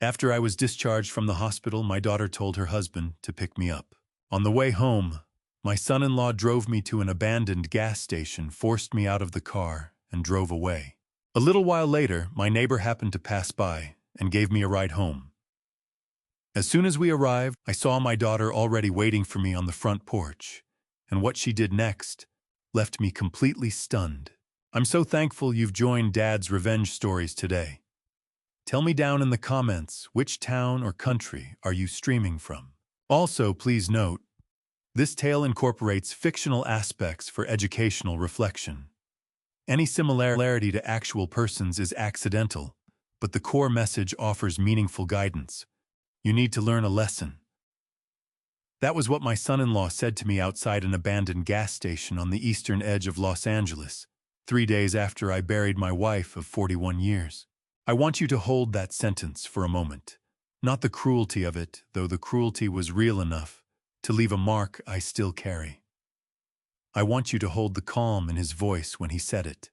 After I was discharged from the hospital, my daughter told her husband to pick me up. On the way home, my son-in-law drove me to an abandoned gas station, forced me out of the car, and drove away. A little while later, my neighbor happened to pass by and gave me a ride home. As soon as we arrived, I saw my daughter already waiting for me on the front porch, and what she did next left me completely stunned. I'm so thankful you've joined Dad's Revenge Stories today. Tell me down in the comments which town or country are you streaming from. Also, please note, this tale incorporates fictional aspects for educational reflection. Any similarity to actual persons is accidental, but the core message offers meaningful guidance. You need to learn a lesson. That was what my son-in-law said to me outside an abandoned gas station on the eastern edge of Los Angeles, 3 days after I buried my wife of 41 years. I want you to hold that sentence for a moment. Not the cruelty of it, though the cruelty was real enough to leave a mark I still carry. I want you to hold the calm in his voice when he said it.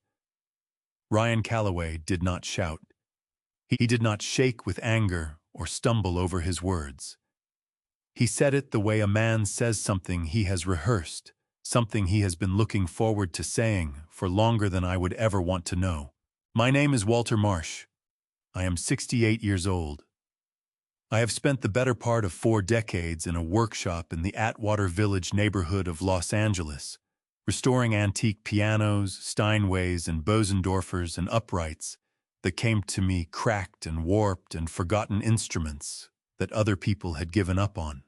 Ryan Calloway did not shout. He did not shake with anger or stumble over his words. He said it the way a man says something he has rehearsed, something he has been looking forward to saying for longer than I would ever want to know. My name is Walter Marsh. I am 68 years old. I have spent the better part of 4 decades in a workshop in the Atwater Village neighborhood of Los Angeles, restoring antique pianos, Steinways and Bosendorfers and uprights that came to me cracked and warped and forgotten instruments that other people had given up on.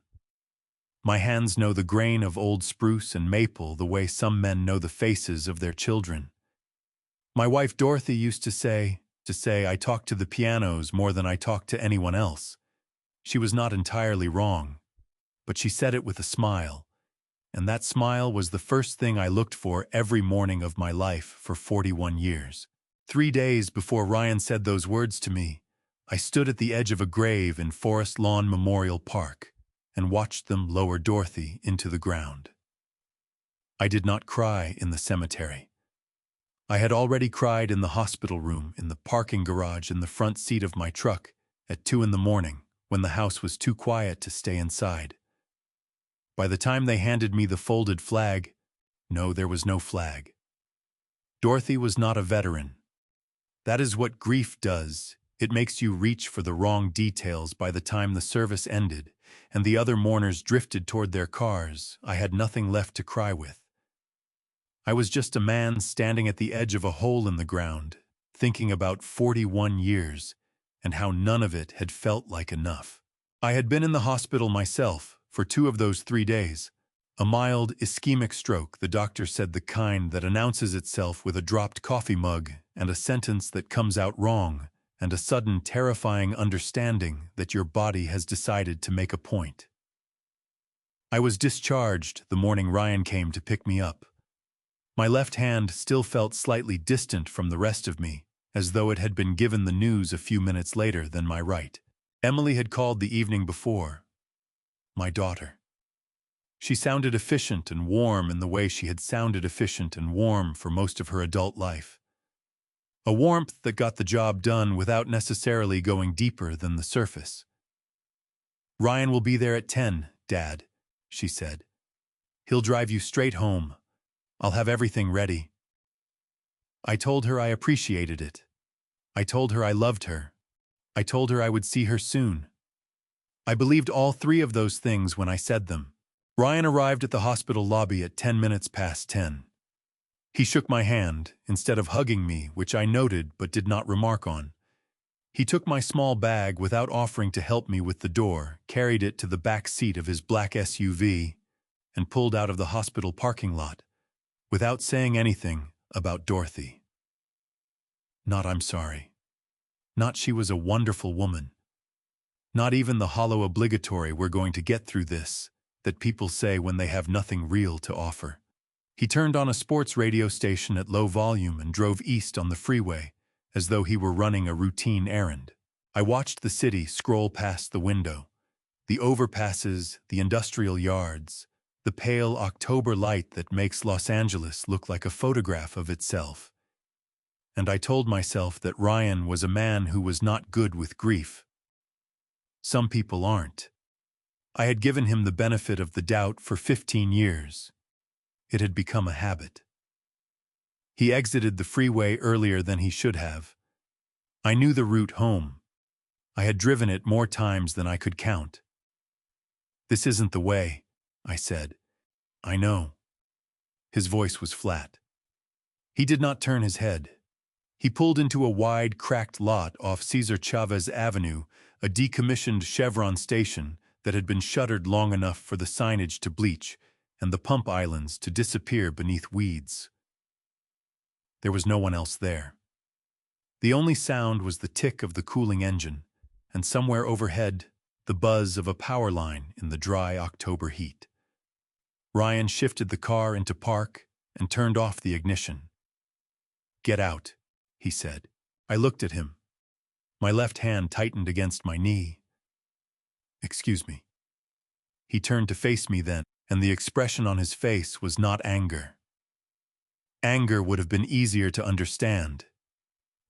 My hands know the grain of old spruce and maple the way some men know the faces of their children. My wife Dorothy used to say I talk to the pianos more than I talk to anyone else. She was not entirely wrong, but she said it with a smile, and that smile was the first thing I looked for every morning of my life for 41 years. 3 days before Ryan said those words to me, I stood at the edge of a grave in Forest Lawn Memorial Park and watched them lower Dorothy into the ground. I did not cry in the cemetery. I had already cried in the hospital room, in the parking garage, in the front seat of my truck at 2 in the morning when the house was too quiet to stay inside. By the time they handed me the folded flag, no, there was no flag. Dorothy was not a veteran. That is what grief does. It makes you reach for the wrong details. By the time the service ended and the other mourners drifted toward their cars, I had nothing left to cry with. I was just a man standing at the edge of a hole in the ground, thinking about 41 years and how none of it had felt like enough. I had been in the hospital myself for 2 of those 3 days. A mild ischemic stroke, the doctor said, the kind that announces itself with a dropped coffee mug and a sentence that comes out wrong, and a sudden terrifying understanding that your body has decided to make a point. I was discharged the morning Ryan came to pick me up. My left hand still felt slightly distant from the rest of me, as though it had been given the news a few minutes later than my right. Emily had called the evening before. My daughter. She sounded efficient and warm in the way she had sounded efficient and warm for most of her adult life. A warmth that got the job done without necessarily going deeper than the surface. Ryan will be there at 10, Dad, she said. He'll drive you straight home. I'll have everything ready. I told her I appreciated it. I told her I loved her. I told her I would see her soon. I believed all 3 of those things when I said them. Ryan arrived at the hospital lobby at 10 minutes past 10. He shook my hand, instead of hugging me, which I noted but did not remark on. He took my small bag without offering to help me with the door, carried it to the back seat of his black SUV, and pulled out of the hospital parking lot, without saying anything about Dorothy. Not I'm sorry. Not she was a wonderful woman. Not even the hollow obligatory we're going to get through this that people say when they have nothing real to offer. He turned on a sports radio station at low volume and drove east on the freeway, as though he were running a routine errand. I watched the city scroll past the window, the overpasses, the industrial yards, the pale October light that makes Los Angeles look like a photograph of itself. And I told myself that Ryan was a man who was not good with grief. Some people aren't. I had given him the benefit of the doubt for 15 years. It had become a habit. He exited the freeway earlier than he should have. I knew the route home. I had driven it more times than I could count. "This isn't the way," I said. "I know." His voice was flat. He did not turn his head. He pulled into a wide, cracked lot off Cesar Chavez Avenue, a decommissioned Chevron station that had been shuttered long enough for the signage to bleach and the pump islands to disappear beneath weeds. There was no one else there. The only sound was the tick of the cooling engine, and somewhere overhead, the buzz of a power line in the dry October heat. Ryan shifted the car into park and turned off the ignition. "Get out," he said. I looked at him. My left hand tightened against my knee. "Excuse me." He turned to face me then, and the expression on his face was not anger. Anger would have been easier to understand.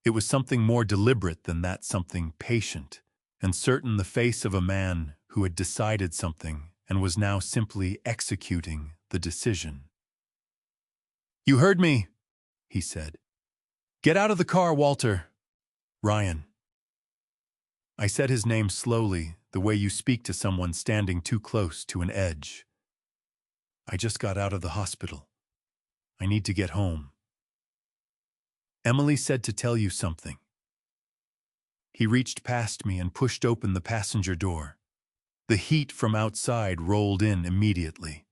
It was something more deliberate than that, something patient, and certain, the face of a man who had decided something and was now simply executing the decision. "You heard me," he said. "Get out of the car, Walter." "Ryan." I said his name slowly, the way you speak to someone standing too close to an edge. "I just got out of the hospital. I need to get home." "Emily said to tell you something." He reached past me and pushed open the passenger door. The heat from outside rolled in immediately.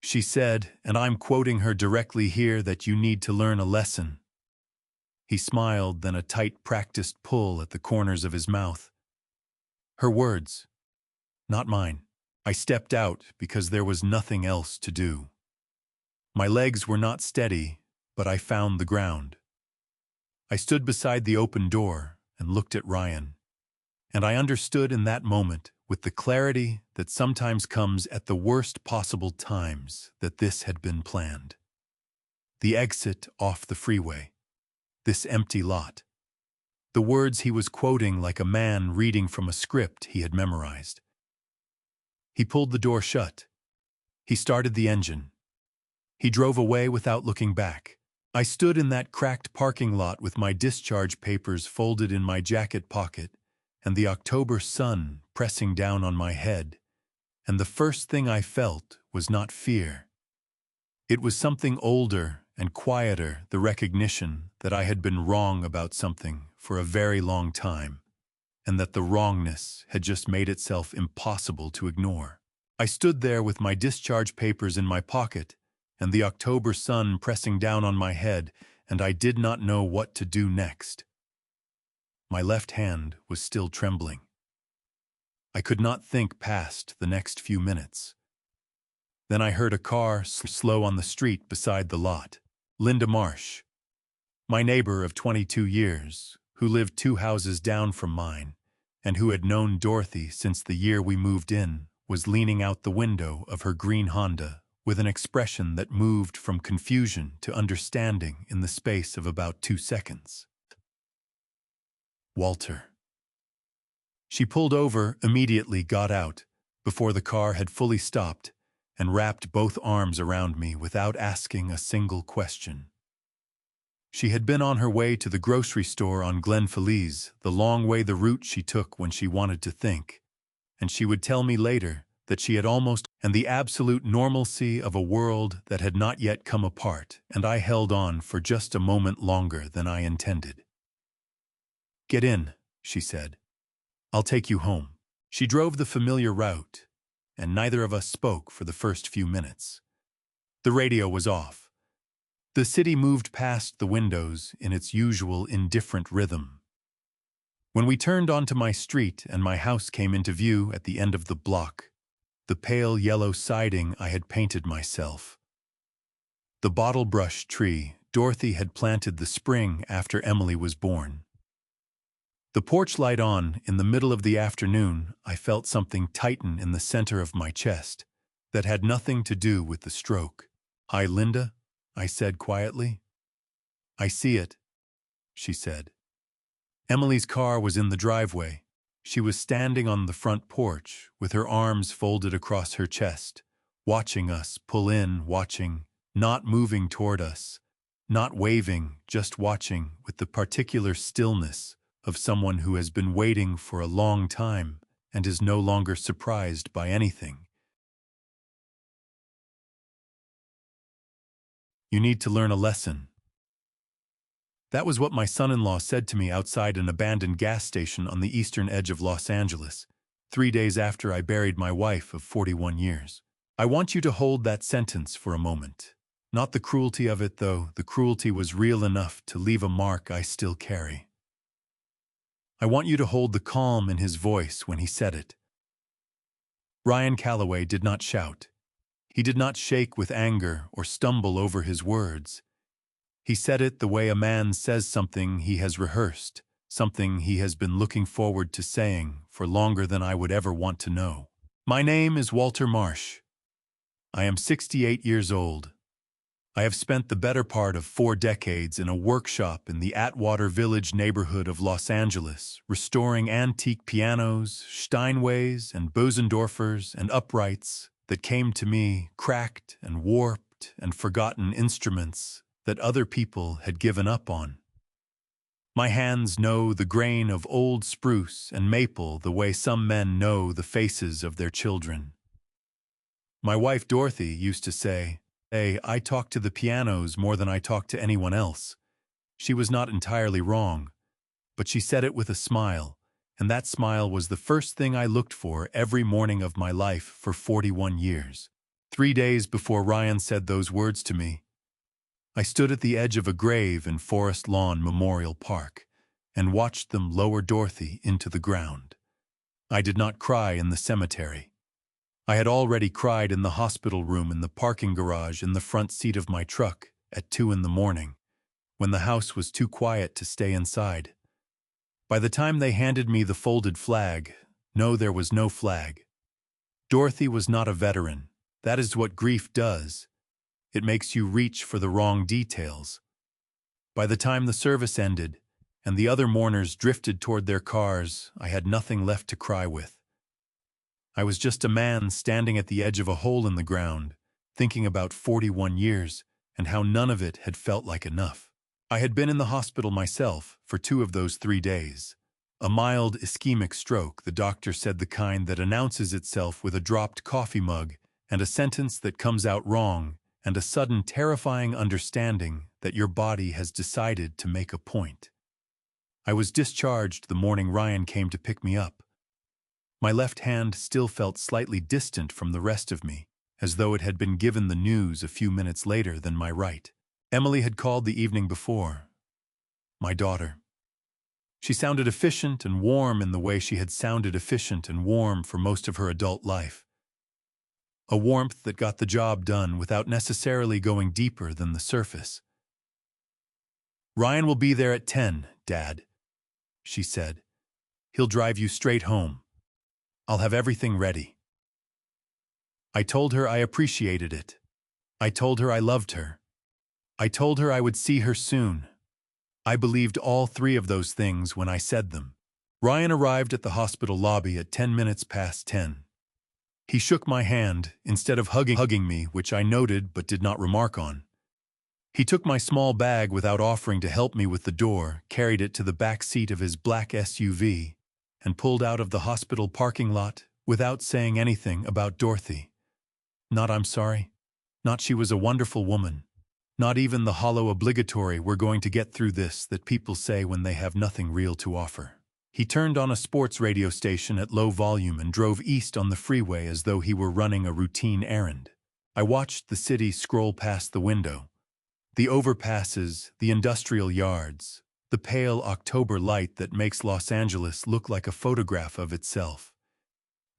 "She said, and I'm quoting her directly here, that you need to learn a lesson." He smiled, then a tight, practiced pull at the corners of his mouth. "Her words, not mine." I stepped out because there was nothing else to do. My legs were not steady, but I found the ground. I stood beside the open door and looked at Ryan, and I understood in that moment, with the clarity that sometimes comes at the worst possible times, that this had been planned. The exit off the freeway. This empty lot. The words he was quoting like a man reading from a script he had memorized. He pulled the door shut. He started the engine. He drove away without looking back. I stood in that cracked parking lot with my discharge papers folded in my jacket pocket, and the October sun pressing down on my head, and the first thing I felt was not fear. It was something older and quieter, the recognition that I had been wrong about something for a very long time, and that the wrongness had just made itself impossible to ignore. I stood there with my discharge papers in my pocket, and the October sun pressing down on my head, and I did not know what to do next. My left hand was still trembling. I could not think past the next few minutes. Then I heard a car slow on the street beside the lot. Linda Marsh, my neighbor of 22 years, who lived 2 houses down from mine, and who had known Dorothy since the year we moved in, was leaning out the window of her green Honda with an expression that moved from confusion to understanding in the space of about 2 seconds. "Walter." She pulled over, immediately got out, before the car had fully stopped, and wrapped both arms around me without asking a single question. She had been on her way to the grocery store on Glen Feliz, the long way, the route she took when she wanted to think, and she would tell me later that she had almost, and the absolute normalcy of a world that had not yet come apart, and I held on for just a moment longer than I intended. "Get in," she said. "I'll take you home." She drove the familiar route, and neither of us spoke for the first few minutes. The radio was off. The city moved past the windows in its usual indifferent rhythm. When we turned onto my street and my house came into view at the end of the block, the pale yellow siding I had painted myself. The bottle brush tree Dorothy had planted the spring after Emily was born. The porch light on in the middle of the afternoon, I felt something tighten in the center of my chest that had nothing to do with the stroke. "Hi, Linda," I said quietly. "I see it," she said. Emily's car was in the driveway. She was standing on the front porch with her arms folded across her chest, watching us pull in, watching, not moving toward us, not waving, just watching with the particular stillness of someone who has been waiting for a long time and is no longer surprised by anything. You need to learn a lesson. That was what my son-in-law said to me outside an abandoned gas station on the eastern edge of Los Angeles, 3 days after I buried my wife of 41 years. I want you to hold that sentence for a moment. Not the cruelty of it, though. The cruelty was real enough to leave a mark I still carry. I want you to hold the calm in his voice when he said it. Ryan Calloway did not shout. He did not shake with anger or stumble over his words. He said it the way a man says something he has rehearsed, something he has been looking forward to saying for longer than I would ever want to know. My name is Walter Marsh. I am 68 years old. I have spent the better part of 4 decades in a workshop in the Atwater Village neighborhood of Los Angeles, restoring antique pianos, Steinways and Bosendorfers and uprights that came to me cracked and warped and forgotten instruments that other people had given up on. My hands know the grain of old spruce and maple the way some men know the faces of their children. My wife Dorothy used to say, "Hey, I talk to the pianos more than I talk to anyone else." She was not entirely wrong, but she said it with a smile, and that smile was the first thing I looked for every morning of my life for 41 years. 3 days before Ryan said those words to me, I stood at the edge of a grave in Forest Lawn Memorial Park and watched them lower Dorothy into the ground. I did not cry in the cemetery. I had already cried in the hospital room in the parking garage in the front seat of my truck at 2 in the morning, when the house was too quiet to stay inside. By the time they handed me the folded flag, no, there was no flag. Dorothy was not a veteran. That is what grief does. It makes you reach for the wrong details. By the time the service ended, and the other mourners drifted toward their cars, I had nothing left to cry with. I was just a man standing at the edge of a hole in the ground, thinking about 41 years and how none of it had felt like enough. I had been in the hospital myself for 2 of those 3 days. A mild ischemic stroke, the doctor said, the kind that announces itself with a dropped coffee mug and a sentence that comes out wrong, and a sudden terrifying understanding that your body has decided to make a point. I was discharged the morning Ryan came to pick me up. My left hand still felt slightly distant from the rest of me, as though it had been given the news a few minutes later than my right. Emily had called the evening before. My daughter. She sounded efficient and warm in the way she had sounded efficient and warm for most of her adult life. A warmth that got the job done without necessarily going deeper than the surface. "Ryan will be there at 10, Dad," she said. "He'll drive you straight home. I'll have everything ready." I told her I appreciated it. I told her I loved her. I told her I would see her soon. I believed all 3 of those things when I said them. Ryan arrived at the hospital lobby at 10 minutes past 10. He shook my hand instead of hugging me, which I noted but did not remark on. He took my small bag without offering to help me with the door, carried it to the back seat of his black SUV, and pulled out of the hospital parking lot without saying anything about Dorothy. Not "I'm sorry." Not "she was a wonderful woman." Not even the hollow obligatory "we're going to get through this" that people say when they have nothing real to offer. He turned on a sports radio station at low volume and drove east on the freeway as though he were running a routine errand. I watched the city scroll past the window. The overpasses, the industrial yards, the pale October light that makes Los Angeles look like a photograph of itself.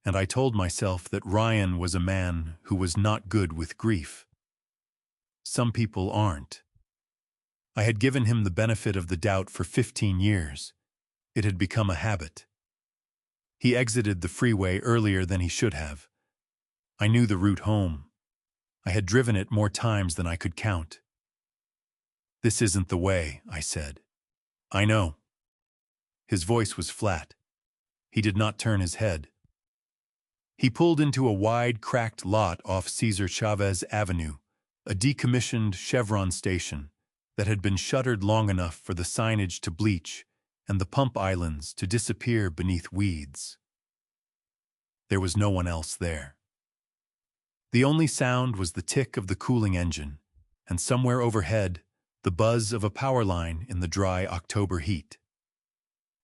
And I told myself that Ryan was a man who was not good with grief. Some people aren't. I had given him the benefit of the doubt for 15 years. It had become a habit. He exited the freeway earlier than he should have. I knew the route home. I had driven it more times than I could count. "This isn't the way," I said. "I know." His voice was flat. He did not turn his head. He pulled into a wide, cracked lot off Cesar Chavez Avenue, a decommissioned Chevron station that had been shuttered long enough for the signage to bleach and the pump islands to disappear beneath weeds. There was no one else there. The only sound was the tick of the cooling engine, and somewhere overhead, the buzz of a power line in the dry October heat.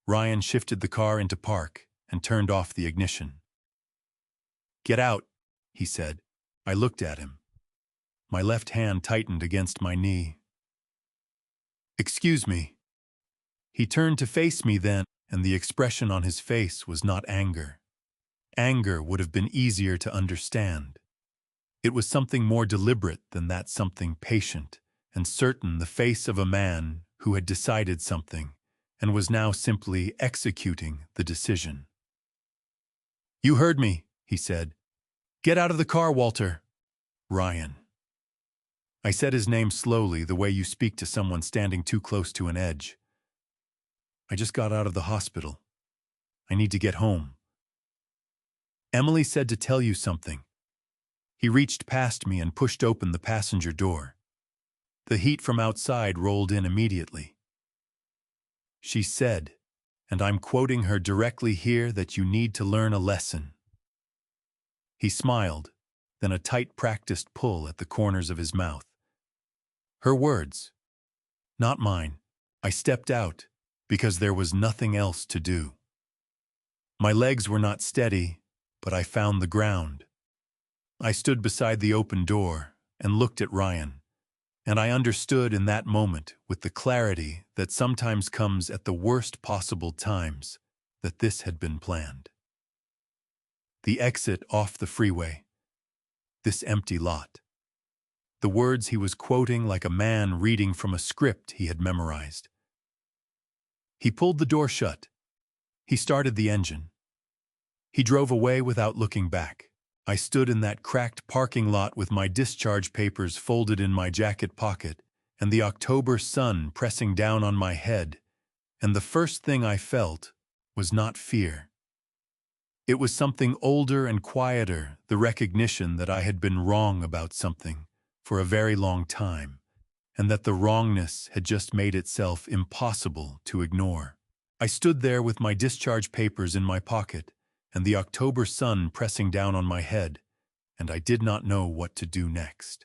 Ryan shifted the car into park and turned off the ignition. "Get out," he said. I looked at him. My left hand tightened against my knee. "Excuse me." He turned to face me then, and the expression on his face was not anger. Anger would have been easier to understand. It was something more deliberate than that, something patient and certain, the face of a man who had decided something and was now simply executing the decision. "You heard me," he said. "Get out of the car, Walter." "Ryan." I said his name slowly, the way you speak to someone standing too close to an edge. "I just got out of the hospital. I need to get home." "Emily said to tell you something." He reached past me and pushed open the passenger door. The heat from outside rolled in immediately. "She said, and I'm quoting her directly here, that you need to learn a lesson." He smiled, then a tight practiced pull at the corners of his mouth. Her words, not mine. I stepped out because there was nothing else to do. My legs were not steady, but I found the ground. I stood beside the open door and looked at Ryan, and I understood in that moment, with the clarity that sometimes comes at the worst possible times, that this had been planned. The exit off the freeway. This empty lot. The words he was quoting like a man reading from a script he had memorized. He pulled the door shut. He started the engine. He drove away without looking back. I stood in that cracked parking lot with my discharge papers folded in my jacket pocket and the October sun pressing down on my head, and the first thing I felt was not fear. It was something older and quieter, the recognition that I had been wrong about something for a very long time, and that the wrongness had just made itself impossible to ignore. I stood there with my discharge papers in my pocket and the October sun pressing down on my head, and I did not know what to do next.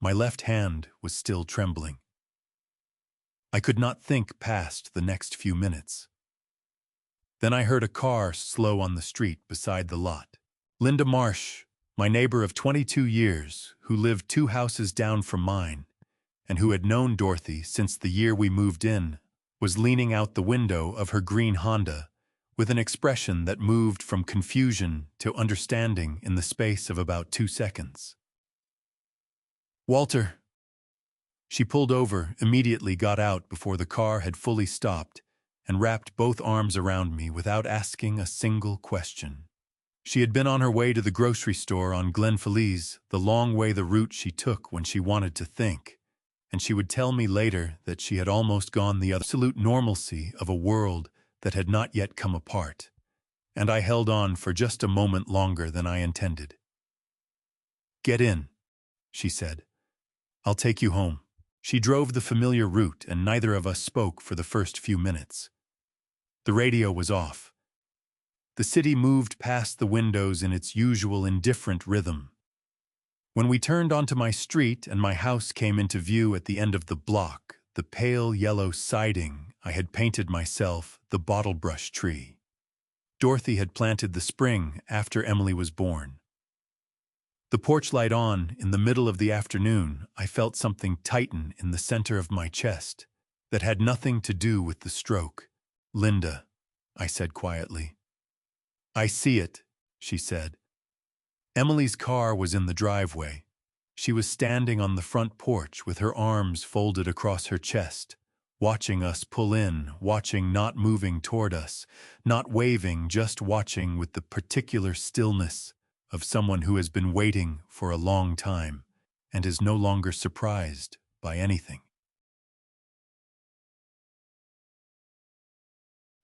My left hand was still trembling. I could not think past the next few minutes. Then I heard a car slow on the street beside the lot. Linda Marsh, my neighbor of 22 years, who lived 2 houses down from mine, and who had known Dorothy since the year we moved in, was leaning out the window of her green Honda with an expression that moved from confusion to understanding in the space of about 2 seconds. "Walter." She pulled over, immediately got out before the car had fully stopped, and wrapped both arms around me without asking a single question. She had been on her way to the grocery store on Glenfeliz, the long way, the route she took when she wanted to think, and she would tell me later that she had almost gone the absolute normalcy of a world that had not yet come apart, and I held on for just a moment longer than I intended. "Get in," she said. "I'll take you home." She drove the familiar route, and neither of us spoke for the first few minutes. The radio was off. The city moved past the windows in its usual indifferent rhythm. When we turned onto my street and my house came into view at the end of the block, the pale yellow siding I had painted myself, the bottle brush tree. Dorothy had planted the spring after Emily was born. The porch light on in the middle of the afternoon, I felt something tighten in the center of my chest that had nothing to do with the stroke. "Linda," I said quietly. "I see it," she said. Emily's car was in the driveway. She was standing on the front porch with her arms folded across her chest, watching us pull in, watching, not moving toward us, not waving, just watching with the particular stillness of someone who has been waiting for a long time and is no longer surprised by anything.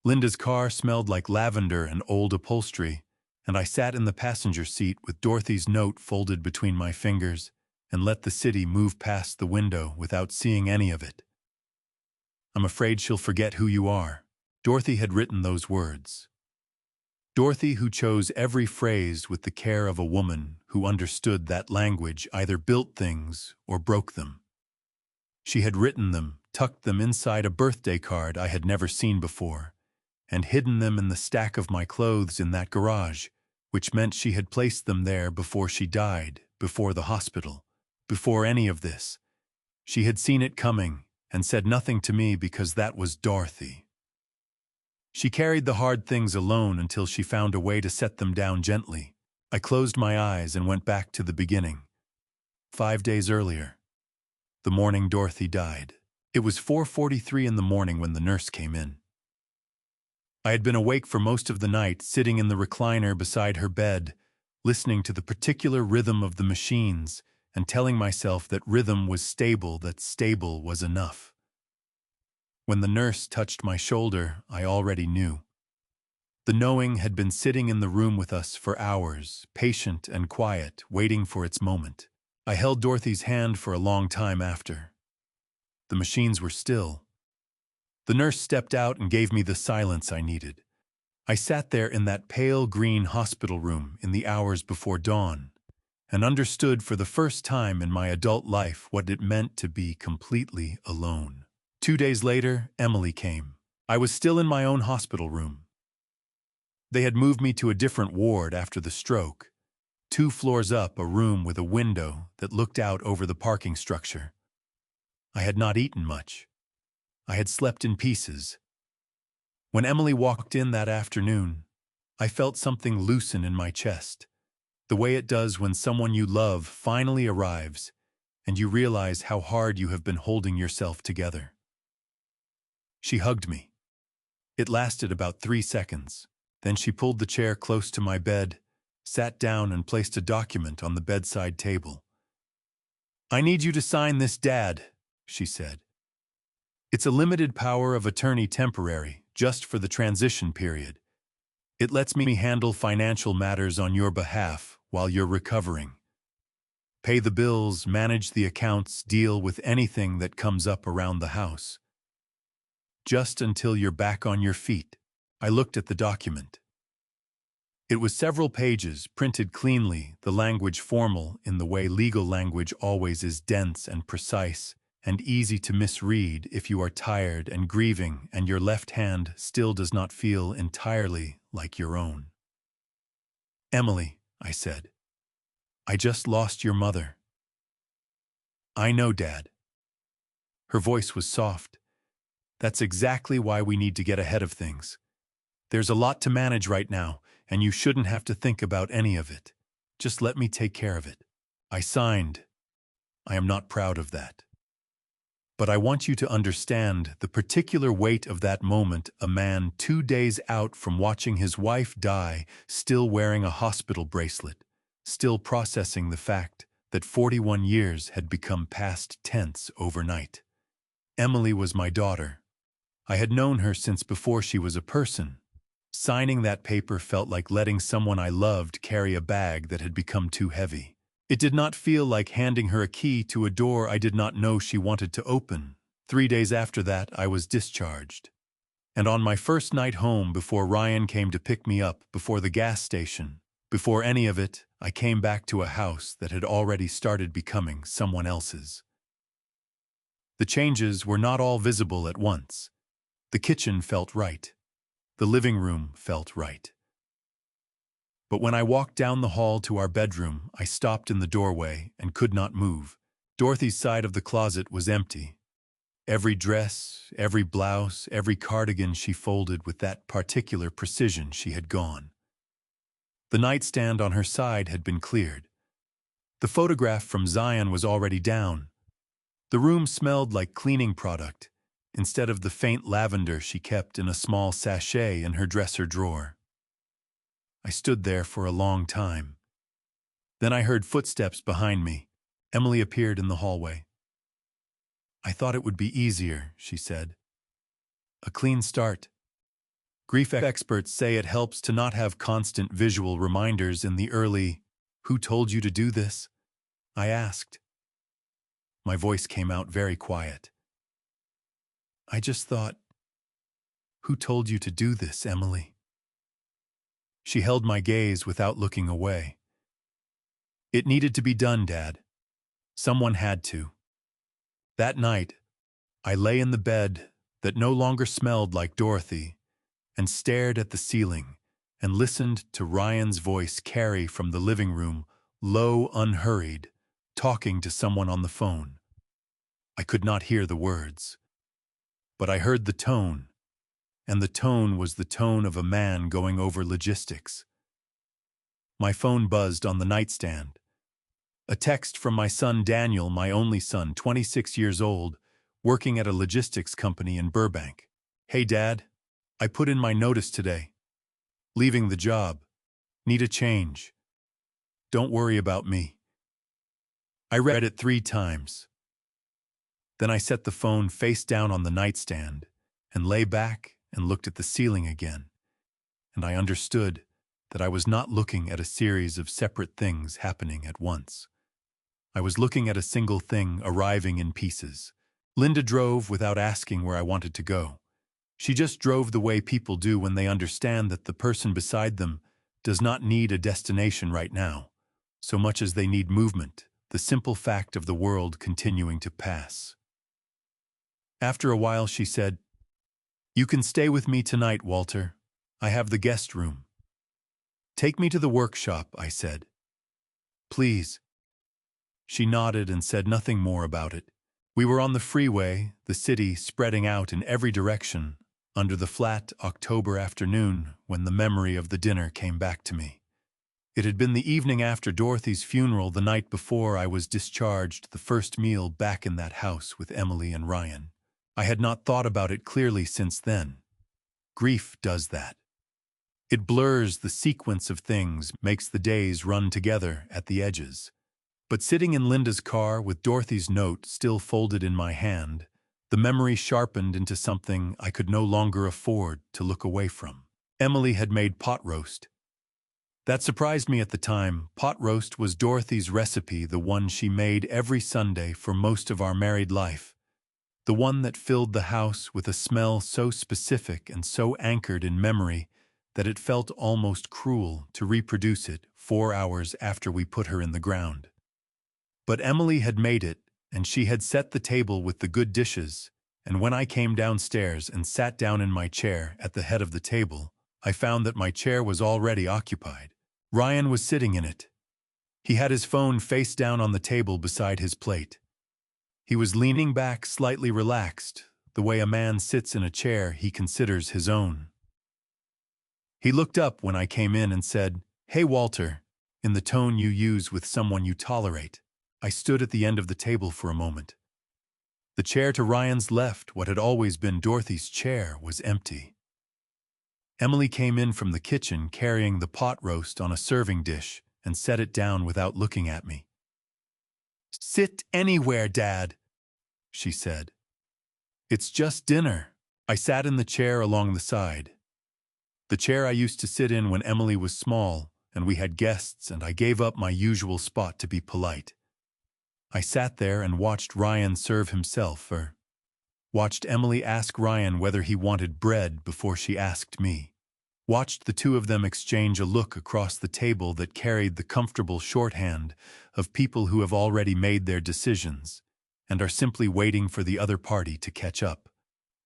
Linda's car smelled like lavender and old upholstery, and I sat in the passenger seat with Dorothy's note folded between my fingers and let the city move past the window without seeing any of it. I'm afraid she'll forget who you are. Dorothy had written those words. Dorothy, who chose every phrase with the care of a woman who understood that language either built things or broke them. She had written them, tucked them inside a birthday card I had never seen before, and hidden them in the stack of my clothes in that garage, which meant she had placed them there before she died, before the hospital, before any of this. She had seen it coming and said nothing to me because that was Dorothy. She carried the hard things alone until she found a way to set them down gently. I closed my eyes and went back to the beginning. 5 days earlier, the morning Dorothy died. It was 4:43 in the morning when the nurse came in. I had been awake for most of the night, sitting in the recliner beside her bed, listening to the particular rhythm of the machines and telling myself that rhythm was stable, that stable was enough. When the nurse touched my shoulder, I already knew. The knowing had been sitting in the room with us for hours, patient and quiet, waiting for its moment. I held Dorothy's hand for a long time after. The machines were still. The nurse stepped out and gave me the silence I needed. I sat there in that pale green hospital room in the hours before dawn, and understood for the first time in my adult life what it meant to be completely alone. 2 days later, Emily came. I was still in my own hospital room. They had moved me to a different ward after the stroke, 2 floors up, a room with a window that looked out over the parking structure. I had not eaten much. I had slept in pieces. When Emily walked in that afternoon, I felt something loosen in my chest, the way it does when someone you love finally arrives and you realize how hard you have been holding yourself together. She hugged me. It lasted about 3 seconds. Then she pulled the chair close to my bed, sat down and placed a document on the bedside table. "I need you to sign this, Dad," she said. "It's a limited power of attorney, temporary, just for the transition period. It lets me handle financial matters on your behalf while you're recovering. Pay the bills, manage the accounts, deal with anything that comes up around the house. Just until you're back on your feet." I looked at the document. It was several pages, printed cleanly, the language formal in the way legal language always is, dense and precise, and easy to misread if you are tired and grieving and your left hand still does not feel entirely like your own. "Emily," I said, "I just lost your mother." "I know, Dad." Her voice was soft. "That's exactly why we need to get ahead of things. There's a lot to manage right now, and you shouldn't have to think about any of it. Just let me take care of it." I signed. I am not proud of that. But I want you to understand the particular weight of that moment, a man 2 days out from watching his wife die, still wearing a hospital bracelet, still processing the fact that 41 years had become past tense overnight. Emily was my daughter. I had known her since before she was a person. Signing that paper felt like letting someone I loved carry a bag that had become too heavy. It did not feel like handing her a key to a door I did not know she wanted to open. 3 days after that, I was discharged. And on my first night home, before Ryan came to pick me up, before the gas station, before any of it, I came back to a house that had already started becoming someone else's. The changes were not all visible at once. The kitchen felt right. The living room felt right. But when I walked down the hall to our bedroom, I stopped in the doorway and could not move. Dorothy's side of the closet was empty. Every dress, every blouse, every cardigan she folded with that particular precision, she had gone. The nightstand on her side had been cleared. The photograph from Zion was already down. The room smelled like cleaning product, instead of the faint lavender she kept in a small sachet in her dresser drawer. I stood there for a long time. Then I heard footsteps behind me. Emily appeared in the hallway. "I thought it would be easier," she said. "A clean start." Grief experts say it helps to not have constant visual reminders in the early, "Who told you to do this?" I asked. My voice came out very quiet. I just thought, "Who told you to do this, Emily?" She held my gaze without looking away. "It needed to be done, Dad. Someone had to." That night, I lay in the bed that no longer smelled like Dorothy and stared at the ceiling and listened to Ryan's voice carry from the living room, low, unhurried, talking to someone on the phone. I could not hear the words, but I heard the tone, and the tone was the tone of a man going over logistics. My phone buzzed on the nightstand. A text from my son Daniel, my only son, 26 years old, working at a logistics company in Burbank. "Hey, Dad, I put in my notice today. Leaving the job. Need a change. Don't worry about me." I read it 3 times. Then I set the phone face down on the nightstand and lay back and looked at the ceiling again. And I understood that I was not looking at a series of separate things happening at once. I was looking at a single thing arriving in pieces. Linda drove without asking where I wanted to go. She just drove the way people do when they understand that the person beside them does not need a destination right now, so much as they need movement, the simple fact of the world continuing to pass. After a while she said, "You can stay with me tonight, Walter. I have the guest room." "Take me to the workshop," I said. "Please." She nodded and said nothing more about it. We were on the freeway, the city spreading out in every direction, under the flat October afternoon when the memory of the dinner came back to me. It had been the evening after Dorothy's funeral, the night before I was discharged, the first meal back in that house with Emily and Ryan. I had not thought about it clearly since then. Grief does that. It blurs the sequence of things, makes the days run together at the edges. But sitting in Linda's car with Dorothy's note still folded in my hand, the memory sharpened into something I could no longer afford to look away from. Emily had made pot roast. That surprised me at the time. Pot roast was Dorothy's recipe, the one she made every Sunday for most of our married life. The one that filled the house with a smell so specific and so anchored in memory that it felt almost cruel to reproduce it 4 hours after we put her in the ground. But Emily had made it, and she had set the table with the good dishes, and when I came downstairs and sat down in my chair at the head of the table, I found that my chair was already occupied. Ryan was sitting in it. He had his phone face down on the table beside his plate. He was leaning back, slightly relaxed, the way a man sits in a chair he considers his own. He looked up when I came in and said, "Hey, Walter," in the tone you use with someone you tolerate. I stood at the end of the table for a moment. The chair to Ryan's left, what had always been Dorothy's chair, was empty. Emily came in from the kitchen carrying the pot roast on a serving dish and set it down without looking at me. "Sit anywhere, Dad," she said. "It's just dinner." I sat in the chair along the side. The chair I used to sit in when Emily was small and we had guests, and I gave up my usual spot to be polite. I sat there and watched Ryan serve himself, or watched Emily ask Ryan whether he wanted bread before she asked me. Watched the two of them exchange a look across the table that carried the comfortable shorthand of people who have already made their decisions and are simply waiting for the other party to catch up.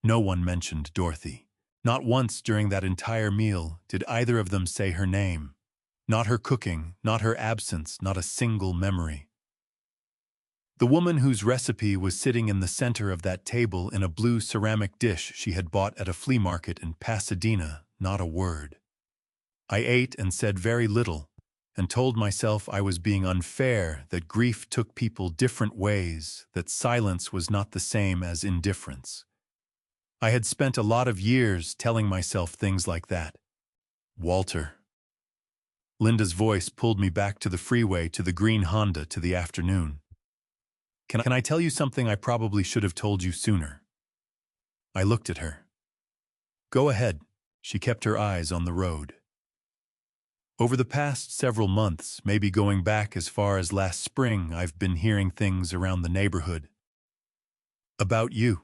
No one mentioned Dorothy. Not once during that entire meal did either of them say her name. Not her cooking, not her absence, not a single memory. The woman whose recipe was sitting in the center of that table in a blue ceramic dish she had bought at a flea market in Pasadena, not a word. I ate and said very little, and told myself I was being unfair, that grief took people different ways, that silence was not the same as indifference. I had spent a lot of years telling myself things like that. "Walter." Linda's voice pulled me back to the freeway, to the green Honda, to the afternoon. Can I tell you something I probably should have told you sooner?" I looked at her. "Go ahead." She kept her eyes on the road. Over the past several months, maybe going back as far as last spring, I've been hearing things around the neighborhood. About you.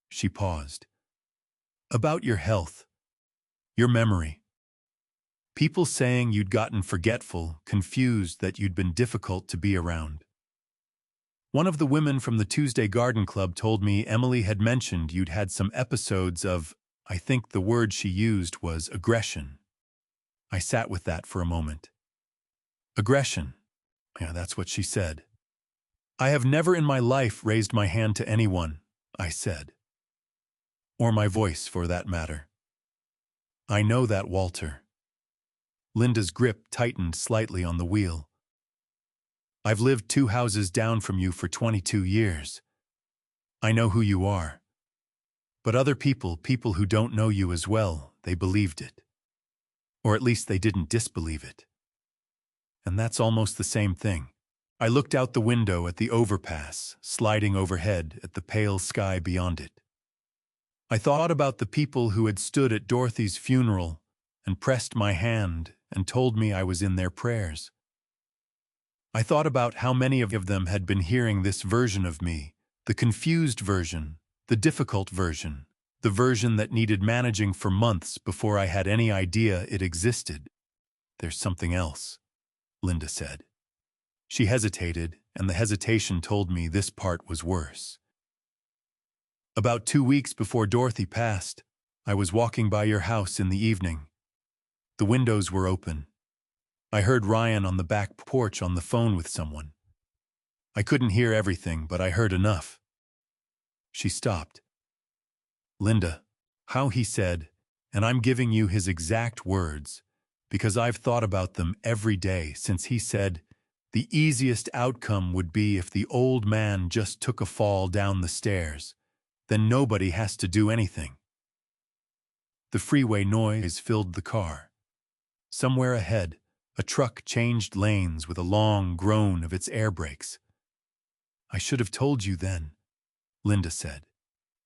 She paused. About your health. Your memory. People saying you'd gotten forgetful, confused, that you'd been difficult to be around. One of the women from the Tuesday Garden Club told me Emily had mentioned you'd had some episodes of, I think the word she used was aggression. I sat with that for a moment. Aggression. Yeah, that's what she said. I have never in my life raised my hand to anyone, I said. Or my voice, for that matter. I know that, Walter. Linda's grip tightened slightly on the wheel. I've lived 2 houses down from you for 22 years. I know who you are. But other people who don't know you as well, they believed it. Or at least they didn't disbelieve it. And that's almost the same thing. I looked out the window at the overpass, sliding overhead at the pale sky beyond it. I thought about the people who had stood at Dorothy's funeral and pressed my hand and told me I was in their prayers. I thought about how many of them had been hearing this version of me, the confused version, the difficult version, the version that needed managing for months before I had any idea it existed. There's something else, Linda said. She hesitated, and the hesitation told me this part was worse. About 2 weeks before Dorothy passed, I was walking by your house in the evening. The windows were open. I heard Ryan on the back porch on the phone with someone. I couldn't hear everything, but I heard enough. She stopped. Linda, how he said, and I'm giving you his exact words, because I've thought about them every day since he said, the easiest outcome would be if the old man just took a fall down the stairs. Then nobody has to do anything. The freeway noise filled the car. Somewhere ahead, a truck changed lanes with a long groan of its air brakes. I should have told you then, Linda said.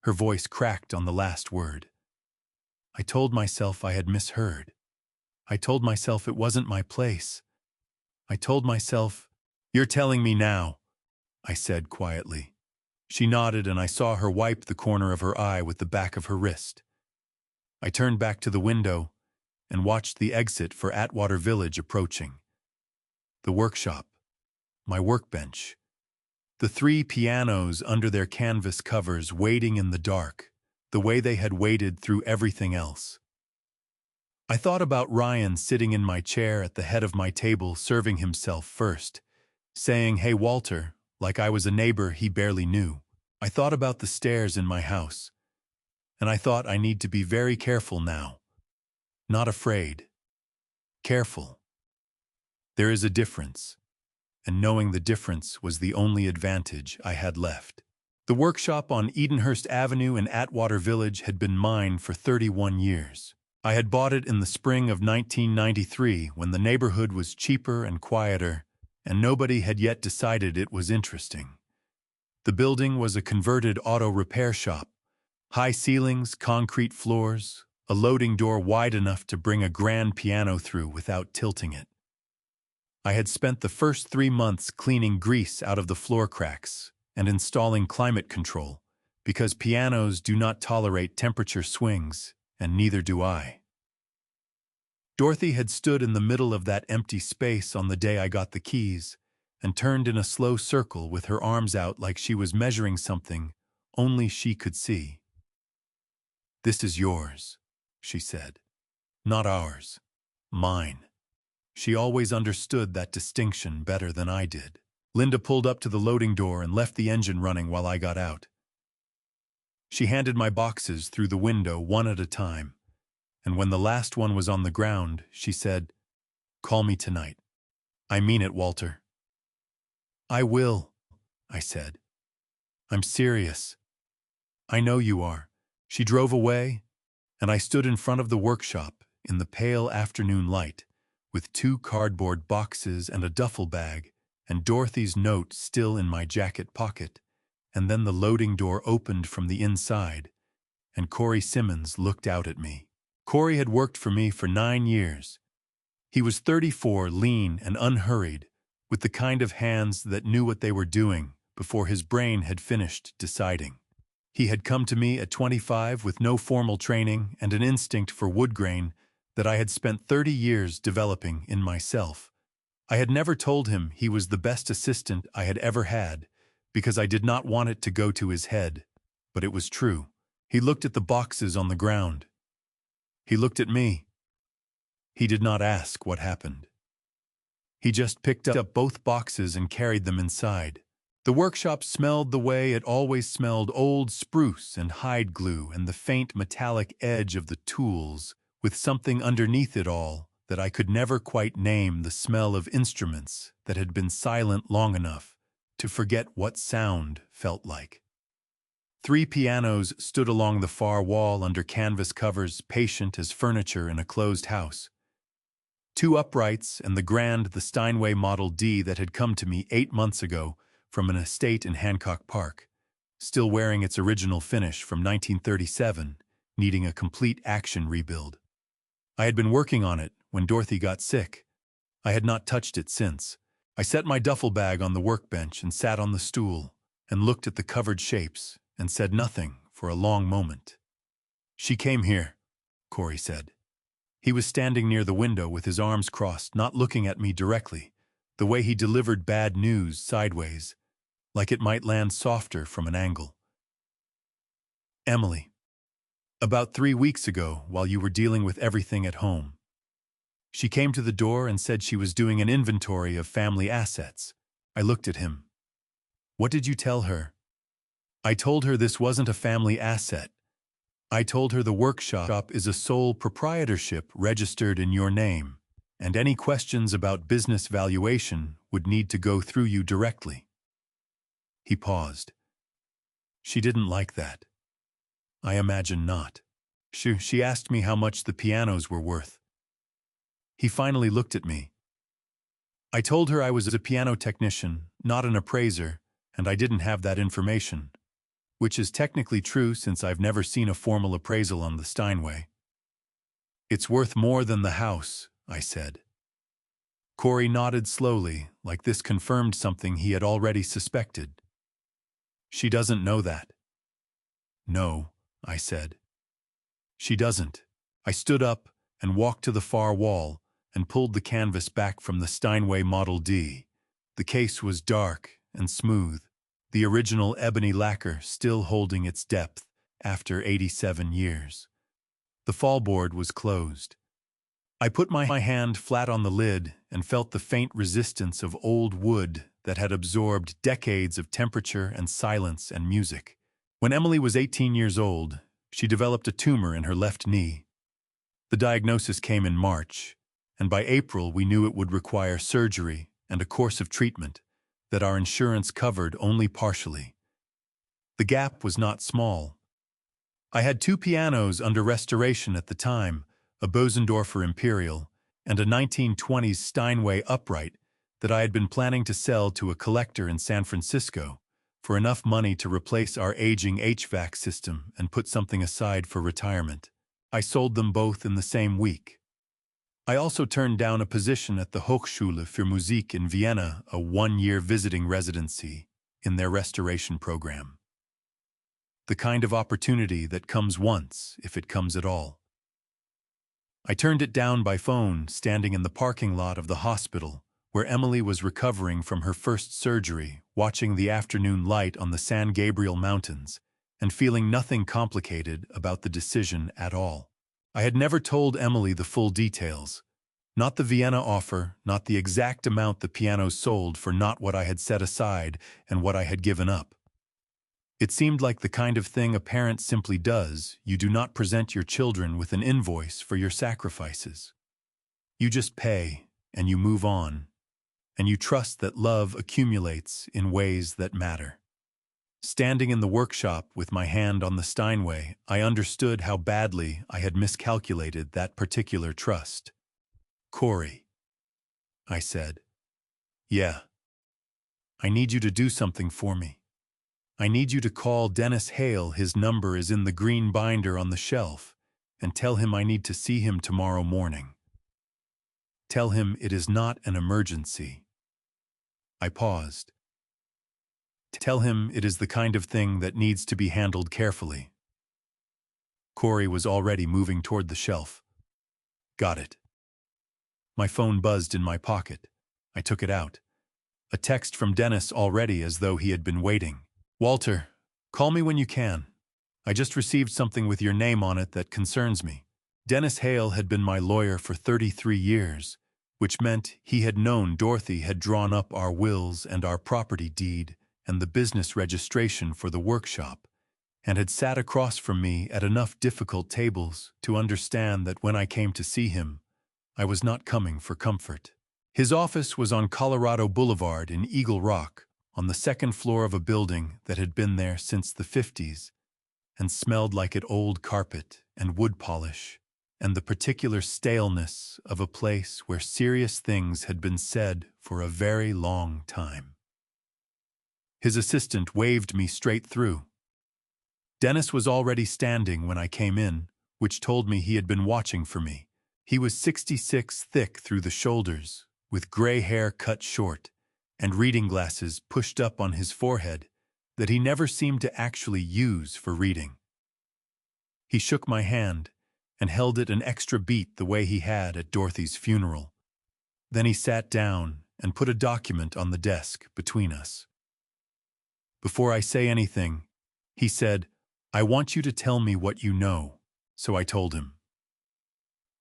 Her voice cracked on the last word. I told myself I had misheard. I told myself it wasn't my place. I told myself, you're telling me now, I said quietly. She nodded, and I saw her wipe the corner of her eye with the back of her wrist. I turned back to the window and watched the exit for Atwater Village approaching. The workshop, my workbench, the 3 pianos under their canvas covers waiting in the dark, the way they had waited through everything else. I thought about Ryan sitting in my chair at the head of my table, serving himself first, saying, "Hey, Walter," like I was a neighbor he barely knew. I thought about the stairs in my house, and I thought I need to be very careful now. Not afraid. Careful. There is a difference, and knowing the difference was the only advantage I had left. The workshop on Edenhurst Avenue in Atwater Village had been mine for 31 years. I had bought it in the spring of 1993 when the neighborhood was cheaper and quieter, and nobody had yet decided it was interesting. The building was a converted auto repair shop. High ceilings, concrete floors, a loading door wide enough to bring a grand piano through without tilting it. I had spent the first 3 months cleaning grease out of the floor cracks and installing climate control, because pianos do not tolerate temperature swings, and neither do I. Dorothy had stood in the middle of that empty space on the day I got the keys, and turned in a slow circle with her arms out like she was measuring something only she could see. "This is yours," she said. "Not ours. Mine." She always understood that distinction better than I did. Linda pulled up to the loading door and left the engine running while I got out. She handed my boxes through the window one at a time, and when the last one was on the ground, she said, "Call me tonight. I mean it, Walter." "I will," I said. "I'm serious." "I know you are." She drove away, and I stood in front of the workshop in the pale afternoon light, with 2 cardboard boxes and a duffel bag, and Dorothy's note still in my jacket pocket, and then the loading door opened from the inside, and Corey Simmons looked out at me. Corey had worked for me for 9 years. He was 34, lean and unhurried, with the kind of hands that knew what they were doing before his brain had finished deciding. He had come to me at 25 with no formal training and an instinct for wood grain that I had spent 30 years developing in myself. I had never told him he was the best assistant I had ever had, because I did not want it to go to his head. But it was true. He looked at the boxes on the ground. He looked at me. He did not ask what happened. He just picked up both boxes and carried them inside. The workshop smelled the way it always smelled: old spruce and hide glue and the faint metallic edge of the tools, with something underneath it all that I could never quite name: the smell of instruments that had been silent long enough to forget what sound felt like. 3 pianos stood along the far wall under canvas covers, patient as furniture in a closed house. 2 uprights and the Steinway Model D that had come to me 8 months ago from an estate in Hancock Park, still wearing its original finish from 1937, needing a complete action rebuild. I had been working on it when Dorothy got sick. I had not touched it since. I set my duffel bag on the workbench and sat on the stool and looked at the covered shapes and said nothing for a long moment. "She came here," Corey said. He was standing near the window with his arms crossed, not looking at me directly, the way he delivered bad news sideways, like it might land softer from an angle. "Emily. About 3 weeks ago, while you were dealing with everything at home. She came to the door and said she was doing an inventory of family assets." I looked at him. "What did you tell her?" "I told her this wasn't a family asset. I told her the workshop is a sole proprietorship registered in your name, and any questions about business valuation would need to go through you directly." He paused. "She didn't like that." "I imagine not. She asked me how much the pianos were worth." He finally looked at me. "I told her I was a piano technician, not an appraiser, and I didn't have that information. Which is technically true since I've never seen a formal appraisal on the Steinway." "It's worth more than the house," I said. Corey nodded slowly, like this confirmed something he had already suspected. "She doesn't know that." "No," I said. "She doesn't." I stood up and walked to the far wall and pulled the canvas back from the Steinway Model D. The case was dark and smooth, the original ebony lacquer still holding its depth after 87 years. The fallboard was closed. I put my hand flat on the lid and felt the faint resistance of old wood that had absorbed decades of temperature and silence and music. When Emily was 18 years old, she developed a tumor in her left knee. The diagnosis came in March, and by April we knew it would require surgery and a course of treatment that our insurance covered only partially. The gap was not small. I had 2 pianos under restoration at the time, a Bosendorfer Imperial and a 1920s Steinway upright that I had been planning to sell to a collector in San Francisco for enough money to replace our aging HVAC system and put something aside for retirement. I sold them both in the same week. I also turned down a position at the Hochschule für Musik in Vienna, a 1-year visiting residency in their restoration program. The kind of opportunity that comes once, if it comes at all. I turned it down by phone, standing in the parking lot of the hospital, where Emily was recovering from her first surgery, watching the afternoon light on the San Gabriel Mountains, and feeling nothing complicated about the decision at all. I had never told Emily the full details. Not the Vienna offer, not the exact amount the pianos sold for, not what I had set aside and what I had given up. It seemed like the kind of thing a parent simply does. You do not present your children with an invoice for your sacrifices. You just pay, and you move on, and you trust that love accumulates in ways that matter. Standing in the workshop with my hand on the Steinway, I understood how badly I had miscalculated that particular trust. "Corey," I said. "Yeah. I need you to do something for me. I need you to call Dennis Hale. His number is in the green binder on the shelf, and tell him I need to see him tomorrow morning. Tell him it is not an emergency. I paused. Tell him it is the kind of thing that needs to be handled carefully. Corey was already moving toward the shelf. Got it. My phone buzzed in my pocket. I took it out. A text from Dennis already, as though he had been waiting. Walter, call me when you can. I just received something with your name on it that concerns me. Dennis Hale had been my lawyer for 33 years, which meant he had known Dorothy had drawn up our wills and our property deed and the business registration for the workshop, and had sat across from me at enough difficult tables to understand that when I came to see him, I was not coming for comfort. His office was on Colorado Boulevard in Eagle Rock, on the second floor of a building that had been there since the 50s and smelled like it old carpet and wood polish and the particular staleness of a place where serious things had been said for a very long time. His assistant waved me straight through. Dennis was already standing when I came in, which told me he had been watching for me. He was 66 thick through the shoulders, with gray hair cut short, and reading glasses pushed up on his forehead that he never seemed to actually use for reading. He shook my hand and held it an extra beat the way he had at Dorothy's funeral. Then he sat down and put a document on the desk between us. Before I say anything, he said, I want you to tell me what you know. So I told him.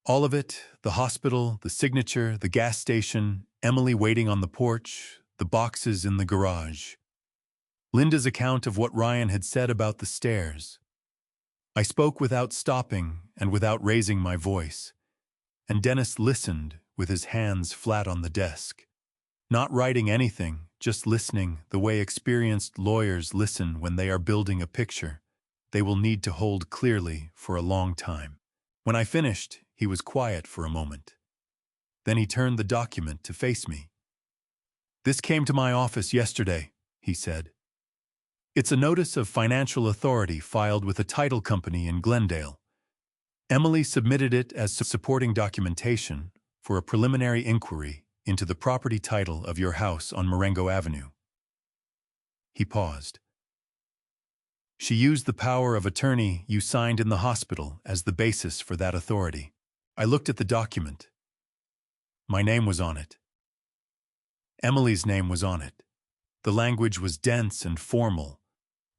All of it, the hospital, the signature, the gas station, Emily waiting on the porch, the boxes in the garage. Linda's account of what Ryan had said about the stairs. I spoke without stopping and without raising my voice, and Dennis listened with his hands flat on the desk. Not writing anything, just listening the way experienced lawyers listen when they are building a picture they will need to hold clearly for a long time. When I finished, he was quiet for a moment. Then he turned the document to face me. This came to my office yesterday, he said. It's a notice of financial authority filed with a title company in Glendale. Emily submitted it as supporting documentation for a preliminary inquiry into the property title of your house on Marengo Avenue. He paused. She used the power of attorney you signed in the hospital as the basis for that authority. I looked at the document. My name was on it. Emily's name was on it. The language was dense and formal,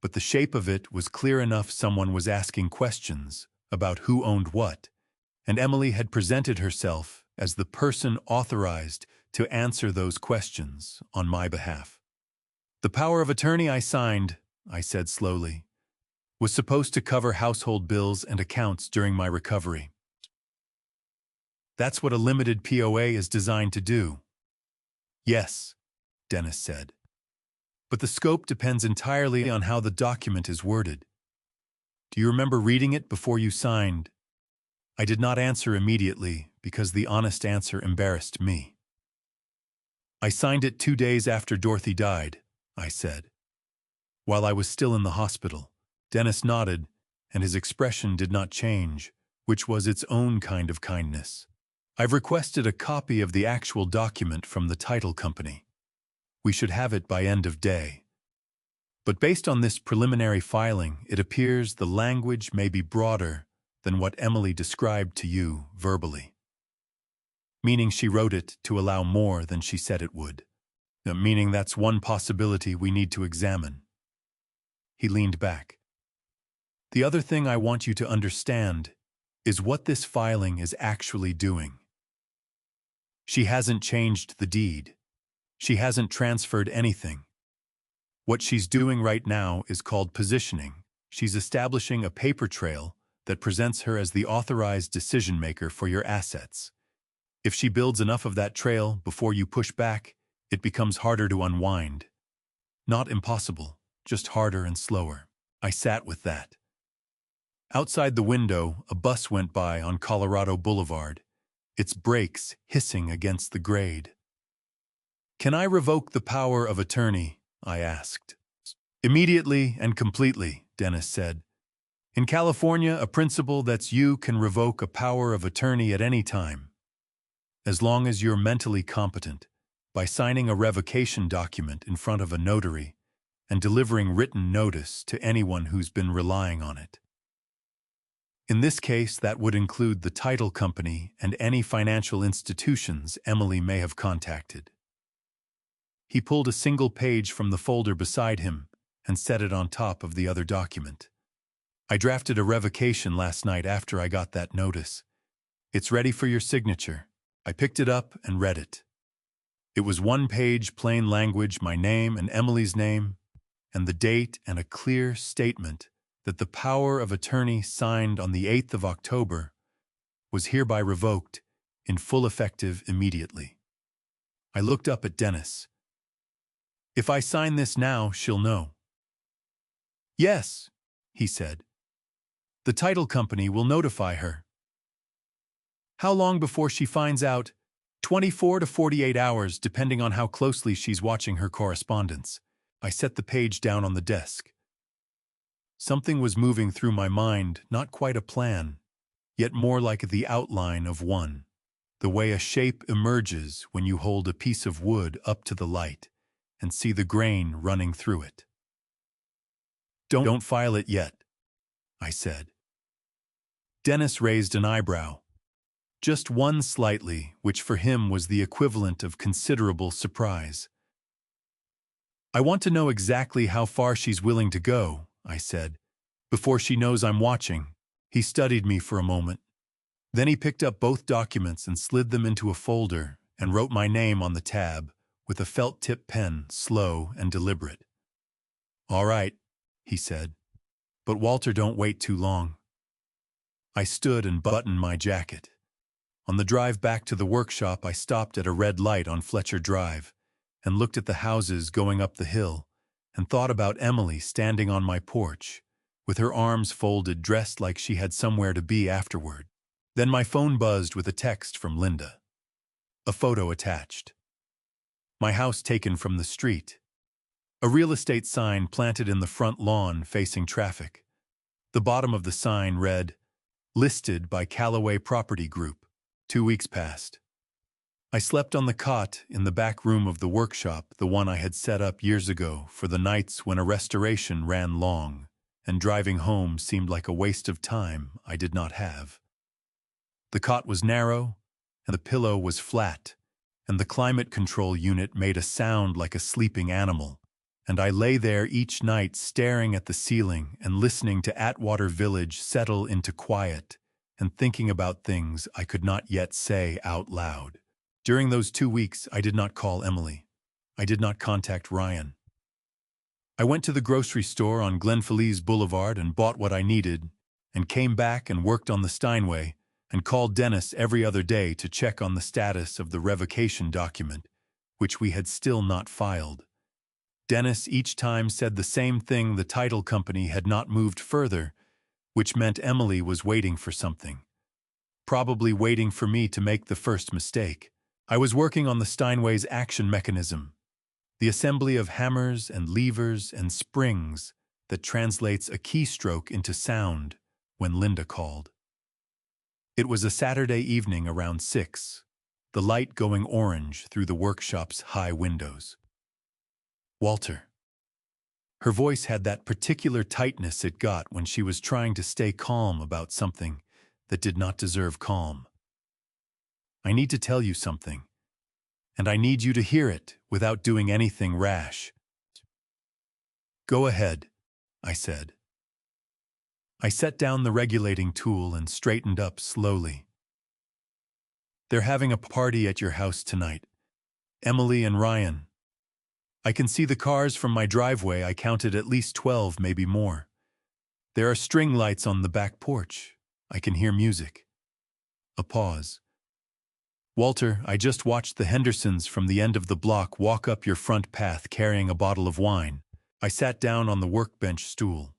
but the shape of it was clear enough someone was asking questions about who owned what, and Emily had presented herself as the person authorized to answer those questions on my behalf. The power of attorney I signed, I said slowly, was supposed to cover household bills and accounts during my recovery. That's what a limited POA is designed to do. Yes, Dennis said. But the scope depends entirely on how the document is worded. Do you remember reading it before you signed? I did not answer immediately because the honest answer embarrassed me. I signed it 2 days after Dorothy died, I said. While I was still in the hospital, Dennis nodded, and his expression did not change, which was its own kind of kindness. I've requested a copy of the actual document from the title company. We should have it by end of day. But based on this preliminary filing, it appears the language may be broader than what Emily described to you verbally. Meaning she wrote it to allow more than she said it would. Meaning that's one possibility we need to examine. He leaned back. The other thing I want you to understand is what this filing is actually doing. She hasn't changed the deed. She hasn't transferred anything. What she's doing right now is called positioning. She's establishing a paper trail that presents her as the authorized decision-maker for your assets. If she builds enough of that trail before you push back, it becomes harder to unwind. Not impossible, just harder and slower. I sat with that. Outside the window, a bus went by on Colorado Boulevard, its brakes hissing against the grade. Can I revoke the power of attorney? I asked. Immediately and completely, Dennis said. In California, a principle that's you can revoke a power of attorney at any time, as long as you're mentally competent, by signing a revocation document in front of a notary and delivering written notice to anyone who's been relying on it. In this case, that would include the title company and any financial institutions Emily may have contacted. He pulled a single page from the folder beside him and set it on top of the other document. I drafted a revocation last night after I got that notice. It's ready for your signature. I picked it up and read it. It was one page, plain language, my name and Emily's name, and the date, and a clear statement that the power of attorney signed on the 8th of October was hereby revoked in full effective immediately. I looked up at Dennis. If I sign this now, she'll know. Yes, he said. The title company will notify her. How long before she finds out? 24 to 48 hours, depending on how closely she's watching her correspondence. I set the page down on the desk. Something was moving through my mind, not quite a plan, yet more like the outline of one, the way a shape emerges when you hold a piece of wood up to the light and see the grain running through it. Don't file it yet, I said. Dennis raised an eyebrow. Just one slightly, which for him was the equivalent of considerable surprise. I want to know exactly how far she's willing to go, I said, before she knows I'm watching. He studied me for a moment. Then he picked up both documents and slid them into a folder and wrote my name on the tab with a felt-tip pen, slow and deliberate. All right, he said, but Walter, don't wait too long. I stood and buttoned my jacket. On the drive back to the workshop, I stopped at a red light on Fletcher Drive and looked at the houses going up the hill and thought about Emily standing on my porch, with her arms folded, dressed like she had somewhere to be afterward. Then my phone buzzed with a text from Linda. A photo attached. My house taken from the street. A real estate sign planted in the front lawn facing traffic. The bottom of the sign read, "Listed by Callaway Property Group." 2 weeks passed. I slept on the cot in the back room of the workshop, the one I had set up years ago for the nights when a restoration ran long and driving home seemed like a waste of time I did not have. The cot was narrow, and the pillow was flat, and the climate control unit made a sound like a sleeping animal, and I lay there each night staring at the ceiling and listening to Atwater Village settle into quiet and thinking about things I could not yet say out loud. During those 2 weeks, I did not call Emily. I did not contact Ryan. I went to the grocery store on Glenfeliz Boulevard and bought what I needed, and came back and worked on the Steinway, and called Dennis every other day to check on the status of the revocation document, which we had still not filed. Dennis each time said the same thing: the title company had not moved further, which meant Emily was waiting for something. Probably waiting for me to make the first mistake. I was working on the Steinway's action mechanism, the assembly of hammers and levers and springs that translates a keystroke into sound, when Linda called. It was a Saturday evening around 6, the light going orange through the workshop's high windows. Walter. Her voice had that particular tightness it got when she was trying to stay calm about something that did not deserve calm. I need to tell you something, and I need you to hear it without doing anything rash. Go ahead, I said. I set down the regulating tool and straightened up slowly. They're having a party at your house tonight. Emily and Ryan. I can see the cars from my driveway. I counted at least 12, maybe more. There are string lights on the back porch. I can hear music. A pause. Walter, I just watched the Hendersons from the end of the block walk up your front path carrying a bottle of wine. I sat down on the workbench stool.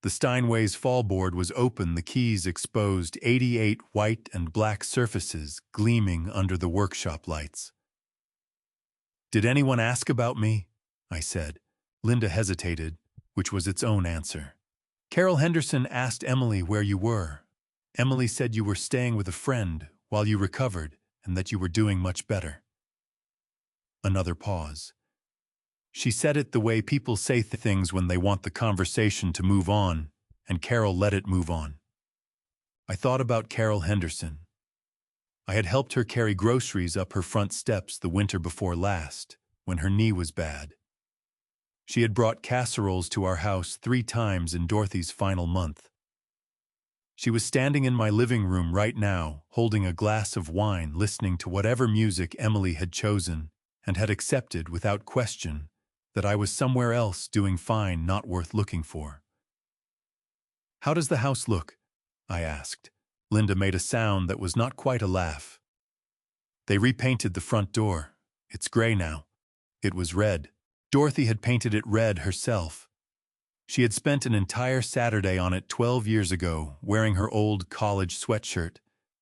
The Steinway's fallboard was open, the keys exposed, 88 white and black surfaces gleaming under the workshop lights. Did anyone ask about me? I said. Linda hesitated, which was its own answer. Carol Henderson asked Emily where you were. Emily said you were staying with a friend while you recovered and that you were doing much better. Another pause. She said it the way people say things when they want the conversation to move on, and Carol let it move on. I thought about Carol Henderson. I had helped her carry groceries up her front steps the winter before last, when her knee was bad. She had brought casseroles to our house 3 times in Dorothy's final month. She was standing in my living room right now, holding a glass of wine, listening to whatever music Emily had chosen, and had accepted without question that I was somewhere else doing fine, not worth looking for. "How does the house look?" I asked. Linda made a sound that was not quite a laugh. "They repainted the front door. It's gray now. It was red. Dorothy had painted it red herself. She had spent an entire Saturday on it 12 years ago, wearing her old college sweatshirt,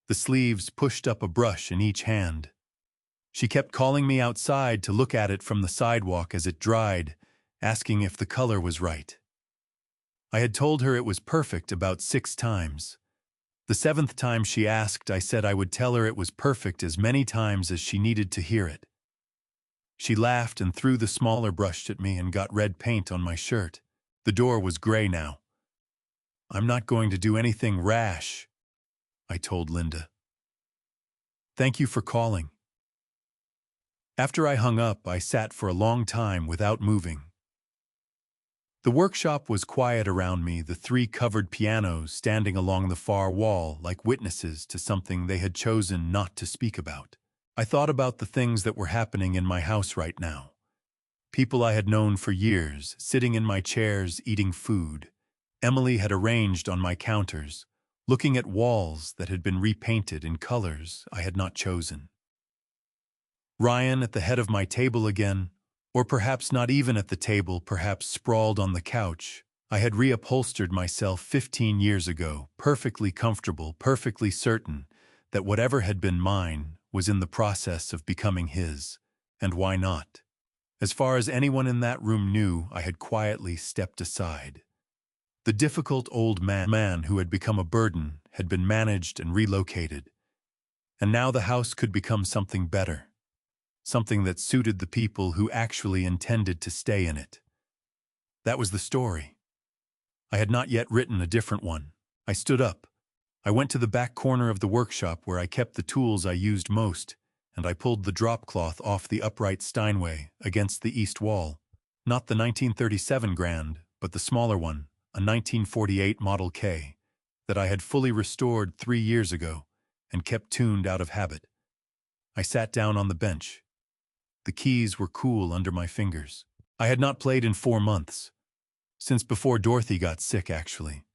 the sleeves pushed up a brush in each hand. She kept calling me outside to look at it from the sidewalk as it dried, asking if the color was right. I had told her it was perfect about 6 times. The 7th time she asked, I said I would tell her it was perfect as many times as she needed to hear it. She laughed and threw the smaller brush at me and got red paint on my shirt. The door was gray now. "I'm not going to do anything rash," I told Linda. "Thank you for calling." After I hung up, I sat for a long time without moving. The workshop was quiet around me, the 3 covered pianos standing along the far wall like witnesses to something they had chosen not to speak about. I thought about the things that were happening in my house right now. People I had known for years, sitting in my chairs eating food. Emily had arranged on my counters, looking at walls that had been repainted in colors I had not chosen. Ryan at the head of my table again, or perhaps not even at the table, perhaps sprawled on the couch. I had reupholstered myself 15 years ago, perfectly comfortable, perfectly certain that whatever had been mine was in the process of becoming his. And why not? As far as anyone in that room knew, I had quietly stepped aside. The difficult old man who had become a burden had been managed and relocated. And now the house could become something better. Something that suited the people who actually intended to stay in it. That was the story. I had not yet written a different one. I stood up. I went to the back corner of the workshop where I kept the tools I used most, and I pulled the drop cloth off the upright Steinway against the east wall. Not the 1937 Grand, but the smaller one, a 1948 Model K, that I had fully restored 3 years ago and kept tuned out of habit. I sat down on the bench. The keys were cool under my fingers. I had not played in 4 months. Since before Dorothy got sick, actually.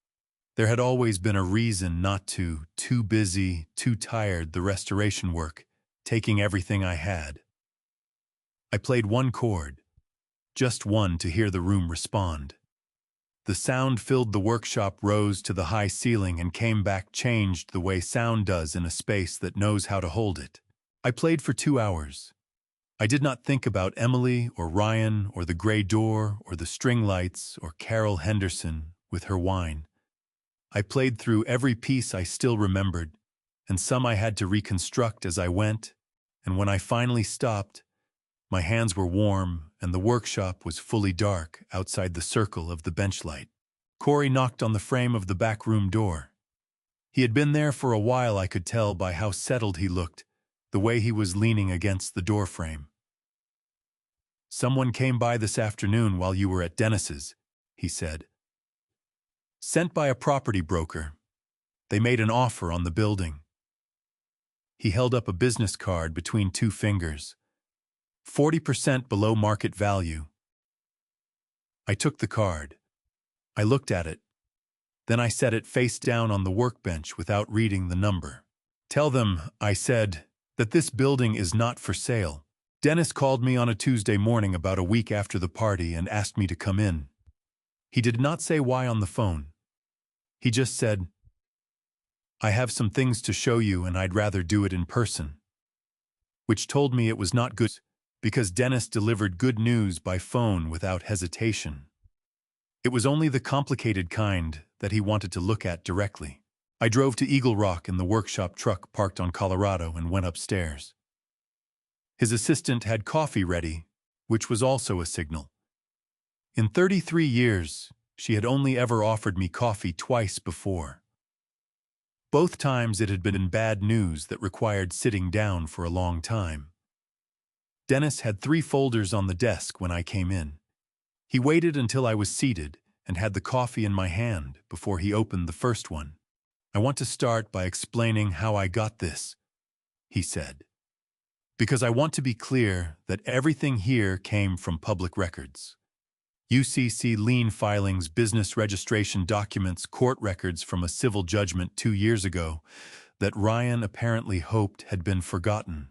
There had always been a reason not to, too busy, too tired, the restoration work, taking everything I had. I played 1 chord, just one to hear the room respond. The sound filled the workshop, rose to the high ceiling and came back, changed the way sound does in a space that knows how to hold it. I played for 2 hours. I did not think about Emily or Ryan or the gray door or the string lights or Carol Henderson with her wine. I played through every piece I still remembered, and some I had to reconstruct as I went, and when I finally stopped, my hands were warm and the workshop was fully dark outside the circle of the bench light. Corey knocked on the frame of the back room door. He had been there for a while, I could tell by how settled he looked, the way he was leaning against the door frame. "Someone came by this afternoon while you were at Dennis's," he said. "Sent by a property broker. They made an offer on the building." He held up a business card between 2 fingers. 40% below market value. I took the card. I looked at it. Then I set it face down on the workbench without reading the number. "Tell them," I said, "that this building is not for sale. Dennis called me on a Tuesday morning about a week after the party and asked me to come in. He did not say why on the phone. He just said, 'I have some things to show you and I'd rather do it in person.' Which told me it was not good, because Dennis delivered good news by phone without hesitation. It was only the complicated kind that he wanted to look at directly. I drove to Eagle Rock in the workshop truck parked on Colorado and went upstairs. His assistant had coffee ready, which was also a signal. In 33 years, she had only ever offered me coffee twice before. Both times it had been bad news that required sitting down for a long time. Dennis had 3 folders on the desk when I came in. He waited until I was seated and had the coffee in my hand before he opened the first one. "I want to start by explaining how I got this," he said, "because I want to be clear that everything here came from public records. UCC lien filings, business registration documents, court records from a civil judgment 2 years ago that Ryan apparently hoped had been forgotten.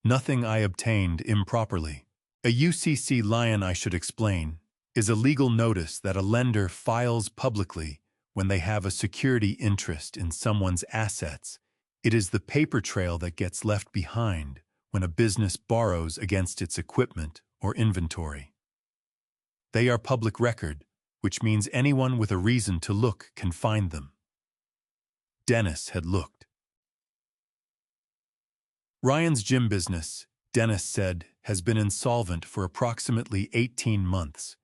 Nothing I obtained improperly. A UCC lien, I should explain, is a legal notice that a lender files publicly when they have a security interest in someone's assets. It is the paper trail that gets left behind when a business borrows against its equipment or inventory. They are public record, which means anyone with a reason to look can find them. Dennis had looked. Ryan's gym business, Dennis said, has been insolvent for approximately 18 months.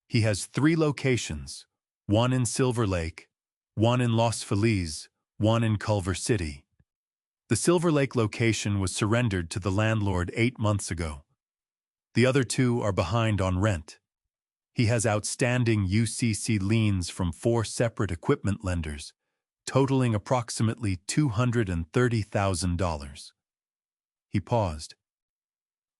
He has 3 locations, one in Silver Lake, one in Los Feliz, one in Culver City. The Silver Lake location was surrendered to the landlord 8 months ago. The other 2 are behind on rent. He has outstanding UCC liens from 4 separate equipment lenders, totaling approximately $230,000. He paused.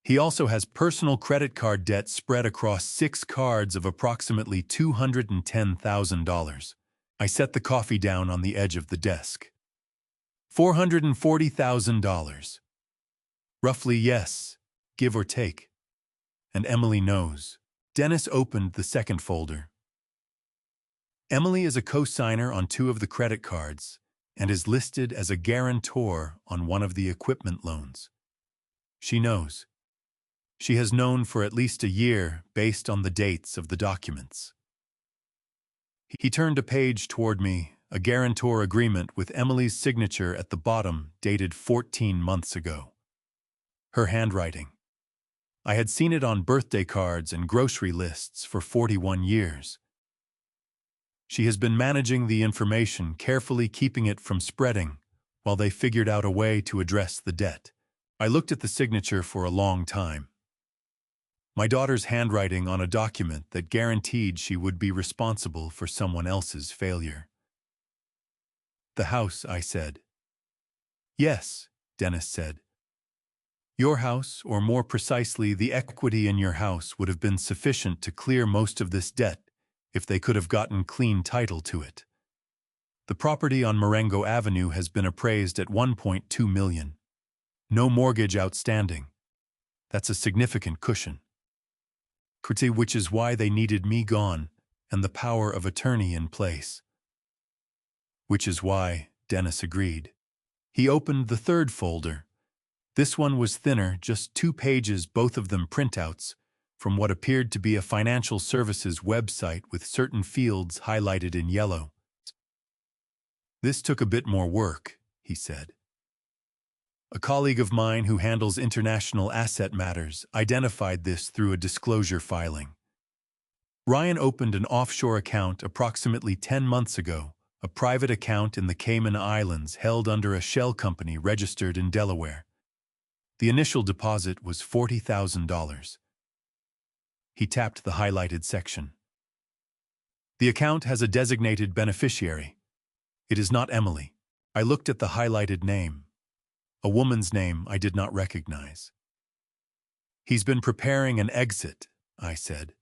He also has personal credit card debt spread across 6 cards of approximately $210,000. I set the coffee down on the edge of the desk. $440,000. Roughly, yes, give or take. And Emily knows. Dennis opened the second folder. Emily is a co-signer on 2 of the credit cards and is listed as a guarantor on one of the equipment loans. She knows. She has known for at least a year based on the dates of the documents. He turned a page toward me, a guarantor agreement with Emily's signature at the bottom dated 14 months ago. Her handwriting. I had seen it on birthday cards and grocery lists for 41 years. She has been managing the information, carefully keeping it from spreading, while they figured out a way to address the debt. I looked at the signature for a long time. My daughter's handwriting on a document that guaranteed she would be responsible for someone else's failure. "The house," I said. "Yes," Dennis said. "Your house, or more precisely, the equity in your house, would have been sufficient to clear most of this debt if they could have gotten clean title to it. The property on Marengo Avenue has been appraised at $1.2 million. No mortgage outstanding. That's a significant cushion. Which is why they needed me gone and the power of attorney in place." "Which is why," Dennis agreed. He opened the third folder. This one was thinner, just 2 pages, both of them printouts, from what appeared to be a financial services website with certain fields highlighted in yellow. "This took a bit more work," he said. "A colleague of mine who handles international asset matters identified this through a disclosure filing. Ryan opened an offshore account approximately 10 months ago, a private account in the Cayman Islands held under a shell company registered in Delaware. The initial deposit was $40,000. He tapped the highlighted section. "The account has a designated beneficiary. It is not Emily." I looked at the highlighted name. A woman's name I did not recognize. "He's been preparing an exit," I said.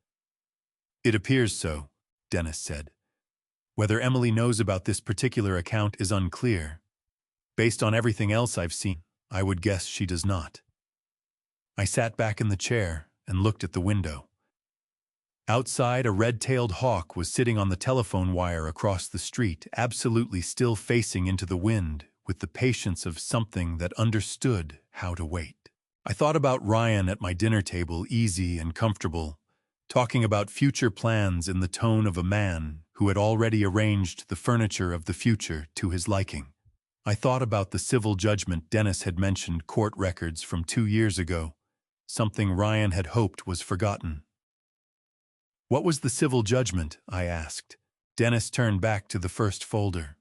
"It appears so," Dennis said. "Whether Emily knows about this particular account is unclear. Based on everything else I've seen, I would guess she does not." I sat back in the chair and looked at the window. Outside, a red-tailed hawk was sitting on the telephone wire across the street, absolutely still, facing into the wind, with the patience of something that understood how to wait. I thought about Ryan at my dinner table, easy and comfortable, talking about future plans in the tone of a man who had already arranged the furniture of the future to his liking. I thought about the civil judgment Dennis had mentioned, court records from 2 years ago, something Ryan had hoped was forgotten. "What was the civil judgment?" I asked. Dennis turned back to the first folder.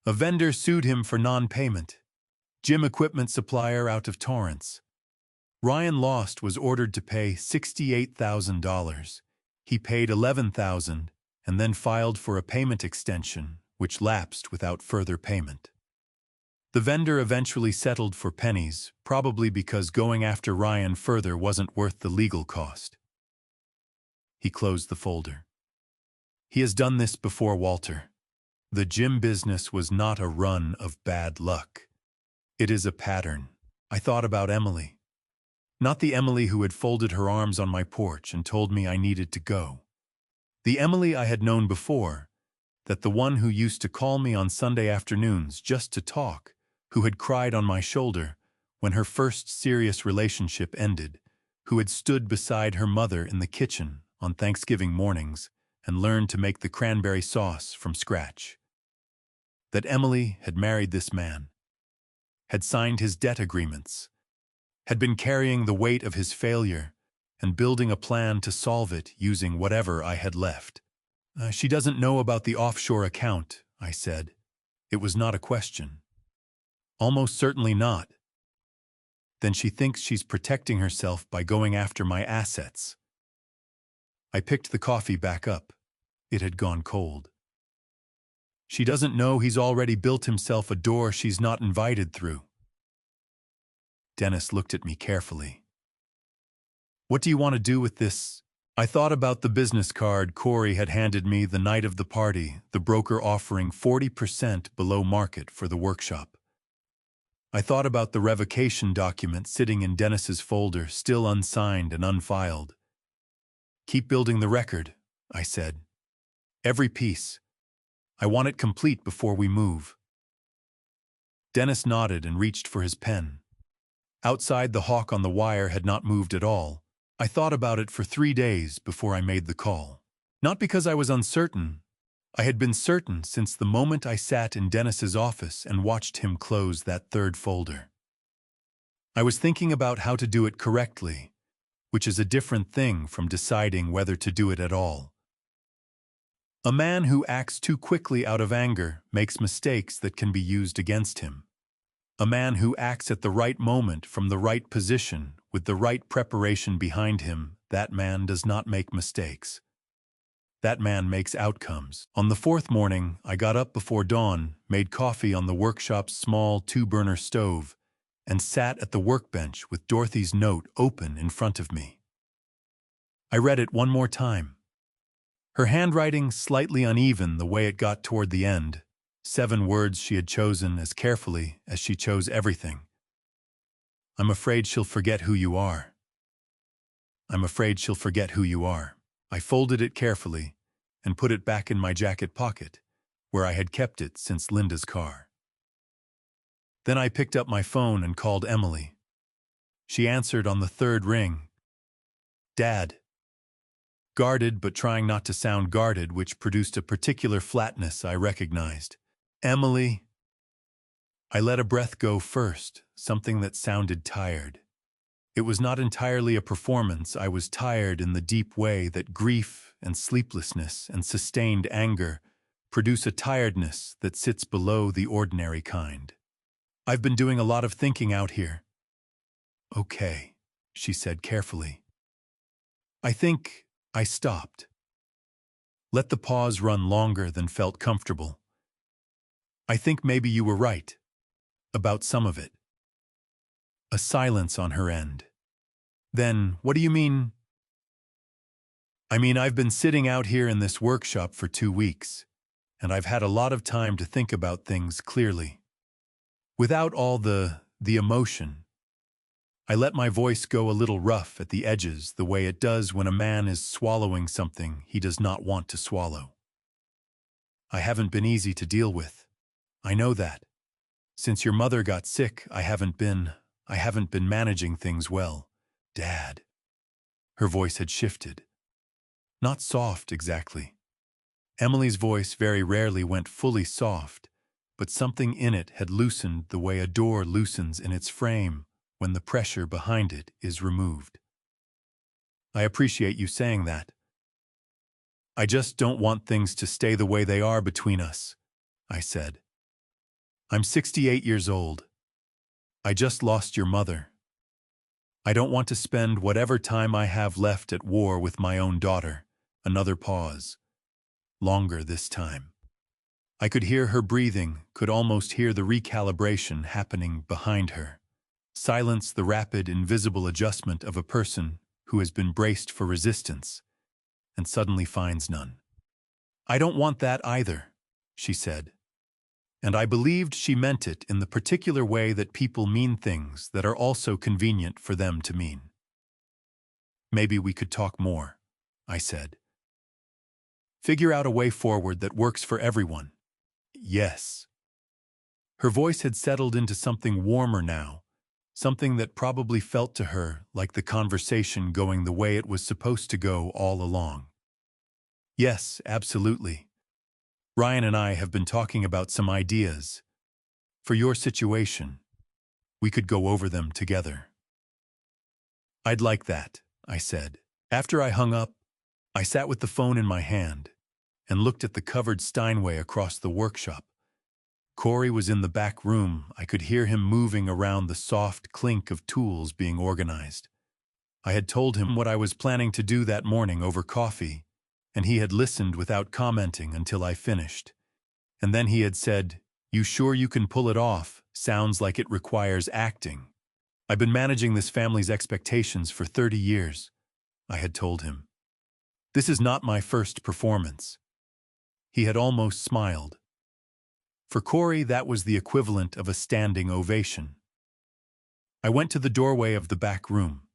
"A vendor sued him for non-payment. Gym equipment supplier out of Torrance. Ryan Lost was ordered to pay $68,000. He paid $11,000 and then filed for a payment extension, which lapsed without further payment. The vendor eventually settled for pennies, probably because going after Ryan further wasn't worth the legal cost." He closed the folder. "He has done this before, Walter. The gym business was not a run of bad luck. It is a pattern." I thought about Emily. Not the Emily who had folded her arms on my porch and told me I needed to go. The Emily I had known before, that the one who used to call me on Sunday afternoons just to talk, who had cried on my shoulder when her first serious relationship ended, who had stood beside her mother in the kitchen on Thanksgiving mornings and learned to make the cranberry sauce from scratch. That Emily had married this man, had signed his debt agreements, had been carrying the weight of his failure and building a plan to solve it using whatever I had left. She doesn't know about the offshore account," I said. It was not a question. "Almost certainly not." "Then she thinks she's protecting herself by going after my assets." I picked the coffee back up. It had gone cold. "She doesn't know he's already built himself a door she's not invited through." Dennis looked at me carefully. "What do you want to do with this?" I thought about the business card Corey had handed me the night of the party, the broker offering 40% below market for the workshop. I thought about the revocation document sitting in Dennis's folder, still unsigned and unfiled. "Keep building the record," I said. "Every piece. I want it complete before we move." Dennis nodded and reached for his pen. Outside, the hawk on the wire had not moved at all. I thought about it for 3 days before I made the call. Not because I was uncertain. I had been certain since the moment I sat in Dennis's office and watched him close that third folder. I was thinking about how to do it correctly, which is a different thing from deciding whether to do it at all. A man who acts too quickly out of anger makes mistakes that can be used against him. A man who acts at the right moment from the right position with the right preparation behind him, that man does not make mistakes. That man makes outcomes. On the 4th morning, I got up before dawn, made coffee on the workshop's small 2-burner stove, and sat at the workbench with Dorothy's note open in front of me. I read it one more time. Her handwriting slightly uneven the way it got toward the end, 7 words she had chosen as carefully as she chose everything. "I'm afraid she'll forget who you are. I'm afraid she'll forget who you are." I folded it carefully and put it back in my jacket pocket, where I had kept it since Linda's car. Then I picked up my phone and called Emily. She answered on the 3rd ring. "Dad." Guarded but trying not to sound guarded, which produced a particular flatness I recognized. "Emily." I let a breath go first, something that sounded tired. It was not entirely a performance. I was tired in the deep way that grief and sleeplessness and sustained anger produce a tiredness that sits below the ordinary kind. "I've been doing a lot of thinking out here." "Okay," she said carefully. I think I stopped. Let the pause run longer than felt comfortable. "I think maybe you were right. About some of it." A silence on her end. "Then, what do you mean?" "I mean, I've been sitting out here in this workshop for 2 weeks, and I've had a lot of time to think about things clearly. Without all the emotion. I let my voice go a little rough at the edges, the way it does when a man is swallowing something he does not want to swallow. I haven't been easy to deal with. I know that. Since your mother got sick, I haven't been managing things well, Dad." Her voice had shifted. Not soft, exactly. Emily's voice very rarely went fully soft, but something in it had loosened the way a door loosens in its frame when the pressure behind it is removed. I appreciate you saying that. I just don't want things to stay the way they are between us, I said. I'm 68 years old. I just lost your mother. I don't want to spend whatever time I have left at war with my own daughter. Another pause. Longer this time. I could hear her breathing, could almost hear the recalibration happening behind her. Silence, the rapid, invisible adjustment of a person who has been braced for resistance and suddenly finds none. I don't want that either, she said. And I believed she meant it in the particular way that people mean things that are also convenient for them to mean. Maybe we could talk more, I said. Figure out a way forward that works for everyone. Yes. Her voice had settled into something warmer now, something that probably felt to her like the conversation going the way it was supposed to go all along. Yes, absolutely. Ryan and I have been talking about some ideas. For your situation, we could go over them together. I'd like that, I said. After I hung up, I sat with the phone in my hand and looked at the covered Steinway across the workshop. Corey was in the back room. I could hear him moving around the soft clink of tools being organized. I had told him what I was planning to do that morning over coffee, and he had listened without commenting until I finished. And then he had said, "You sure you can pull it off? Sounds like it requires acting." I've been managing this family's expectations for 30 years, I had told him. This is not my first performance. He had almost smiled. For Corey, that was the equivalent of a standing ovation. I went to the doorway of the back room.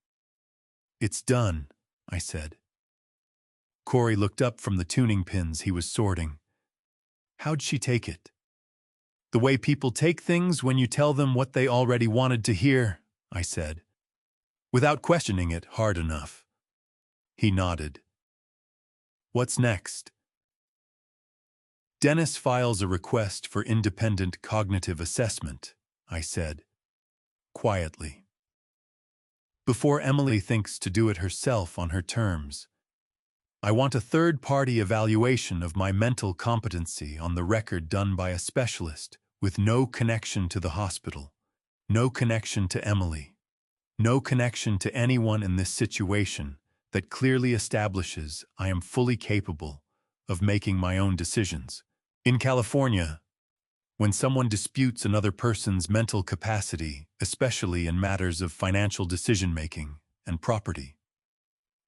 It's done, I said. Corey looked up from the tuning pins he was sorting. How'd she take it? The way people take things when you tell them what they already wanted to hear, I said, without questioning it hard enough. He nodded. What's next? Dennis files a request for independent cognitive assessment, I said, quietly. Before Emily thinks to do it herself on her terms, I want a third-party evaluation of my mental competency on the record done by a specialist with no connection to the hospital, no connection to Emily, no connection to anyone in this situation that clearly establishes I am fully capable of making my own decisions. In California, when someone disputes another person's mental capacity, especially in matters of financial decision-making and property,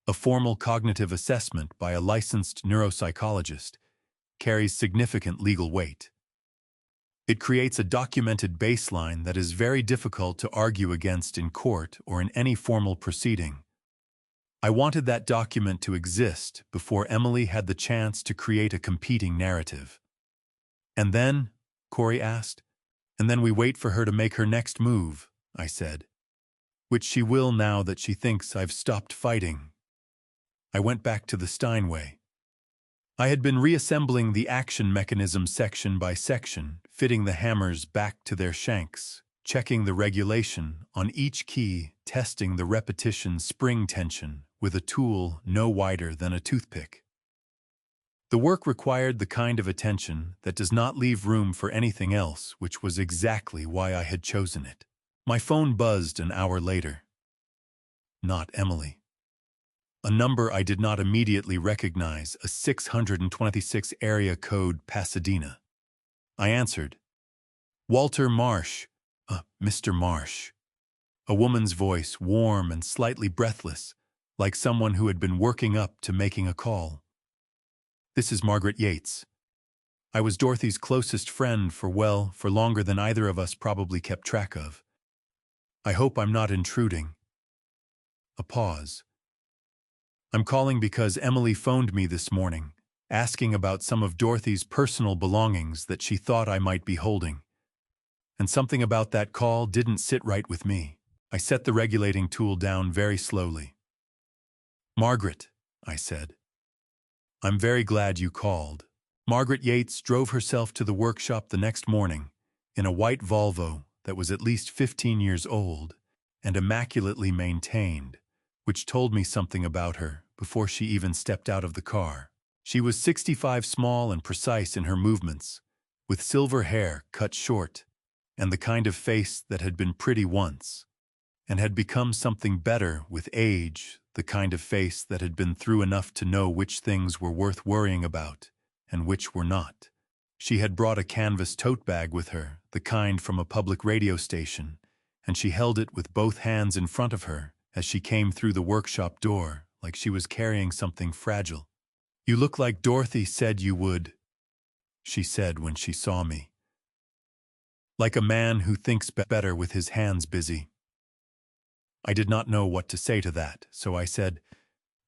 a formal cognitive assessment by a licensed neuropsychologist carries significant legal weight. It creates a documented baseline that is very difficult to argue against in court or in any formal proceeding. I wanted that document to exist before Emily had the chance to create a competing narrative. And then, Corey asked, and then we wait for her to make her next move, I said, which she will now that she thinks I've stopped fighting. I went back to the Steinway. I had been reassembling the action mechanism section by section, fitting the hammers back to their shanks, checking the regulation on each key, testing the repetition spring tension with a tool no wider than a toothpick. The work required the kind of attention that does not leave room for anything else, which was exactly why I had chosen it. My phone buzzed an hour later. Not Emily. A number I did not immediately recognize, a 626 area code Pasadena. I answered. Walter Marsh. Mr. Marsh. A woman's voice, warm and slightly breathless, like someone who had been working up to making a call. This is Margaret Yates. I was Dorothy's closest friend for longer than either of us probably kept track of. I hope I'm not intruding. A pause. I'm calling because Emily phoned me this morning, asking about some of Dorothy's personal belongings that she thought I might be holding. And something about that call didn't sit right with me. I set the regulating tool down very slowly. Margaret, I said. I'm very glad you called. Margaret Yates drove herself to the workshop the next morning in a white Volvo that was at least 15 years old and immaculately maintained, which told me something about her before she even stepped out of the car. She was 65, small and precise in her movements, with silver hair cut short, and the kind of face that had been pretty once, and had become something better with age, the kind of face that had been through enough to know which things were worth worrying about and which were not. She had brought a canvas tote bag with her, the kind from a public radio station, and she held it with both hands in front of her as she came through the workshop door, like she was carrying something fragile. "You look like Dorothy said you would," she said when she saw me. "Like a man who thinks better with his hands busy." I did not know what to say to that, so I said,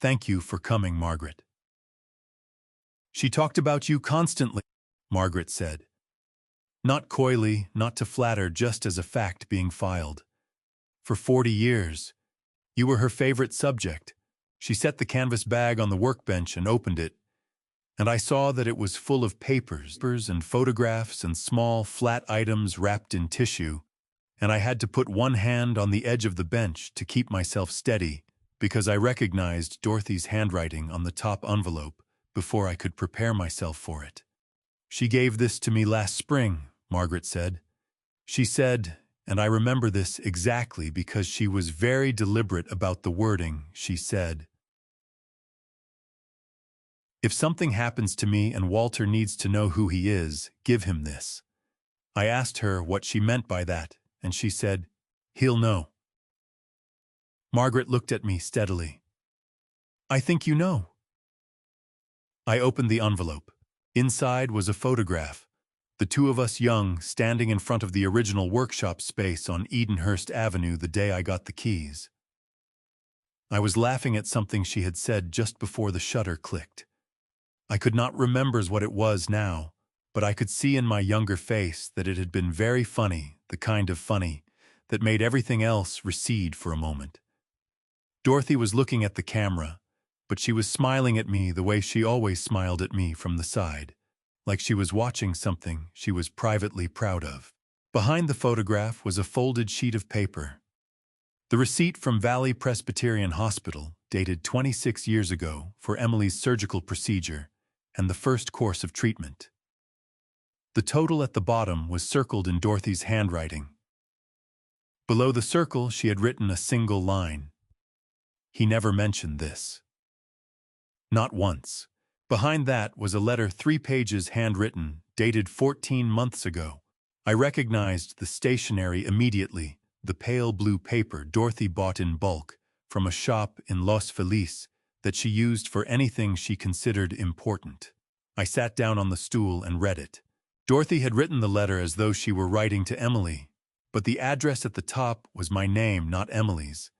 "Thank you for coming, Margaret." "She talked about you constantly," Margaret said. Not coyly, not to flatter, just as a fact being filed. "For 40 years. You were her favorite subject." She set the canvas bag on the workbench and opened it, and I saw that it was full of papers and photographs and small, flat items wrapped in tissue, and I had to put one hand on the edge of the bench to keep myself steady because I recognized Dorothy's handwriting on the top envelope before I could prepare myself for it. "She gave this to me last spring," Margaret said. "She said, and I remember this exactly because she was very deliberate about the wording, she said, 'If something happens to me and Walter needs to know who he is, give him this.' I asked her what she meant by that, and she said, 'He'll know.'" Margaret looked at me steadily. "I think you know." I opened the envelope. Inside was a photograph, the two of us young, standing in front of the original workshop space on Edenhurst Avenue the day I got the keys. I was laughing at something she had said just before the shutter clicked. I could not remember what it was now, but I could see in my younger face that it had been very funny, the kind of funny that made everything else recede for a moment. Dorothy was looking at the camera, but she was smiling at me the way she always smiled at me from the side, like she was watching something she was privately proud of. Behind the photograph was a folded sheet of paper. The receipt from Valley Presbyterian Hospital, dated 26 years ago, for Emily's surgical procedure and the first course of treatment. The total at the bottom was circled in Dorothy's handwriting. Below the circle, she had written a single line. "He never mentioned this." Not once. Behind that was a letter 3 pages handwritten, dated 14 months ago. I recognized the stationery immediately, the pale blue paper Dorothy bought in bulk from a shop in Los Feliz that she used for anything she considered important. I sat down on the stool and read it. Dorothy had written the letter as though she were writing to Emily, but the address at the top was my name, not Emily's.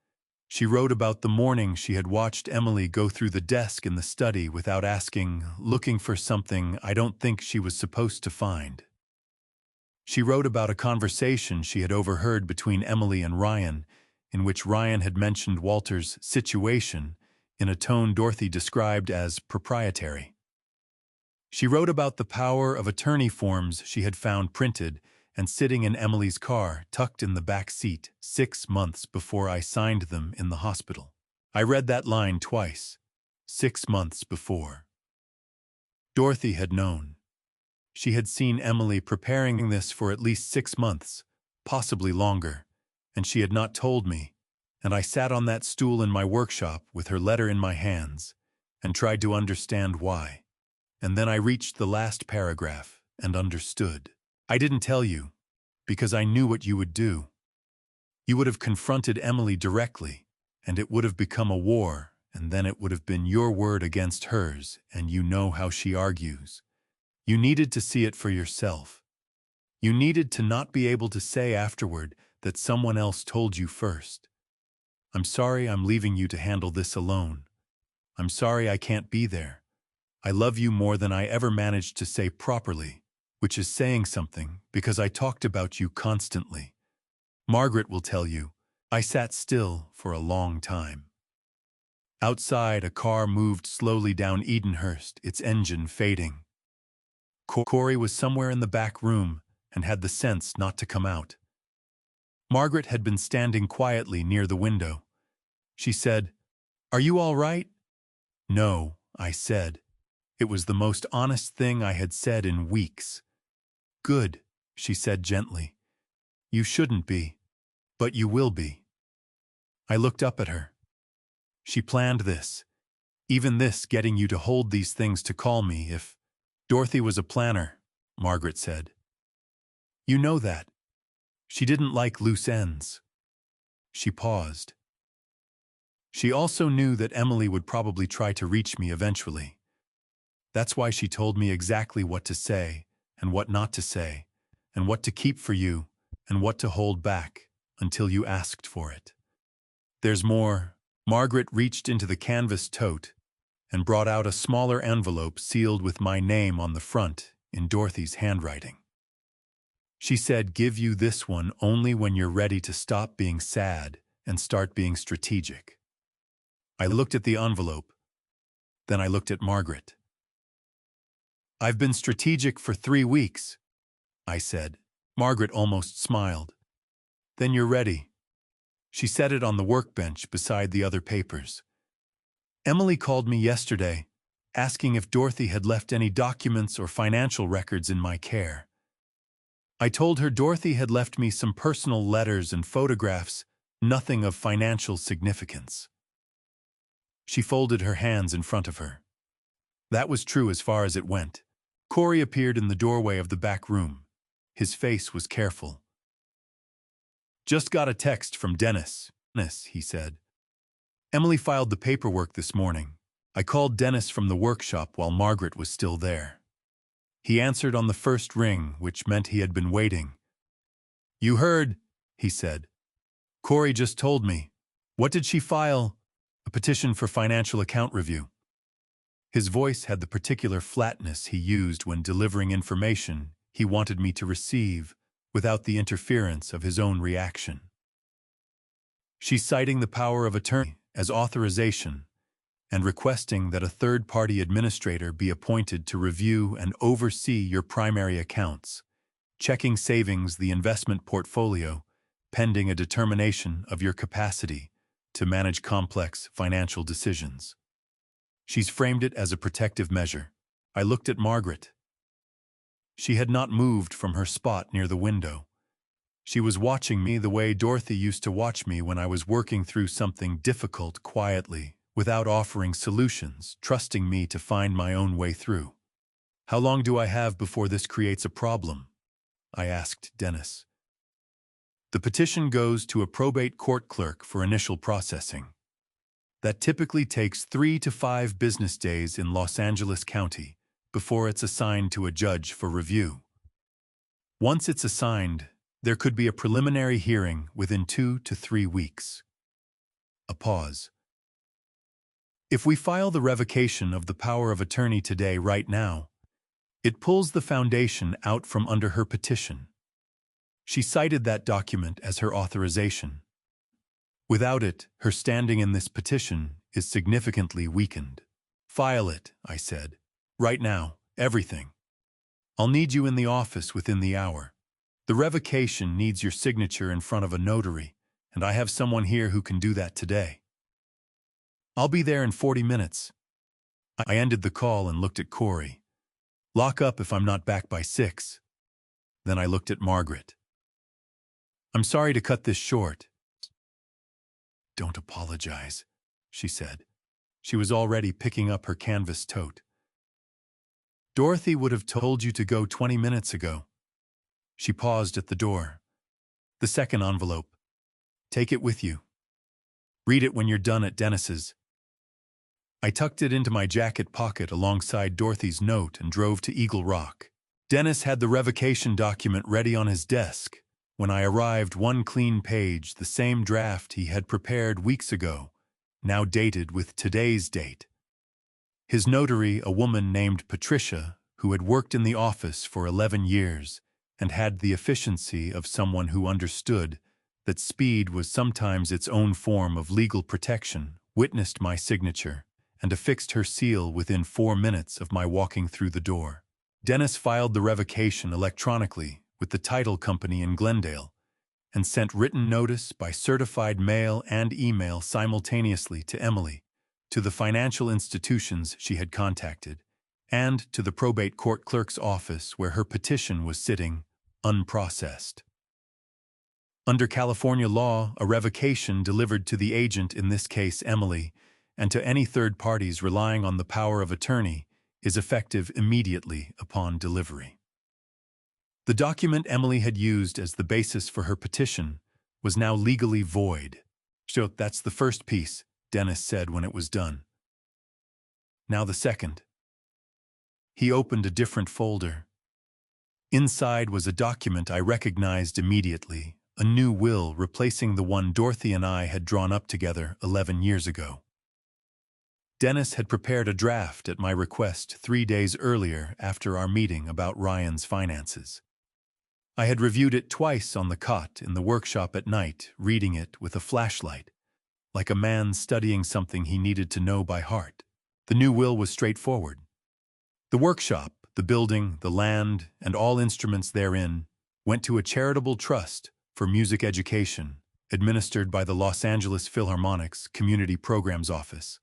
She wrote about the morning she had watched Emily go through the desk in the study without asking, looking for something I don't think she was supposed to find. She wrote about a conversation she had overheard between Emily and Ryan, in which Ryan had mentioned Walter's situation in a tone Dorothy described as proprietary. She wrote about the power of attorney forms she had found printed and sitting in Emily's car, tucked in the back seat, 6 months before I signed them in the hospital. I read that line twice. 6 months before. Dorothy had known. She had seen Emily preparing this for at least 6 months, possibly longer, and she had not told me, and I sat on that stool in my workshop with her letter in my hands and tried to understand why. And then I reached the last paragraph and understood. "I didn't tell you, because I knew what you would do. You would have confronted Emily directly, and it would have become a war, and then it would have been your word against hers, and you know how she argues. You needed to see it for yourself. You needed to not be able to say afterward that someone else told you first. I'm sorry I'm leaving you to handle this alone. I'm sorry I can't be there. I love you more than I ever managed to say properly, which is saying something because I talked about you constantly. Margaret will tell you, I sat still for a long time. Outside, a car moved slowly down Edenhurst, its engine fading. Corey was somewhere in the back room and had the sense not to come out. Margaret had been standing quietly near the window. She said, "Are you all right?" "No," I said. It was the most honest thing I had said in weeks. "Good," she said gently. "You shouldn't be, but you will be." I looked up at her. "She planned this. Even this getting you to hold these things to call me if—" "Dorothy was a planner," Margaret said. "You know that. She didn't like loose ends." She paused. "She also knew that Emily would probably try to reach me eventually. That's why she told me exactly what to say and what not to say, and what to keep for you and what to hold back until you asked for it. There's more." Margaret reached into the canvas tote and brought out a smaller envelope sealed with my name on the front in Dorothy's handwriting. She said, "Give you this one only when you're ready to stop being sad and start being strategic." I looked at the envelope. Then I looked at Margaret. "I've been strategic for 3 weeks," I said. Margaret almost smiled. "Then you're ready." She set it on the workbench beside the other papers. "Emily called me yesterday, asking if Dorothy had left any documents or financial records in my care. I told her Dorothy had left me some personal letters and photographs, nothing of financial significance." She folded her hands in front of her. That was true as far as it went. Corey appeared in the doorway of the back room. His face was careful. "Just got a text from Dennis," he said. "Emily filed the paperwork this morning. I called Dennis from the workshop while Margaret was still there. He answered on the first ring, which meant he had been waiting. 'You heard,' he said. 'Corey just told me. What did she file?' 'A petition for financial account review.'" His voice had the particular flatness he used when delivering information he wanted me to receive without the interference of his own reaction. "She's citing the power of attorney as authorization and requesting that a third-party administrator be appointed to review and oversee your primary accounts, checking savings, the investment portfolio, pending a determination of your capacity to manage complex financial decisions. She's framed it as a protective measure." I looked at Margaret. She had not moved from her spot near the window. She was watching me the way Dorothy used to watch me when I was working through something difficult quietly, without offering solutions, trusting me to find my own way through. "How long do I have before this creates a problem?" I asked Dennis. "The petition goes to a probate court clerk for initial processing. That typically takes 3 to 5 business days in Los Angeles County before it's assigned to a judge for review. Once it's assigned, there could be a preliminary hearing within 2 to 3 weeks." A pause. "If we file the revocation of the power of attorney today, right now, it pulls the foundation out from under her petition. She cited that document as her authorization. Without it, her standing in this petition is significantly weakened." "File it," I said. "Right now, everything. I'll need you in the office within the hour. The revocation needs your signature in front of a notary, and I have someone here who can do that today. I'll be there in 40 minutes. I ended the call and looked at Corey. "Lock up if I'm not back by 6. Then I looked at Margaret. "I'm sorry to cut this short." "Don't apologize," she said. She was already picking up her canvas tote. "Dorothy would have told you to go 20 minutes ago." She paused at the door. "The second envelope. Take it with you. Read it when you're done at Dennis's." I tucked it into my jacket pocket alongside Dorothy's note and drove to Eagle Rock. Dennis had the revocation document ready on his desk. When I arrived, one clean page, the same draft he had prepared weeks ago, now dated with today's date. His notary, a woman named Patricia, who had worked in the office for 11 years and had the efficiency of someone who understood that speed was sometimes its own form of legal protection, witnessed my signature, and affixed her seal within 4 minutes of my walking through the door. Dennis filed the revocation electronically with the title company in Glendale and sent written notice by certified mail and email simultaneously to Emily, to the financial institutions she had contacted, and to the probate court clerk's office where her petition was sitting, unprocessed. Under California law, a revocation delivered to the agent, in this case Emily, and to any third parties relying on the power of attorney, is effective immediately upon delivery. The document Emily had used as the basis for her petition was now legally void. So that's the first piece, Dennis said when it was done. Now the second. He opened a different folder. Inside was a document I recognized immediately, a new will replacing the one Dorothy and I had drawn up together 11 years ago. Dennis had prepared a draft at my request 3 days earlier after our meeting about Ryan's finances. I had reviewed it twice on the cot in the workshop at night, reading it with a flashlight, like a man studying something he needed to know by heart. The new will was straightforward. The workshop, the building, the land, and all instruments therein went to a charitable trust for music education, administered by the Los Angeles Philharmonic's Community Programs Office.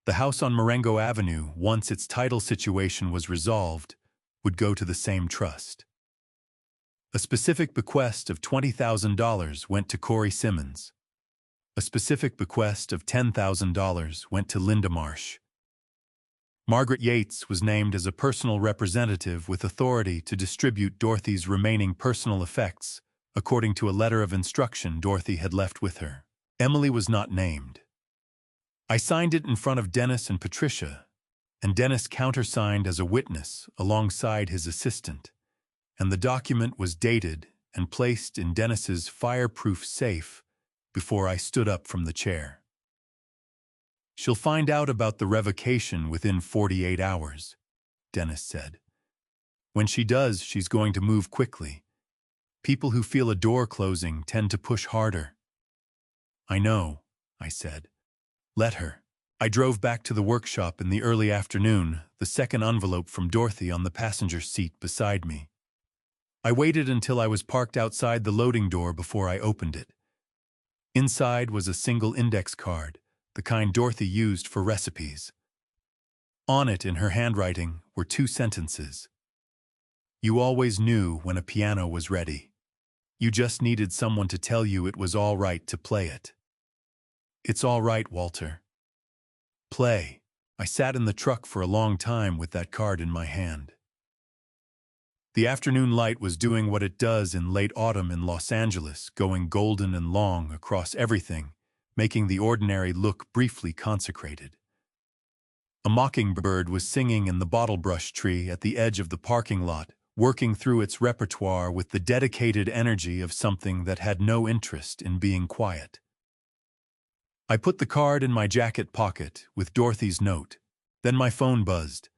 The house on Marengo Avenue, once its title situation was resolved, would go to the same trust. A specific bequest of $20,000 went to Corey Simmons. A specific bequest of $10,000 went to Linda Marsh. Margaret Yates was named as a personal representative with authority to distribute Dorothy's remaining personal effects, according to a letter of instruction Dorothy had left with her. Emily was not named. I signed it in front of Dennis and Patricia, and Dennis countersigned as a witness alongside his assistant, and the document was dated and placed in Dennis's fireproof safe before I stood up from the chair. "She'll find out about the revocation within 48 hours, Dennis said. "When she does, she's going to move quickly. People who feel a door closing tend to push harder." "I know," I said. "Let her." I drove back to the workshop in the early afternoon, the second envelope from Dorothy on the passenger seat beside me. I waited until I was parked outside the loading door before I opened it. Inside was a single index card, the kind Dorothy used for recipes. On it, in her handwriting, were 2 sentences. "You always knew when a piano was ready. You just needed someone to tell you it was all right to play it. It's all right, Walter. Play." I sat in the truck for a long time with that card in my hand. The afternoon light was doing what it does in late autumn in Los Angeles, going golden and long across everything, making the ordinary look briefly consecrated. A mockingbird was singing in the bottlebrush tree at the edge of the parking lot, working through its repertoire with the dedicated energy of something that had no interest in being quiet. I put the card in my jacket pocket with Dorothy's note. Then my phone buzzed.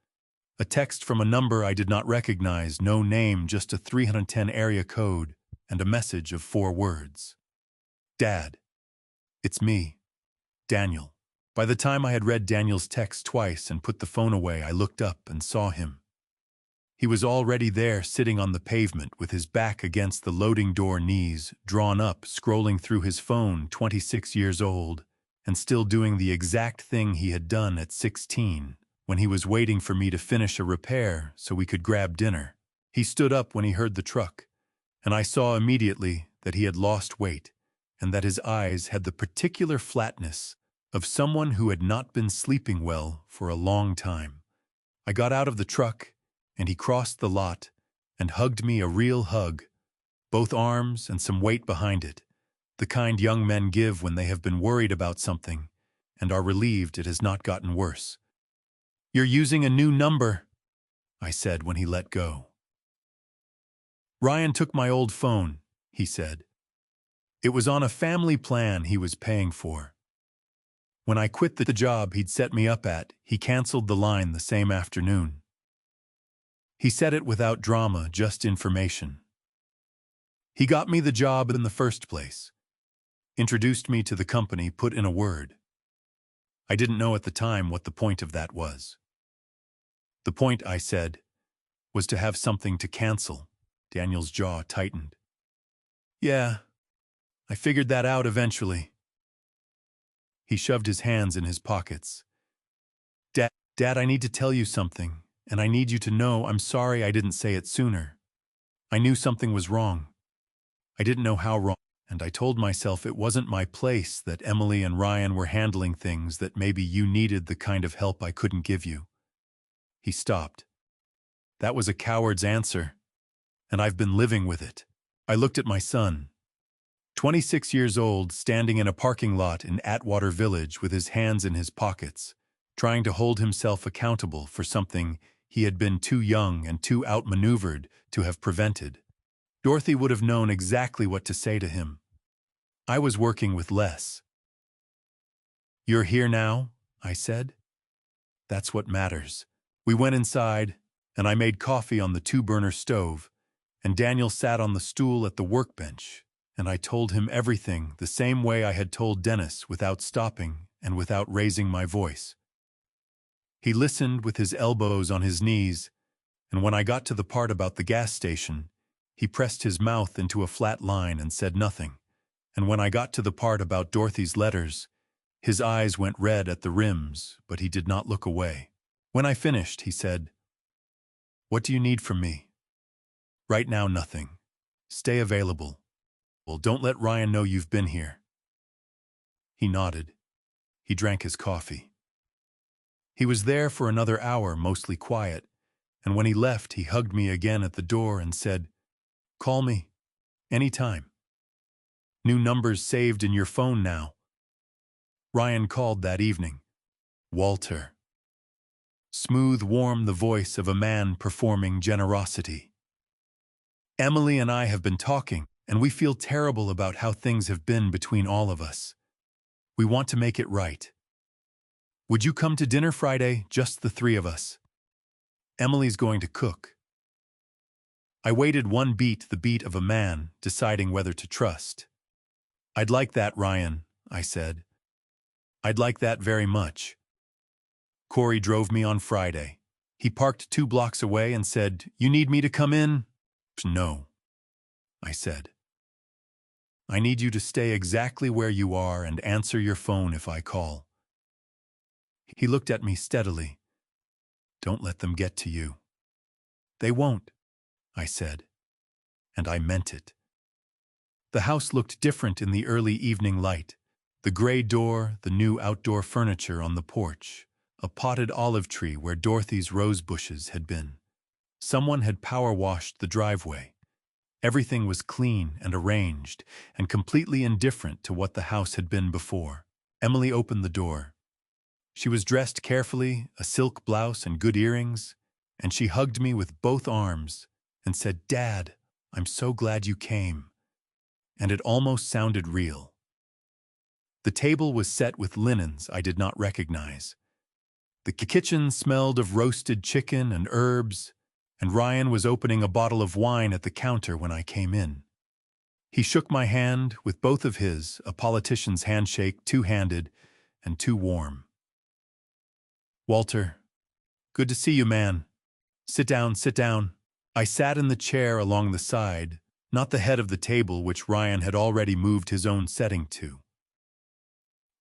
A text from a number I did not recognize, no name, just a 310 area code, and a message of 4 words. "Dad. It's me, Daniel." By the time I had read Daniel's text twice and put the phone away, I looked up and saw him. He was already there, sitting on the pavement with his back against the loading door, knees drawn up, scrolling through his phone, 26 years old, and still doing the exact thing he had done at 16, when he was waiting for me to finish a repair so we could grab dinner. He stood up when he heard the truck, and I saw immediately that he had lost weight, and that his eyes had the particular flatness of someone who had not been sleeping well for a long time. I got out of the truck, and he crossed the lot and hugged me, a real hug, both arms and some weight behind it, the kind young men give when they have been worried about something and are relieved it has not gotten worse. "You're using a new number," I said when he let go. "Ryan took my old phone," he said. "It was on a family plan he was paying for. When I quit the job he'd set me up at, he canceled the line the same afternoon. He said it without drama, just information. He got me the job in the first place. Introduced me to the company, put in a word. I didn't know at the time what the point of that was. The point, I said, was to have something to cancel. Daniel's jaw tightened. Yeah, I figured that out eventually. He shoved his hands in his pockets. Dad, I need to tell you something, and I need you to know I'm sorry I didn't say it sooner. I knew something was wrong. I didn't know how wrong, and I told myself it wasn't my place, that Emily and Ryan were handling things, that maybe you needed the kind of help I couldn't give you. He stopped. That was a coward's answer, and I've been living with it. I looked at my son, 26 years old, standing in a parking lot in Atwater Village with his hands in his pockets, trying to hold himself accountable for something he had been too young and too outmaneuvered to have prevented. Dorothy would have known exactly what to say to him. I was working with less. You're here now, I said. That's what matters. We went inside, and I made coffee on the 2-burner stove, and Daniel sat on the stool at the workbench, and I told him everything the same way I had told Dennis, without stopping and without raising my voice. He listened with his elbows on his knees, and when I got to the part about the gas station, he pressed his mouth into a flat line and said nothing, and when I got to the part about Dorothy's letters, his eyes went red at the rims, but he did not look away. When I finished, he said, "What do you need from me?" "Right now, nothing. Stay available. Well, don't let Ryan know you've been here." He nodded. He drank his coffee. He was there for another hour, mostly quiet, and when he left, he hugged me again at the door and said, "Call me. Anytime. New numbers saved in your phone now." Ryan called that evening. Walter. Smooth, warm, the voice of a man performing generosity. "Emily and I have been talking, and we feel terrible about how things have been between all of us. We want to make it right. Would you come to dinner Friday, just the 3 of us? Emily's going to cook." I waited one beat, the beat of a man, deciding whether to trust. "I'd like that, Ryan," I said. "I'd like that very much." Corey drove me on Friday. He parked 2 blocks away and said, "You need me to come in?" "No," I said. "I need you to stay exactly where you are and answer your phone if I call." He looked at me steadily. "Don't let them get to you." "They won't," I said, and I meant it. The house looked different in the early evening light. The gray door, the new outdoor furniture on the porch, a potted olive tree where Dorothy's rose bushes had been. Someone had power washed the driveway. Everything was clean and arranged, and completely indifferent to what the house had been before. Emily opened the door. She was dressed carefully, a silk blouse and good earrings, and she hugged me with both arms and said, "Dad, I'm so glad you came." And it almost sounded real. The table was set with linens I did not recognize. The kitchen smelled of roasted chicken and herbs, and Ryan was opening a bottle of wine at the counter when I came in. He shook my hand with both of his, a politician's handshake, two-handed and too warm. "Walter, good to see you, man. Sit down, sit down." I sat in the chair along the side, not the head of the table which Ryan had already moved his own setting to.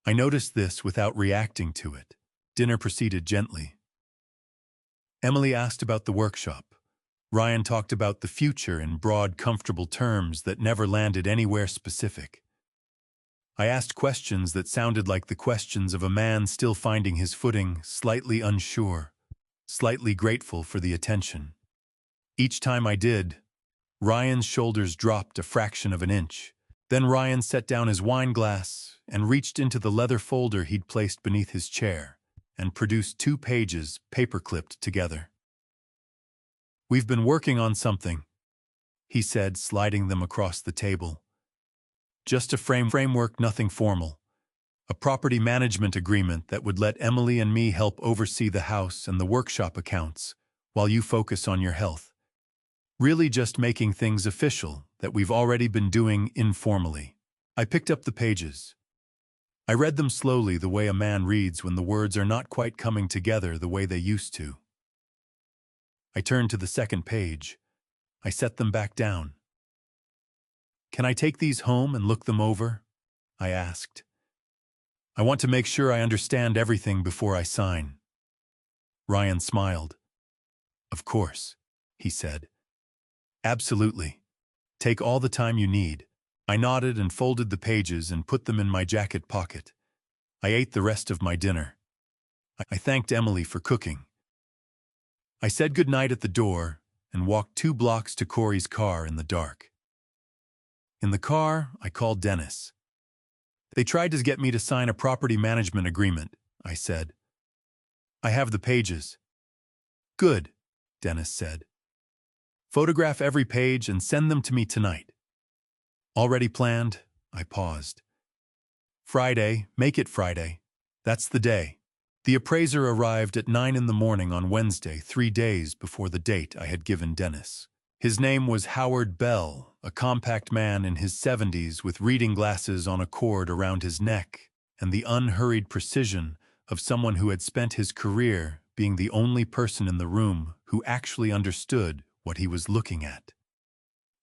I noticed this without reacting to it. Dinner proceeded gently. Emily asked about the workshop. Ryan talked about the future in broad, comfortable terms that never landed anywhere specific. I asked questions that sounded like the questions of a man still finding his footing, slightly unsure, slightly grateful for the attention. Each time I did, Ryan's shoulders dropped a fraction of an inch. Then Ryan set down his wine glass and reached into the leather folder he'd placed beneath his chair and produced 2 pages paper-clipped together. "We've been working on something," he said, sliding them across the table. "Just a framework, nothing formal. A property management agreement that would let Emily and me help oversee the house and the workshop accounts while you focus on your health. Really just making things official that we've already been doing informally." I picked up the pages. I read them slowly, the way a man reads when the words are not quite coming together the way they used to. I turned to the second page. I set them back down. "Can I take these home and look them over?" I asked. "I want to make sure I understand everything before I sign." Ryan smiled. "Of course," he said. "Absolutely. Take all the time you need." I nodded and folded the pages and put them in my jacket pocket. I ate the rest of my dinner. I thanked Emily for cooking. I said goodnight at the door and walked 2 blocks to Corey's car in the dark. In the car, I called Dennis. "They tried to get me to sign a property management agreement," I said. "I have the pages." "Good," Dennis said. "Photograph every page and send them to me tonight." "Already planned?" I paused. "Friday, make it Friday. That's the day." The appraiser arrived at 9 in the morning on Wednesday, 3 days before the date I had given Dennis. His name was Howard Bell, a compact man in his 70s with reading glasses on a cord around his neck, and the unhurried precision of someone who had spent his career being the only person in the room who actually understood what he was looking at.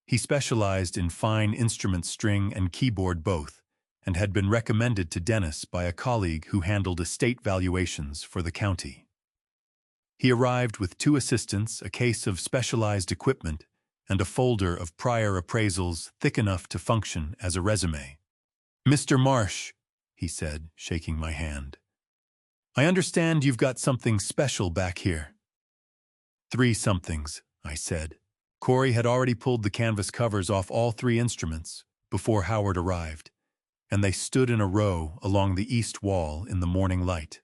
He specialized in fine instrument string and keyboard both, and had been recommended to Dennis by a colleague who handled estate valuations for the county. He arrived with 2 assistants, a case of specialized equipment, and a folder of prior appraisals thick enough to function as a resume. "Mr. Marsh," he said, shaking my hand, "I understand you've got something special back here." "3 somethings," I said. Corey had already pulled the canvas covers off all 3 instruments before Howard arrived, and they stood in a row along the east wall in the morning light.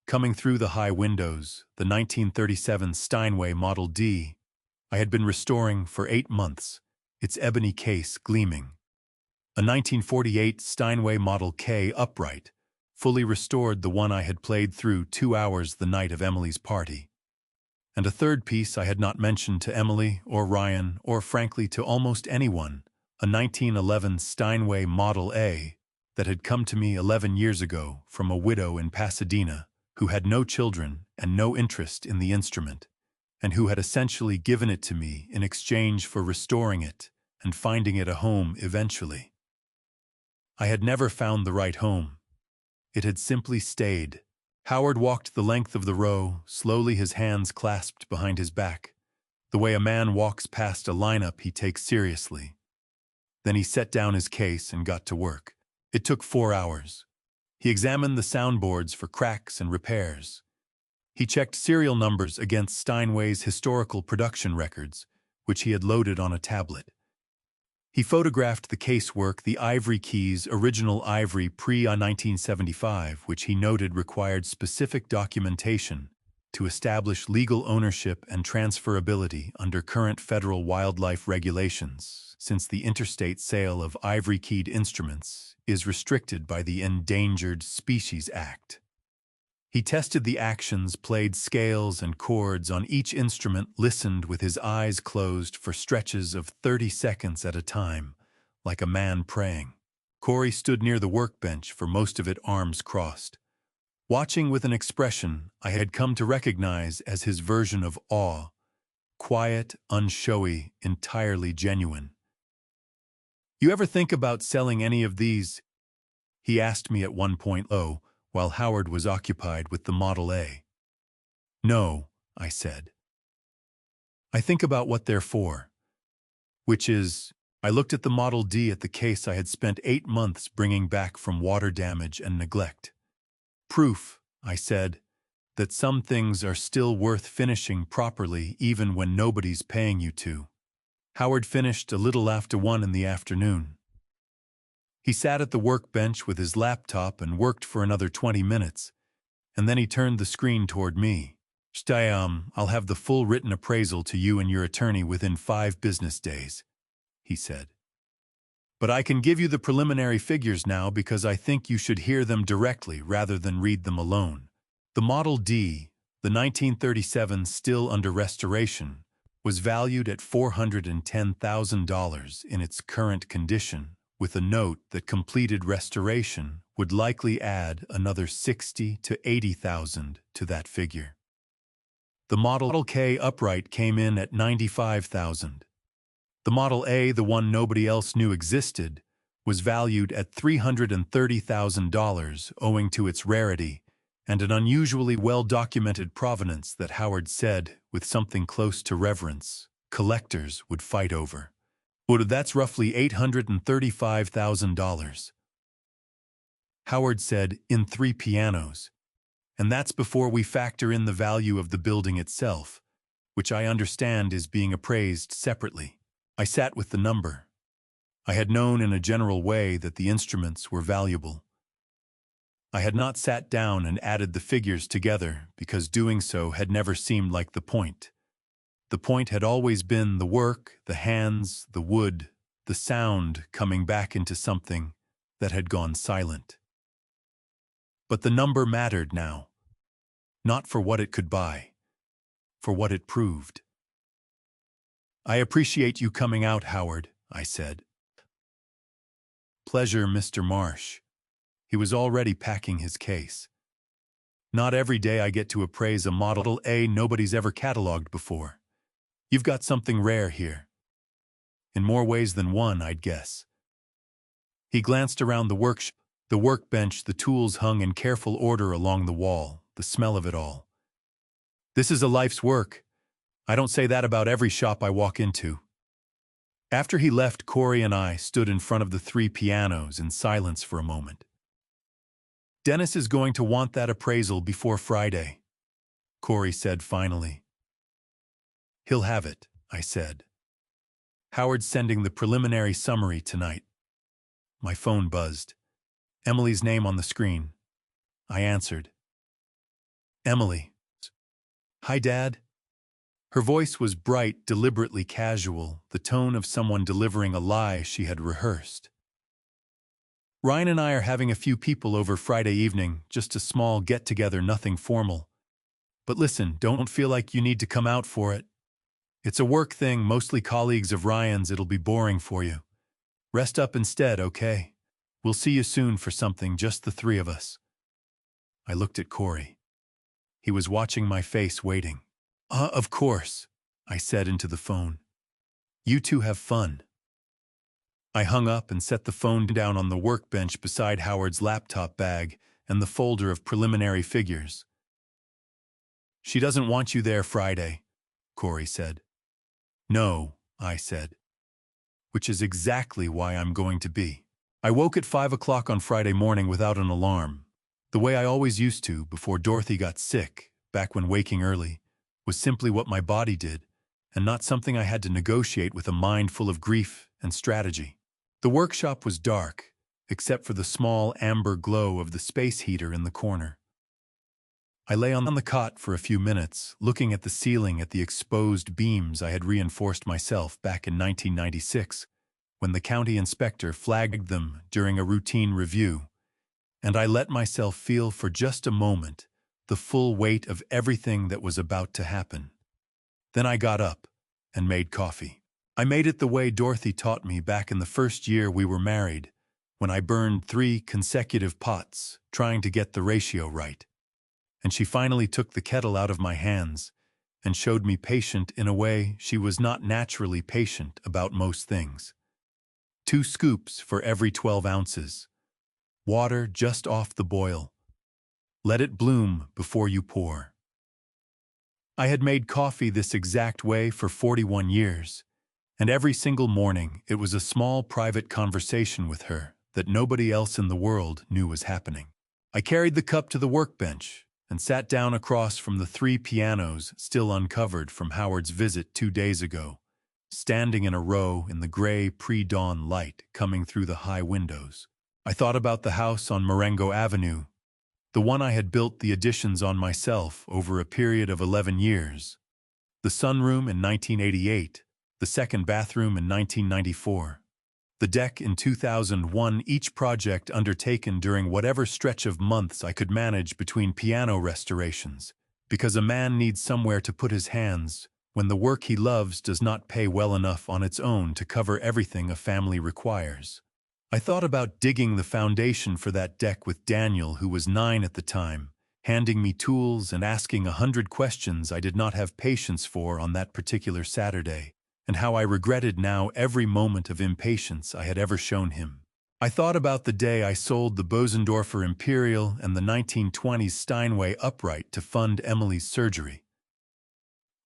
Coming through the high windows, the 1937 Steinway Model D I had been restoring for 8 months, its ebony case gleaming. A 1948 Steinway Model K upright, fully restored, the one I had played through 2 hours the night of Emily's party. And a third piece I had not mentioned to Emily or Ryan or frankly to almost anyone, a 1911 Steinway Model A that had come to me 11 years ago from a widow in Pasadena who had no children and no interest in the instrument, and who had essentially given it to me in exchange for restoring it and finding it a home eventually. I had never found the right home. It had simply stayed. Howard walked the length of the row, slowly, his hands clasped behind his back, the way a man walks past a lineup he takes seriously. Then he set down his case and got to work. It took 4 hours. He examined the soundboards for cracks and repairs. He checked serial numbers against Steinway's historical production records, which he had loaded on a tablet. He photographed the casework, the ivory keys, original ivory pre-1975, which he noted required specific documentation to establish legal ownership and transferability under current federal wildlife regulations, since the interstate sale of ivory-keyed instruments is restricted by the Endangered Species Act. He tested the actions, played scales and chords on each instrument, listened with his eyes closed for stretches of 30 seconds at a time, like a man praying. Corey stood near the workbench, for most of it arms crossed, watching with an expression I had come to recognize as his version of awe, quiet, unshowy, entirely genuine. "You ever think about selling any of these?" he asked me at one point, while Howard was occupied with the Model A. "No," I said. "I think about what they're for. Which is," I looked at the Model D, at the case I had spent 8 months bringing back from water damage and neglect. "Proof," I said, "that some things are still worth finishing properly even when nobody's paying you to." Howard finished a little after 1 in the afternoon. He sat at the workbench with his laptop and worked for another 20 minutes, and then he turned the screen toward me. "I'll have the full written appraisal to you and your attorney within 5 business days," he said. "But I can give you the preliminary figures now because I think you should hear them directly rather than read them alone." The Model D, the 1937 still under restoration, was valued at $410,000 in its current condition, with a note that completed restoration would likely add another 60 to 80,000 to that figure. The Model K upright came in at 95,000. The Model A, the one nobody else knew existed, was valued at $330,000 owing to its rarity and an unusually well-documented provenance that Howard said, with something close to reverence, collectors would fight over. But that's roughly $835,000. Howard said, in 3 pianos. And that's before we factor in the value of the building itself, which I understand is being appraised separately. I sat with the number. I had known in a general way that the instruments were valuable. I had not sat down and added the figures together because doing so had never seemed like the point. The point had always been the work, the hands, the wood, the sound coming back into something that had gone silent. But the number mattered now, not for what it could buy, for what it proved. "I appreciate you coming out, Howard," I said. "Pleasure, Mr. Marsh." He was already packing his case. "Not every day I get to appraise a Model A nobody's ever cataloged before. You've got something rare here. In more ways than one, I'd guess." He glanced around the workbench, the tools hung in careful order along the wall, the smell of it all. "This is a life's work. I don't say that about every shop I walk into." After he left, Corey and I stood in front of the 3 pianos in silence for a moment. "Dennis is going to want that appraisal before Friday," Corey said finally. "He'll have it," I said. "Howard's sending the preliminary summary tonight." My phone buzzed. Emily's name on the screen. I answered. "Emily." "Hi, Dad." Her voice was bright, deliberately casual, the tone of someone delivering a lie she had rehearsed. "Ryan and I are having a few people over Friday evening, just a small get-together, nothing formal. But listen, don't feel like you need to come out for it. It's a work thing, mostly colleagues of Ryan's. It'll be boring for you. Rest up instead, okay? We'll see you soon for something, just the 3 of us." I looked at Corey. He was watching my face, waiting. Of course," I said into the phone. "You two have fun." I hung up and set the phone down on the workbench beside Howard's laptop bag and the folder of preliminary figures. "She doesn't want you there Friday," Corey said. "No," I said. "Which is exactly why I'm going to be." I woke at 5 o'clock on Friday morning without an alarm, the way I always used to before Dorothy got sick, back when waking early was simply what my body did, and not something I had to negotiate with a mind full of grief and strategy. The workshop was dark, except for the small amber glow of the space heater in the corner. I lay on the cot for a few minutes, looking at the ceiling at the exposed beams I had reinforced myself back in 1996, when the county inspector flagged them during a routine review, and I let myself feel for just a moment the full weight of everything that was about to happen. Then I got up and made coffee. I made it the way Dorothy taught me back in the first year we were married, when I burned 3 consecutive pots trying to get the ratio right. And she finally took the kettle out of my hands and showed me patient in a way she was not naturally patient about most things. 2 scoops for every 12 ounces. Water just off the boil. Let it bloom before you pour. I had made coffee this exact way for 41 years, and every single morning it was a small private conversation with her that nobody else in the world knew was happening. I carried the cup to the workbench and sat down across from the 3 pianos still uncovered from Howard's visit 2 days ago, standing in a row in the gray pre-dawn light coming through the high windows. I thought about the house on Marengo Avenue, the one I had built the additions on myself over a period of 11 years, the sunroom in 1988, the second bathroom in 1994, the deck in 2001, each project undertaken during whatever stretch of months I could manage between piano restorations, because a man needs somewhere to put his hands when the work he loves does not pay well enough on its own to cover everything a family requires. I thought about digging the foundation for that deck with Daniel, who was 9 at the time, handing me tools and asking 100 questions I did not have patience for on that particular Saturday, and how I regretted now every moment of impatience I had ever shown him. I thought about the day I sold the Bosendorfer Imperial and the 1920s Steinway upright to fund Emily's surgery.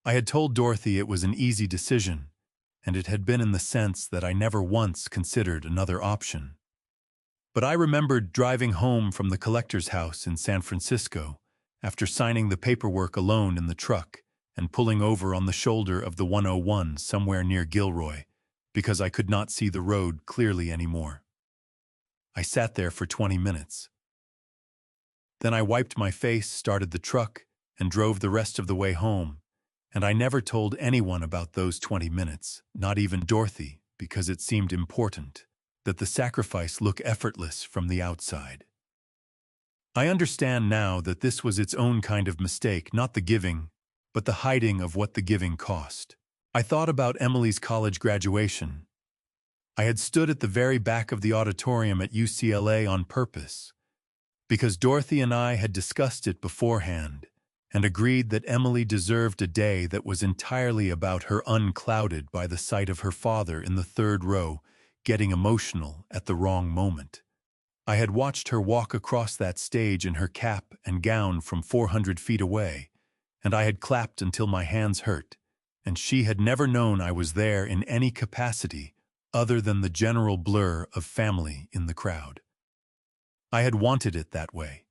I had told Dorothy it was an easy decision, and it had been in the sense that I never once considered another option. But I remembered driving home from the collector's house in San Francisco after signing the paperwork alone in the truck and pulling over on the shoulder of the 101 somewhere near Gilroy because I could not see the road clearly anymore. I sat there for 20 minutes. Then I wiped my face, started the truck, and drove the rest of the way home. And I never told anyone about those 20 minutes, not even Dorothy, because it seemed important that the sacrifice look effortless from the outside. I understand now that this was its own kind of mistake, not the giving, but the hiding of what the giving cost. I thought about Emily's college graduation. I had stood at the very back of the auditorium at UCLA on purpose, because Dorothy and I had discussed it beforehand, and agreed that Emily deserved a day that was entirely about her, unclouded by the sight of her father in the third row, getting emotional at the wrong moment. I had watched her walk across that stage in her cap and gown from 400 feet away, and I had clapped until my hands hurt, and she had never known I was there in any capacity other than the general blur of family in the crowd. I had wanted it that way.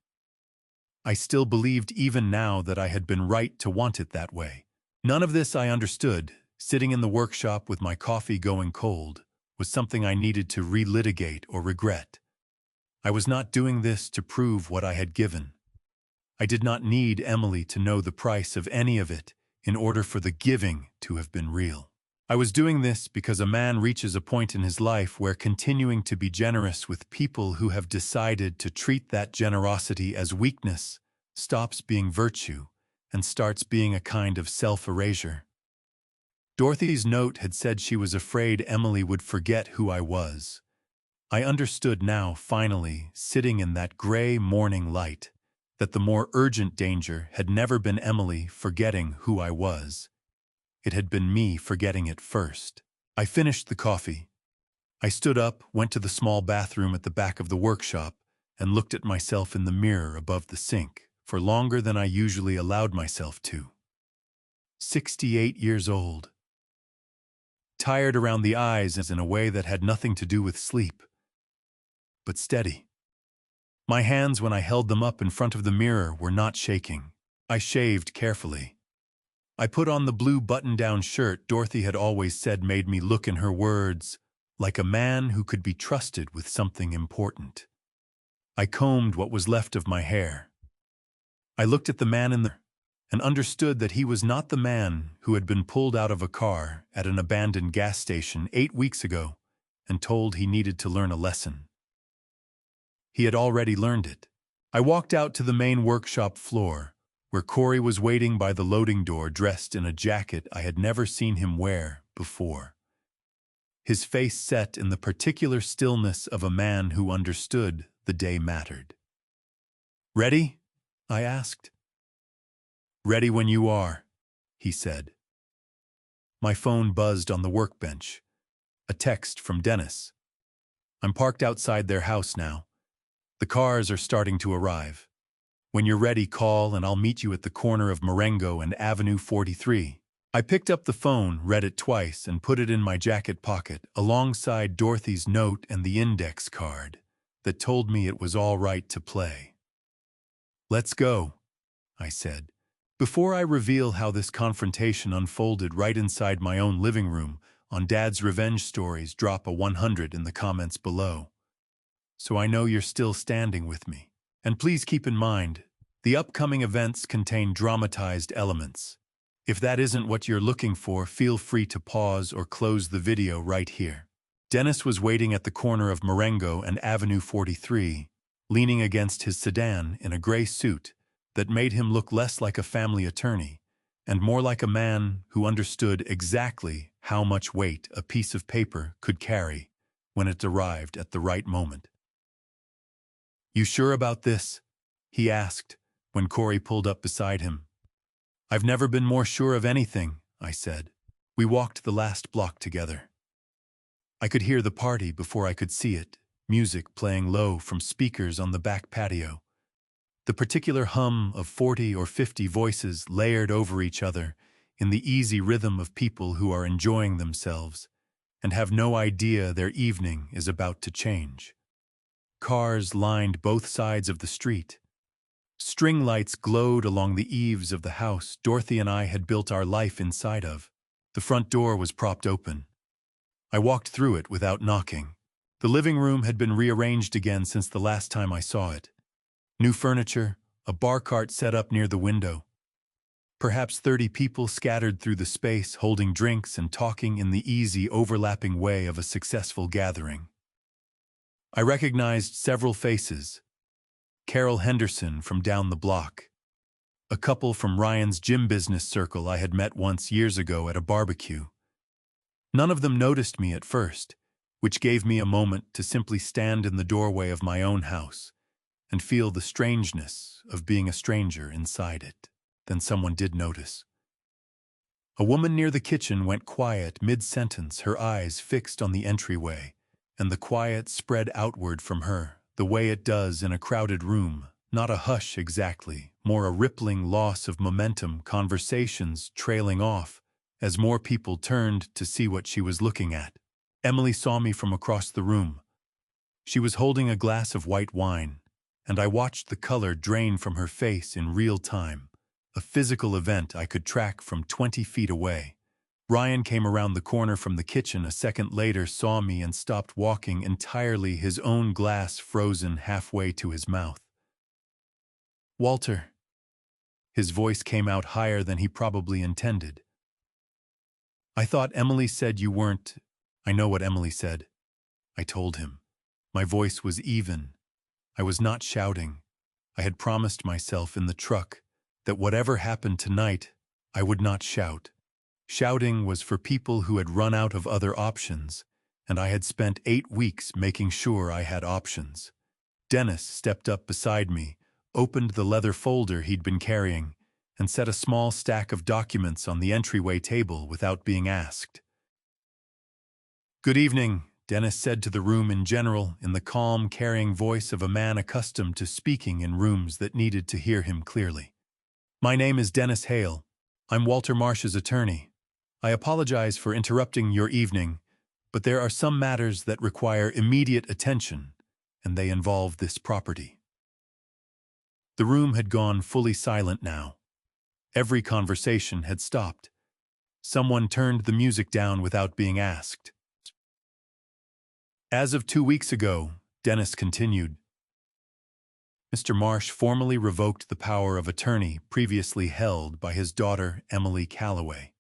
I still believed even now that I had been right to want it that way. None of this, I understood, sitting in the workshop with my coffee going cold, was something I needed to relitigate or regret. I was not doing this to prove what I had given. I did not need Emily to know the price of any of it in order for the giving to have been real. I was doing this because a man reaches a point in his life where continuing to be generous with people who have decided to treat that generosity as weakness stops being virtue and starts being a kind of self-erasure. Dorothy's note had said she was afraid Emily would forget who I was. I understood now, finally, sitting in that gray morning light, that the more urgent danger had never been Emily forgetting who I was. It had been me forgetting it first. I finished the coffee. I stood up, went to the small bathroom at the back of the workshop, and looked at myself in the mirror above the sink for longer than I usually allowed myself to. 68 years old. Tired around the eyes in a way that had nothing to do with sleep, but steady. My hands, when I held them up in front of the mirror, were not shaking. I shaved carefully. I put on the blue button-down shirt Dorothy had always said made me look, in her words, like a man who could be trusted with something important. I combed what was left of my hair. I looked at the man in the and understood that he was not the man who had been pulled out of a car at an abandoned gas station 8 weeks ago and told he needed to learn a lesson. He had already learned it. I walked out to the main workshop floor, where Corey was waiting by the loading door dressed in a jacket I had never seen him wear before. His face set in the particular stillness of a man who understood the day mattered. "Ready?" I asked. "Ready when you are," he said. My phone buzzed on the workbench. A text from Dennis. "I'm parked outside their house now. The cars are starting to arrive. When you're ready, call and I'll meet you at the corner of Marengo and Avenue 43. I picked up the phone, read it twice, and put it in my jacket pocket alongside Dorothy's note and the index card that told me it was all right to play. "Let's go," I said. Before I reveal how this confrontation unfolded right inside my own living room on Dad's Revenge Stories, drop a 100 in the comments below, so I know you're still standing with me. And please keep in mind, the upcoming events contain dramatized elements. If that isn't what you're looking for, feel free to pause or close the video right here. Dennis was waiting at the corner of Marengo and Avenue 43, leaning against his sedan in a gray suit that made him look less like a family attorney and more like a man who understood exactly how much weight a piece of paper could carry when it arrived at the right moment. "You sure about this?" he asked when Corey pulled up beside him. "I've never been more sure of anything," I said. We walked the last block together. I could hear the party before I could see it, music playing low from speakers on the back patio. The particular hum of 40 or 50 voices layered over each other in the easy rhythm of people who are enjoying themselves and have no idea their evening is about to change. Cars lined both sides of the street. String lights glowed along the eaves of the house Dorothy and I had built our life inside of. The front door was propped open. I walked through it without knocking. The living room had been rearranged again since the last time I saw it. New furniture, a bar cart set up near the window. Perhaps 30 people scattered through the space, holding drinks and talking in the easy, overlapping way of a successful gathering. I recognized several faces. Carol Henderson from down the block. A couple from Ryan's gym business circle I had met once years ago at a barbecue. None of them noticed me at first, which gave me a moment to simply stand in the doorway of my own house and feel the strangeness of being a stranger inside it. Then someone did notice. A woman near the kitchen went quiet mid-sentence, her eyes fixed on the entryway, and the quiet spread outward from her, the way it does in a crowded room, not a hush exactly, more a rippling loss of momentum, conversations trailing off, as more people turned to see what she was looking at. Emily saw me from across the room. She was holding a glass of white wine, and I watched the color drain from her face in real time, a physical event I could track from 20 feet away. Ryan came around the corner from the kitchen a second later, saw me and stopped walking entirely, his own glass frozen halfway to his mouth. "Walter." His voice came out higher than he probably intended. "I thought Emily said you weren't." "I know what Emily said," I told him. My voice was even. I was not shouting. I had promised myself in the truck that whatever happened tonight, I would not shout. Shouting was for people who had run out of other options, and I had spent 8 weeks making sure I had options. Dennis stepped up beside me, opened the leather folder he'd been carrying, and set a small stack of documents on the entryway table without being asked. "Good evening," Dennis said to the room in general, in the calm, carrying voice of a man accustomed to speaking in rooms that needed to hear him clearly. "My name is Dennis Hale. I'm Walter Marsh's attorney. I apologize for interrupting your evening, but there are some matters that require immediate attention, and they involve this property." The room had gone fully silent now. Every conversation had stopped. Someone turned the music down without being asked. "As of 2 weeks ago," Dennis continued, "Mr. Marsh formally revoked the power of attorney previously held by his daughter, Emily Calloway.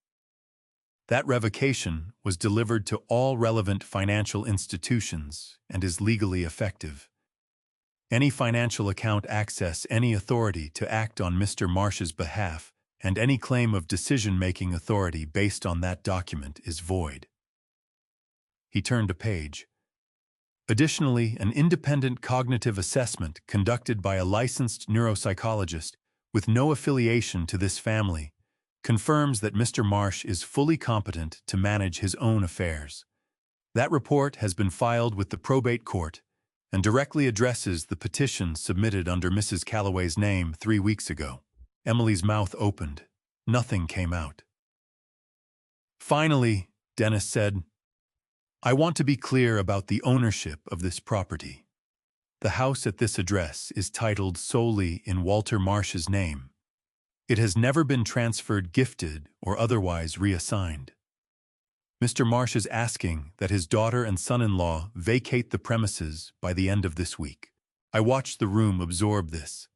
That revocation was delivered to all relevant financial institutions and is legally effective. Any financial account access any authority to act on Mr. Marsh's behalf, and any claim of decision-making authority based on that document is void." He turned a page. "Additionally, an independent cognitive assessment conducted by a licensed neuropsychologist with no affiliation to this family confirms that Mr. Marsh is fully competent to manage his own affairs. That report has been filed with the probate court and directly addresses the petition submitted under Mrs. Calloway's name 3 weeks ago." Emily's mouth opened. Nothing came out. "Finally," Dennis said, "I want to be clear about the ownership of this property. The house at this address is titled solely in Walter Marsh's name. It has never been transferred, gifted, or otherwise reassigned. Mr. Marsh is asking that his daughter and son-in-law vacate the premises by the end of this week." I watched the room absorb this.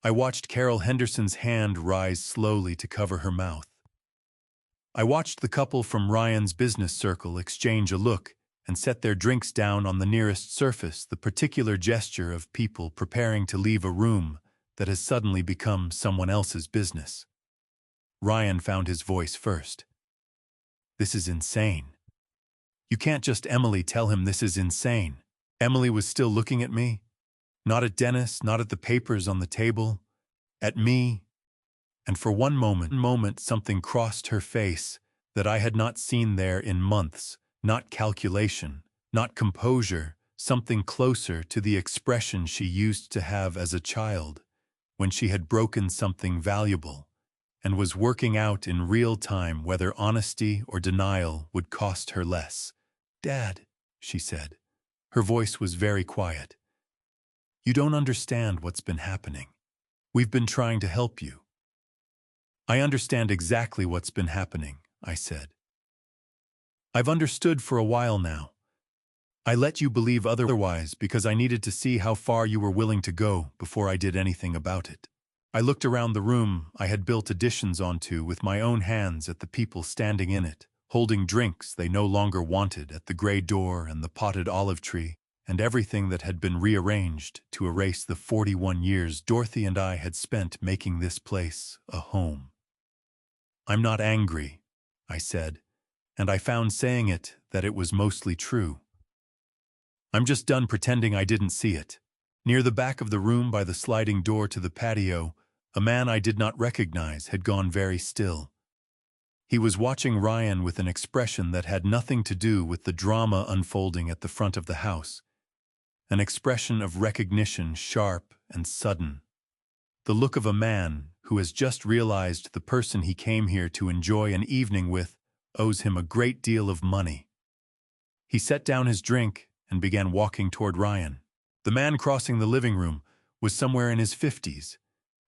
I watched Carol Henderson's hand rise slowly to cover her mouth. I watched the couple from Ryan's business circle exchange a look and set their drinks down on the nearest surface, the particular gesture of people preparing to leave a room that has suddenly become someone else's business. Ryan found his voice first. "This is insane. You can't just Emily tell him this is insane. Emily was still looking at me, not at Dennis, not at the papers on the table, at me. And for one moment something crossed her face that I had not seen there in months, not calculation, not composure, something closer to the expression she used to have as a child, when she had broken something valuable, and was working out in real time whether honesty or denial would cost her less. "Dad," she said. Her voice was very quiet. "You don't understand what's been happening. We've been trying to help you." "I understand exactly what's been happening," I said. "I've understood for a while now. I let you believe otherwise because I needed to see how far you were willing to go before I did anything about it. I looked around the room I had built additions onto with my own hands at the people standing in it, holding drinks they no longer wanted at the gray door and the potted olive tree, and everything that had been rearranged to erase the 41 years Dorothy and I had spent making this place a home. "I'm not angry," I said, and I found saying it that it was mostly true. "I'm just done pretending I didn't see it." Near the back of the room by the sliding door to the patio, a man I did not recognize had gone very still. He was watching Ryan with an expression that had nothing to do with the drama unfolding at the front of the house. An expression of recognition, sharp and sudden. The look of a man who has just realized the person he came here to enjoy an evening with owes him a great deal of money. He set down his drink and began walking toward Ryan. The man crossing the living room was somewhere in his 50s,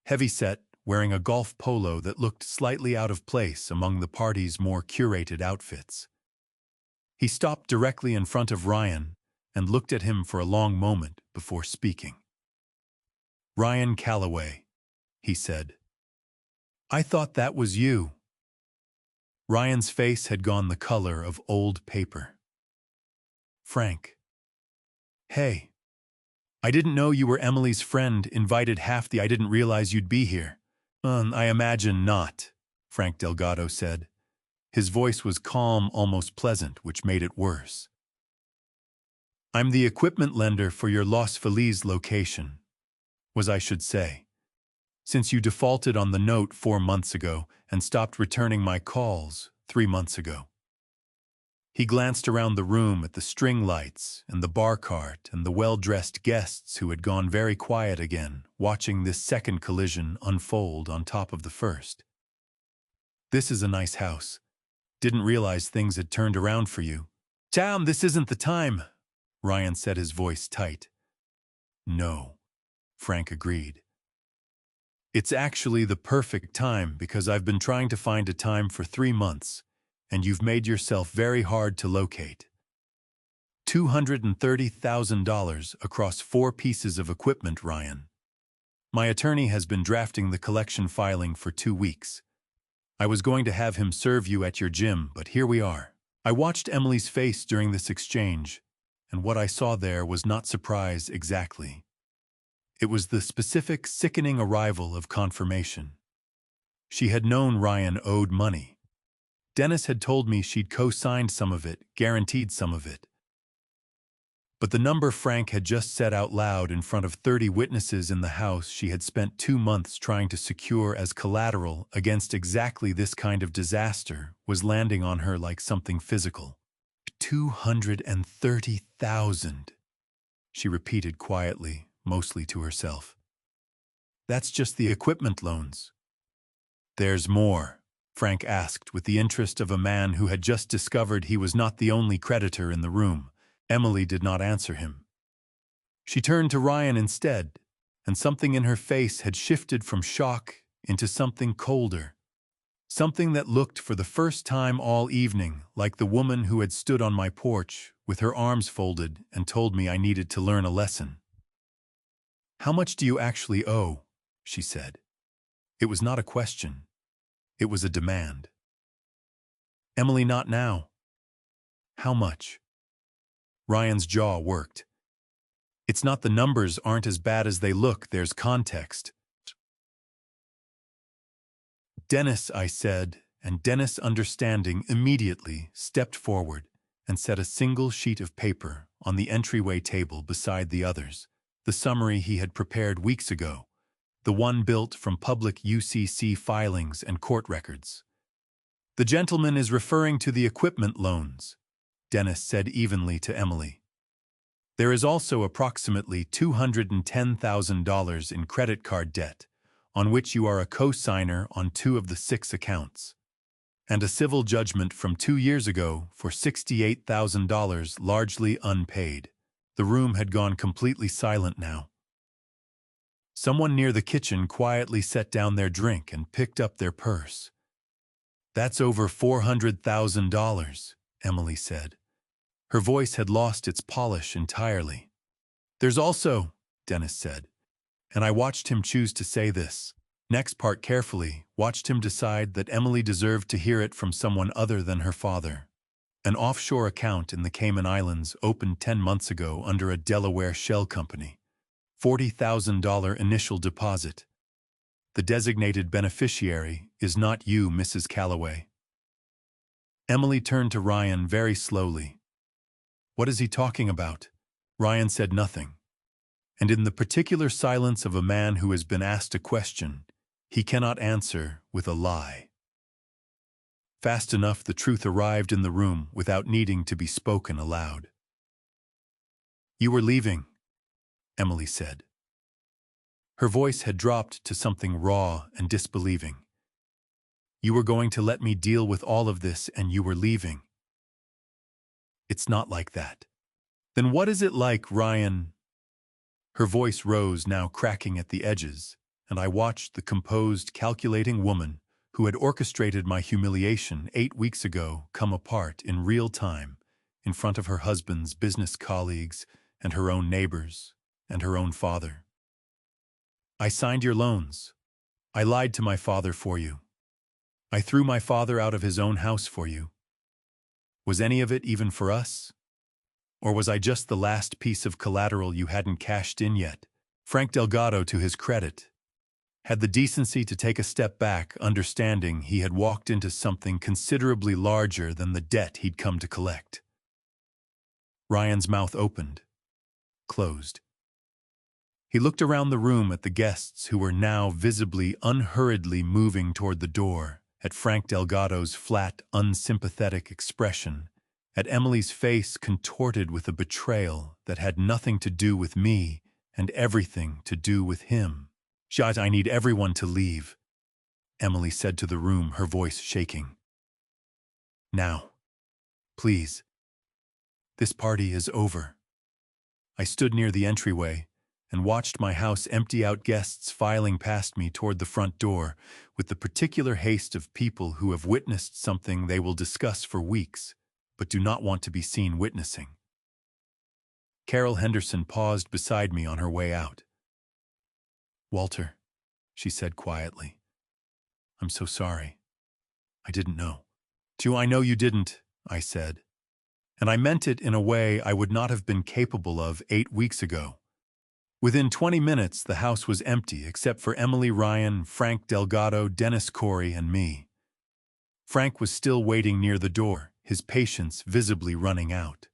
heavy-set, wearing a golf polo that looked slightly out of place among the party's more curated outfits. He stopped directly in front of Ryan and looked at him for a long moment before speaking. "Ryan Calloway," he said. "I thought that was you." Ryan's face had gone the color of old paper. "Frank. Hey. I didn't know you were Emily's friend, invited I didn't realize you'd be here." I imagine not," Frank Delgado said. His voice was calm, almost pleasant, which made it worse. "I'm the equipment lender for your Los Feliz location, I should say. Since you defaulted on the note 4 months ago and stopped returning my calls 3 months ago." He glanced around the room at the string lights and the bar cart and the well-dressed guests who had gone very quiet again, watching this second collision unfold on top of the first. "This is a nice house. Didn't realize things had turned around for you." "Tom, this isn't the time," Ryan said, his voice tight. "No," Frank agreed. "It's actually the perfect time because I've been trying to find a time for 3 months, and you've made yourself very hard to locate. $230,000 across 4 pieces of equipment, Ryan. My attorney has been drafting the collection filing for 2 weeks. I was going to have him serve you at your gym, but here we are." I watched Emily's face during this exchange, and what I saw there was not surprise exactly. It was the specific, sickening arrival of confirmation. She had known Ryan owed money. Dennis had told me she'd co-signed some of it, guaranteed some of it. But the number Frank had just said out loud in front of 30 witnesses in the house she had spent 2 months trying to secure as collateral against exactly this kind of disaster was landing on her like something physical. $230,000, she repeated quietly, mostly to herself. "That's just the equipment loans." "There's more?" Frank asked with the interest of a man who had just discovered he was not the only creditor in the room. Emily did not answer him. She turned to Ryan instead, and something in her face had shifted from shock into something colder. Something that looked for the first time all evening like the woman who had stood on my porch with her arms folded and told me I needed to learn a lesson. "How much do you actually owe?" she said. It was not a question. It was a demand. "Emily, not now." "How much?" Ryan's jaw worked. "It's not the numbers aren't as bad as they look, there's context." "Dennis," I said, and Dennis, understanding immediately, stepped forward. and set a single sheet of paper on the entryway table beside the others, the summary he had prepared weeks ago, the one built from public UCC filings and court records. "The gentleman is referring to the equipment loans," Dennis said evenly to Emily. "There is also approximately $210,000 in credit card debt, on which you are a co-signer on 2 of the 6 accounts, and a civil judgment from 2 years ago for $68,000 largely unpaid." The room had gone completely silent now. Someone near the kitchen quietly set down their drink and picked up their purse. "That's over $400,000, Emily said. Her voice had lost its polish entirely. "There's also," Dennis said, and I watched him choose to say this next part carefully, watched him decide that Emily deserved to hear it from someone other than her father. "An offshore account in the Cayman Islands opened 10 months ago under a Delaware shell company. $40,000 initial deposit. The designated beneficiary is not you, Mrs. Calloway." Emily turned to Ryan very slowly. "What is he talking about?" Ryan said nothing. And in the particular silence of a man who has been asked a question, he cannot answer with a lie. Fast enough, the truth arrived in the room without needing to be spoken aloud. "You were leaving," Emily said. Her voice had dropped to something raw and disbelieving. "You were going to let me deal with all of this and you were leaving." "It's not like that." "Then what is it like, Ryan?" Her voice rose, now cracking at the edges, and I watched the composed, calculating woman who had orchestrated my humiliation 8 weeks ago come apart in real time in front of her husband's business colleagues and her own neighbors and her own father. "I signed your loans. I lied to my father for you. I threw my father out of his own house for you. Was any of it even for us? Or was I just the last piece of collateral you hadn't cashed in yet?" Frank Delgado, to his credit, had the decency to take a step back, understanding he had walked into something considerably larger than the debt he'd come to collect. Ryan's mouth opened, closed. He looked around the room at the guests who were now visibly, unhurriedly moving toward the door, at Frank Delgado's flat, unsympathetic expression, at Emily's face contorted with a betrayal that had nothing to do with me and everything to do with him. "Jot, I need everyone to leave," Emily said to the room, her voice shaking. "Now. Please. This party is over." I stood near the entryway and watched my house empty out, guests filing past me toward the front door with the particular haste of people who have witnessed something they will discuss for weeks, but do not want to be seen witnessing. Carol Henderson paused beside me on her way out. "Walter," she said quietly, "I'm so sorry. I didn't know." "I know you didn't," I said. And I meant it in a way I would not have been capable of 8 weeks ago. Within 20 minutes, the house was empty except for Emily, Ryan, Frank Delgado, Dennis Corey, and me. Frank was still waiting near the door, his patience visibly running out.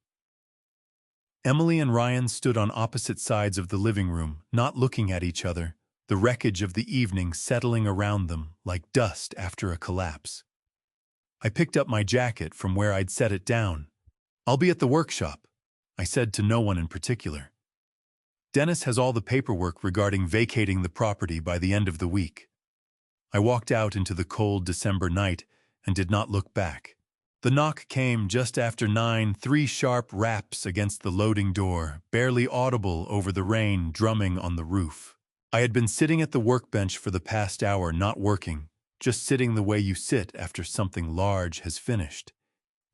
Emily and Ryan stood on opposite sides of the living room, not looking at each other, the wreckage of the evening settling around them like dust after a collapse. I picked up my jacket from where I'd set it down. "I'll be at the workshop," I said to no one in particular. "Dennis has all the paperwork regarding vacating the property by the end of the week." I walked out into the cold December night and did not look back. The knock came just after 9, 3 sharp raps against the loading door, barely audible over the rain drumming on the roof. I had been sitting at the workbench for the past hour, not working, just sitting the way you sit after something large has finished,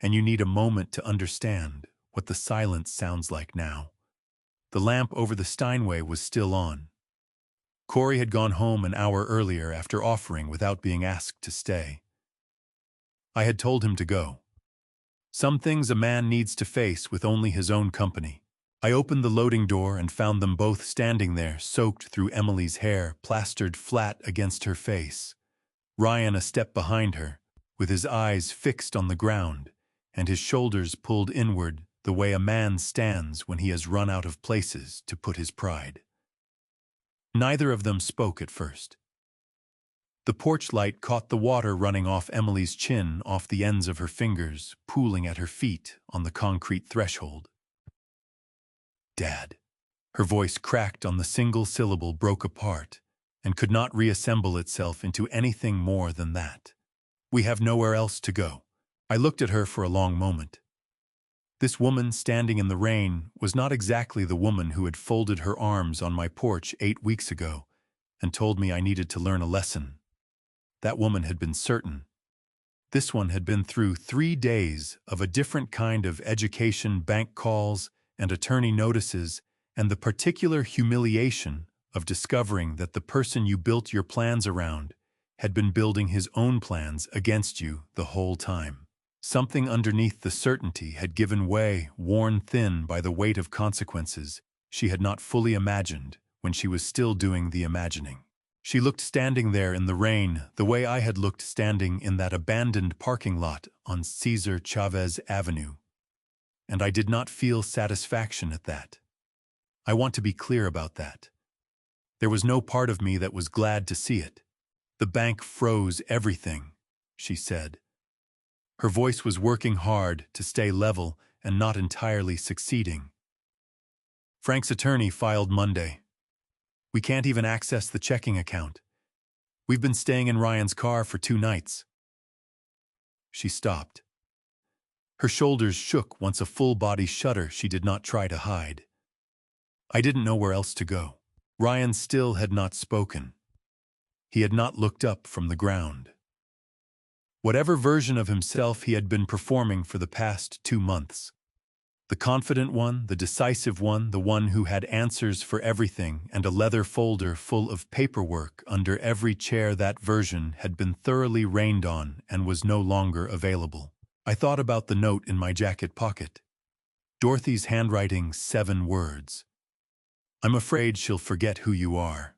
and you need a moment to understand what the silence sounds like now. The lamp over the Steinway was still on. Corey had gone home an hour earlier after offering without being asked to stay. I had told him to go. Some things a man needs to face with only his own company. I opened the loading door and found them both standing there, soaked through Emily's hair, plastered flat against her face. Ryan a step behind her, with his eyes fixed on the ground, and his shoulders pulled inward the way a man stands when he has run out of places to put his pride. Neither of them spoke at first. The porch light caught the water running off Emily's chin, off the ends of her fingers, pooling at her feet on the concrete threshold. "Dad." Her voice cracked on the single syllable, broke apart, and could not reassemble itself into anything more than that. "We have nowhere else to go." I looked at her for a long moment. This woman standing in the rain was not exactly the woman who had folded her arms on my porch 8 weeks ago and told me I needed to learn a lesson. That woman had been certain. This one had been through 3 days of a different kind of education, bank calls, and attorney notices, and the particular humiliation of discovering that the person you built your plans around had been building his own plans against you the whole time. Something underneath the certainty had given way, worn thin by the weight of consequences she had not fully imagined when she was still doing the imagining. She looked standing there in the rain the way I had looked standing in that abandoned parking lot on Cesar Chavez Avenue, and I did not feel satisfaction at that. I want to be clear about that. There was no part of me that was glad to see it. "The bank froze everything," she said. Her voice was working hard to stay level and not entirely succeeding. "Frank's attorney filed Monday. We can't even access the checking account. We've been staying in Ryan's car for 2 nights. She stopped. Her shoulders shook once a full-body shudder she did not try to hide. I didn't know where else to go. Ryan still had not spoken. He had not looked up from the ground. Whatever version of himself he had been performing for the past 2 months. The confident one, the decisive one, the one who had answers for everything and a leather folder full of paperwork under every chair, that version had been thoroughly rained on and was no longer available. I thought about the note in my jacket pocket. Dorothy's handwriting, 7 words. "I'm afraid she'll forget who you are."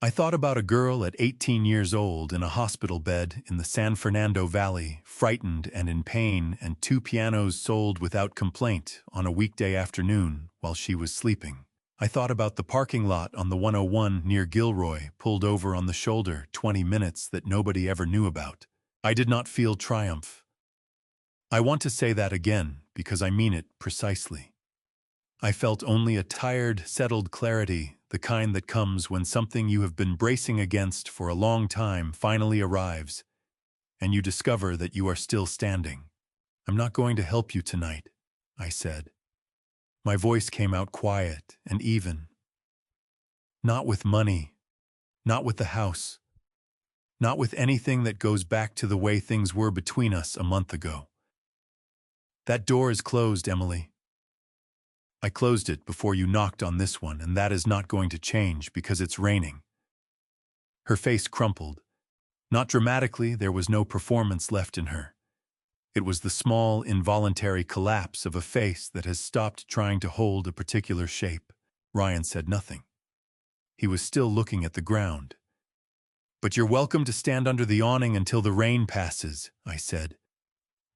I thought about a girl at 18 years old in a hospital bed in the San Fernando Valley, frightened and in pain, and 2 pianos sold without complaint on a weekday afternoon while she was sleeping. I thought about the parking lot on the 101 near Gilroy, pulled over on the shoulder 20 minutes that nobody ever knew about. I did not feel triumph. I want to say that again because I mean it precisely. I felt only a tired, settled clarity, the kind that comes when something you have been bracing against for a long time finally arrives, and you discover that you are still standing. "I'm not going to help you tonight," I said. My voice came out quiet and even. "Not with money, not with the house, not with anything that goes back to the way things were between us a month ago. That door is closed, Emily. I closed it before you knocked on this one, and that is not going to change because it's raining." Her face crumpled. Not dramatically, there was no performance left in her. It was the small, involuntary collapse of a face that has stopped trying to hold a particular shape. Ryan said nothing. He was still looking at the ground. "But you're welcome to stand under the awning until the rain passes," I said.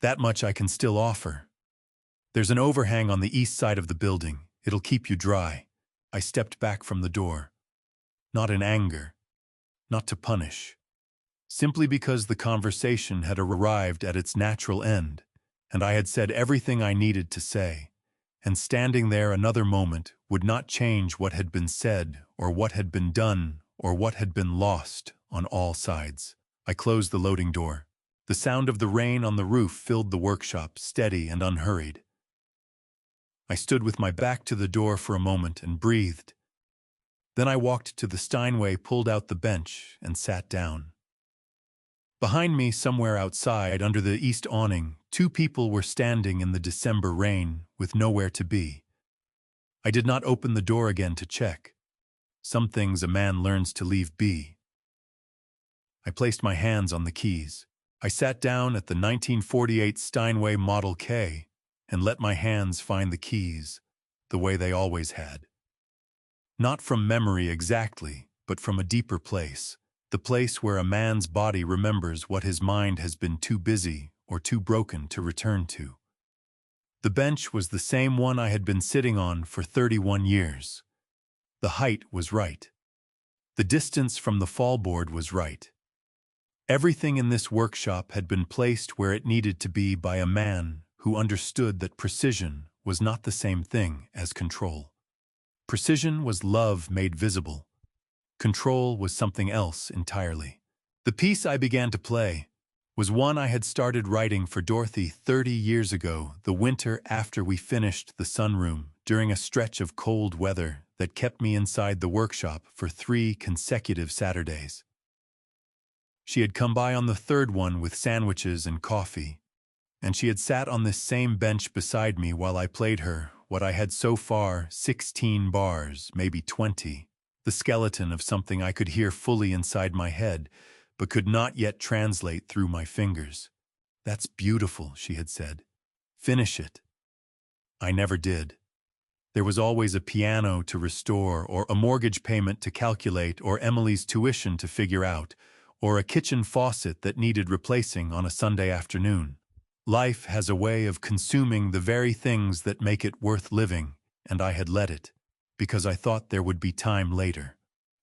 "That much I can still offer. There's an overhang on the east side of the building. It'll keep you dry." I stepped back from the door. Not in anger. Not to punish. Simply because the conversation had arrived at its natural end, and I had said everything I needed to say, and standing there another moment would not change what had been said, or what had been done, or what had been lost on all sides. I closed the loading door. The sound of the rain on the roof filled the workshop, steady and unhurried. I stood with my back to the door for a moment and breathed. Then I walked to the Steinway, pulled out the bench, and sat down. Behind me, somewhere outside, under the east awning, 2 people were standing in the December rain, with nowhere to be. I did not open the door again to check. Some things a man learns to leave be. I placed my hands on the keys. I sat down at the 1948 Steinway Model K, and let my hands find the keys, the way they always had. Not from memory exactly, but from a deeper place, the place where a man's body remembers what his mind has been too busy or too broken to return to. The bench was the same one I had been sitting on for 31 years. The height was right. The distance from the fallboard was right. Everything in this workshop had been placed where it needed to be by a man who understood that precision was not the same thing as control. Precision was love made visible. Control was something else entirely. The piece I began to play was one I had started writing for Dorothy 30 years ago, the winter after we finished the sunroom, during a stretch of cold weather that kept me inside the workshop for 3 consecutive Saturdays. She had come by on the third one with sandwiches and coffee, and she had sat on this same bench beside me while I played her what I had so far 16 bars, maybe 20, the skeleton of something I could hear fully inside my head, but could not yet translate through my fingers. "That's beautiful," she had said. "Finish it." I never did. There was always a piano to restore, or a mortgage payment to calculate, or Emily's tuition to figure out, or a kitchen faucet that needed replacing on a Sunday afternoon. Life has a way of consuming the very things that make it worth living, and I had let it, because I thought there would be time later.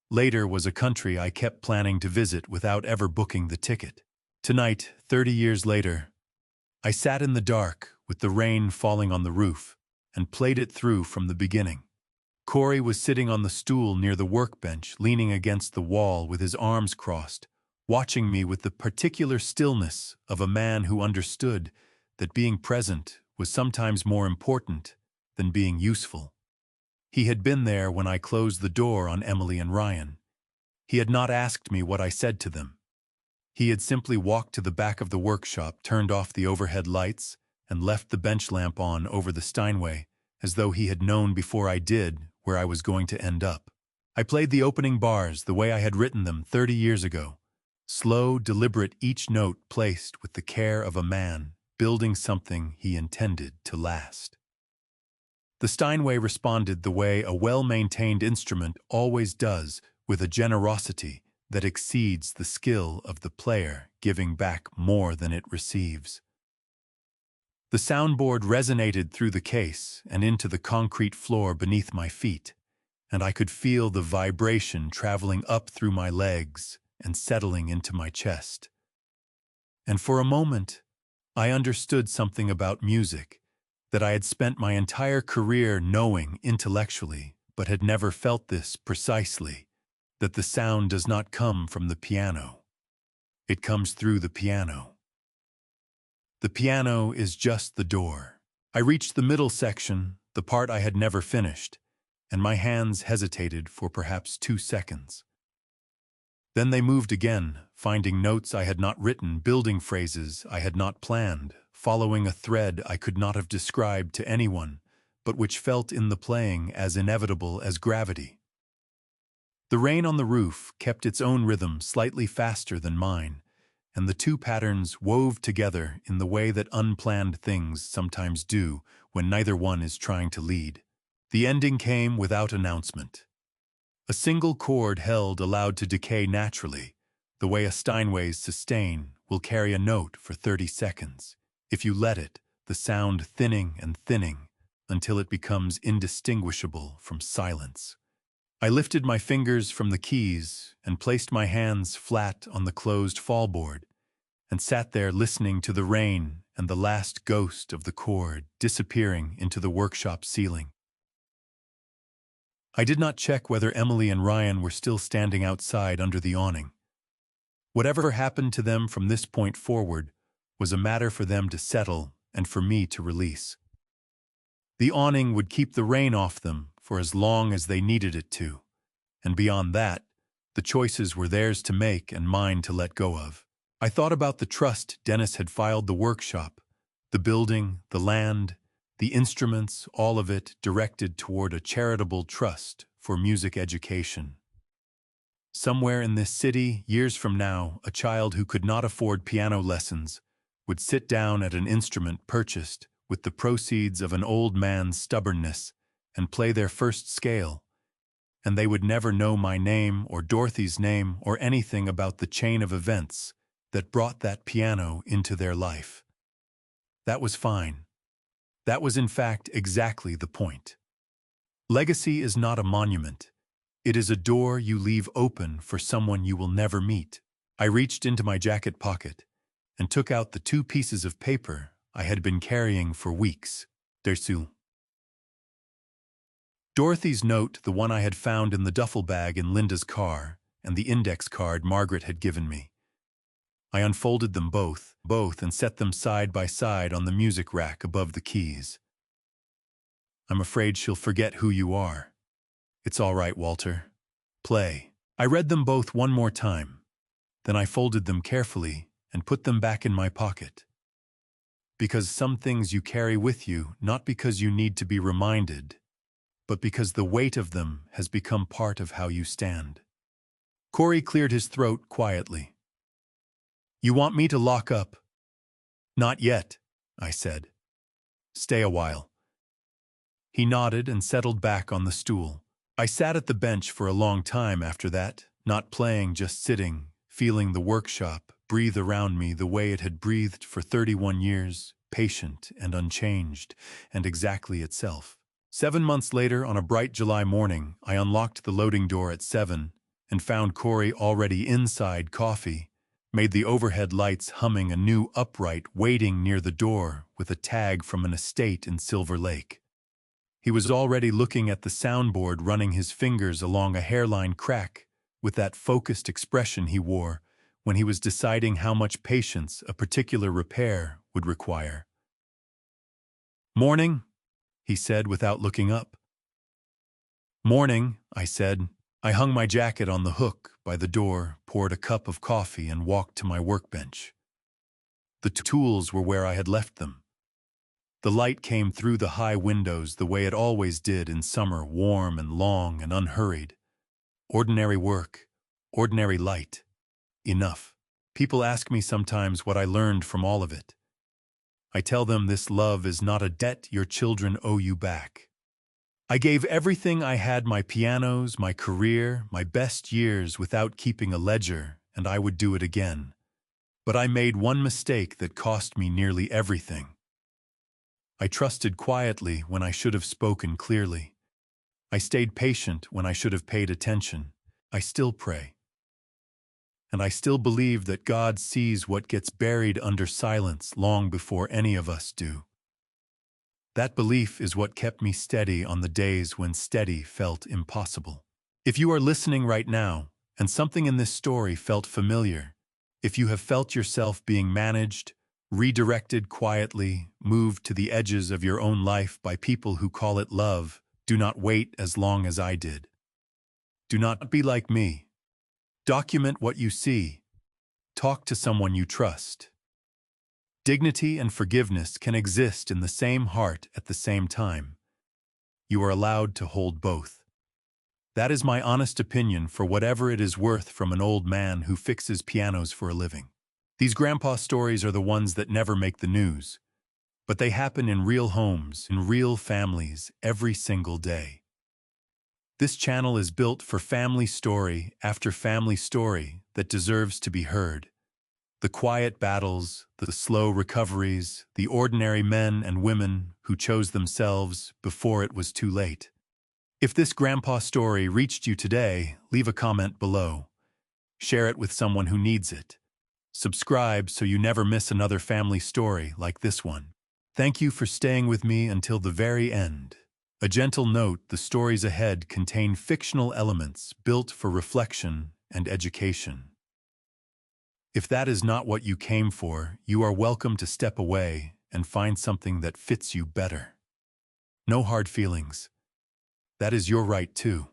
Later was a country I kept planning to visit without ever booking the ticket. Tonight, 30 years later, I sat in the dark with the rain falling on the roof and played it through from the beginning. Corey was sitting on the stool near the workbench, leaning against the wall with his arms crossed, watching me with the particular stillness of a man who understood that being present was sometimes more important than being useful. He had been there when I closed the door on Emily and Ryan. He had not asked me what I said to them. He had simply walked to the back of the workshop, turned off the overhead lights, and left the bench lamp on over the Steinway, as though he had known before I did where I was going to end up. I played the opening bars the way I had written them 30 years ago. Slow, deliberate, each note placed with the care of a man building something he intended to last. The Steinway responded the way a well-maintained instrument always does, with a generosity that exceeds the skill of the player, giving back more than it receives. The soundboard resonated through the case and into the concrete floor beneath my feet, and I could feel the vibration traveling up through my legs and settling into my chest. And for a moment, I understood something about music that I had spent my entire career knowing intellectually, but had never felt this precisely, that the sound does not come from the piano. It comes through the piano. The piano is just the door. I reached the middle section, the part I had never finished, and my hands hesitated for perhaps 2 seconds. Then they moved again, finding notes I had not written, building phrases I had not planned, following a thread I could not have described to anyone, but which felt in the playing as inevitable as gravity. The rain on the roof kept its own rhythm slightly faster than mine, and the two patterns wove together in the way that unplanned things sometimes do when neither one is trying to lead. The ending came without announcement. A single chord held allowed to decay naturally, the way a Steinway's sustain will carry a note for 30 seconds. If you let it, the sound thinning and thinning until it becomes indistinguishable from silence. I lifted my fingers from the keys and placed my hands flat on the closed fallboard and sat there listening to the rain and the last ghost of the chord disappearing into the workshop ceiling. I did not check whether Emily and Ryan were still standing outside under the awning. Whatever happened to them from this point forward was a matter for them to settle and for me to release. The awning would keep the rain off them for as long as they needed it to, and beyond that, the choices were theirs to make and mine to let go of. I thought about the trust Dennis had filed the workshop, the building, the land, the instruments, all of it directed toward a charitable trust for music education. Somewhere in this city, years from now, a child who could not afford piano lessons would sit down at an instrument purchased with the proceeds of an old man's stubbornness and play their first scale, and they would never know my name or Dorothy's name or anything about the chain of events that brought that piano into their life. That was fine. That was in fact exactly the point. Legacy is not a monument. It is a door you leave open for someone you will never meet. I reached into my jacket pocket and took out the 2 pieces of paper I had been carrying for weeks. Dersu. Dorothy's note, the one I had found in the duffel bag in Linda's car, and the index card Margaret had given me. I unfolded them both, and set them side by side on the music rack above the keys. I'm afraid she'll forget who you are. It's all right, Walter. Play. I read them both one more time. Then I folded them carefully and put them back in my pocket. Because some things you carry with you, not because you need to be reminded, but because the weight of them has become part of how you stand. Corey cleared his throat quietly. You want me to lock up? Not yet, I said. Stay a while. He nodded and settled back on the stool. I sat at the bench for a long time after that, not playing, just sitting, feeling the workshop breathe around me the way it had breathed for 31 years, patient and unchanged, and exactly itself. 7 months later, on a bright July morning, I unlocked the loading door at 7 and found Corey already inside, coffee, made the overhead lights humming, a new upright waiting near the door with a tag from an estate in Silver Lake. He was already looking at the soundboard, running his fingers along a hairline crack with that focused expression he wore when he was deciding how much patience a particular repair would require. Morning, he said without looking up. Morning, I said. I hung my jacket on the hook by the door, poured a cup of coffee, and walked to my workbench. The tools were where I had left them. The light came through the high windows the way it always did in summer, warm and long and unhurried. Ordinary work, ordinary light. Enough. People ask me sometimes what I learned from all of it. I tell them this love is not a debt your children owe you back. I gave everything I had, my pianos, my career, my best years, without keeping a ledger, and I would do it again. But I made one mistake that cost me nearly everything. I trusted quietly when I should have spoken clearly. I stayed patient when I should have paid attention. I still pray. And I still believe that God sees what gets buried under silence long before any of us do. That belief is what kept me steady on the days when steady felt impossible. If you are listening right now, and something in this story felt familiar, if you have felt yourself being managed, redirected quietly, moved to the edges of your own life by people who call it love, do not wait as long as I did. Do not be like me. Document what you see. Talk to someone you trust. Dignity and forgiveness can exist in the same heart at the same time. You are allowed to hold both. That is my honest opinion, for whatever it is worth, from an old man who fixes pianos for a living. These grandpa stories are the ones that never make the news, but they happen in real homes, in real families, every single day. This channel is built for family story after family story that deserves to be heard. The quiet battles, the slow recoveries, the ordinary men and women who chose themselves before it was too late. If this grandpa story reached you today, leave a comment below. Share it with someone who needs it. Subscribe so you never miss another family story like this one. Thank you for staying with me until the very end. A gentle note: the stories ahead contain fictional elements built for reflection and education. If that is not what you came for, you are welcome to step away and find something that fits you better. No hard feelings. That is your right too.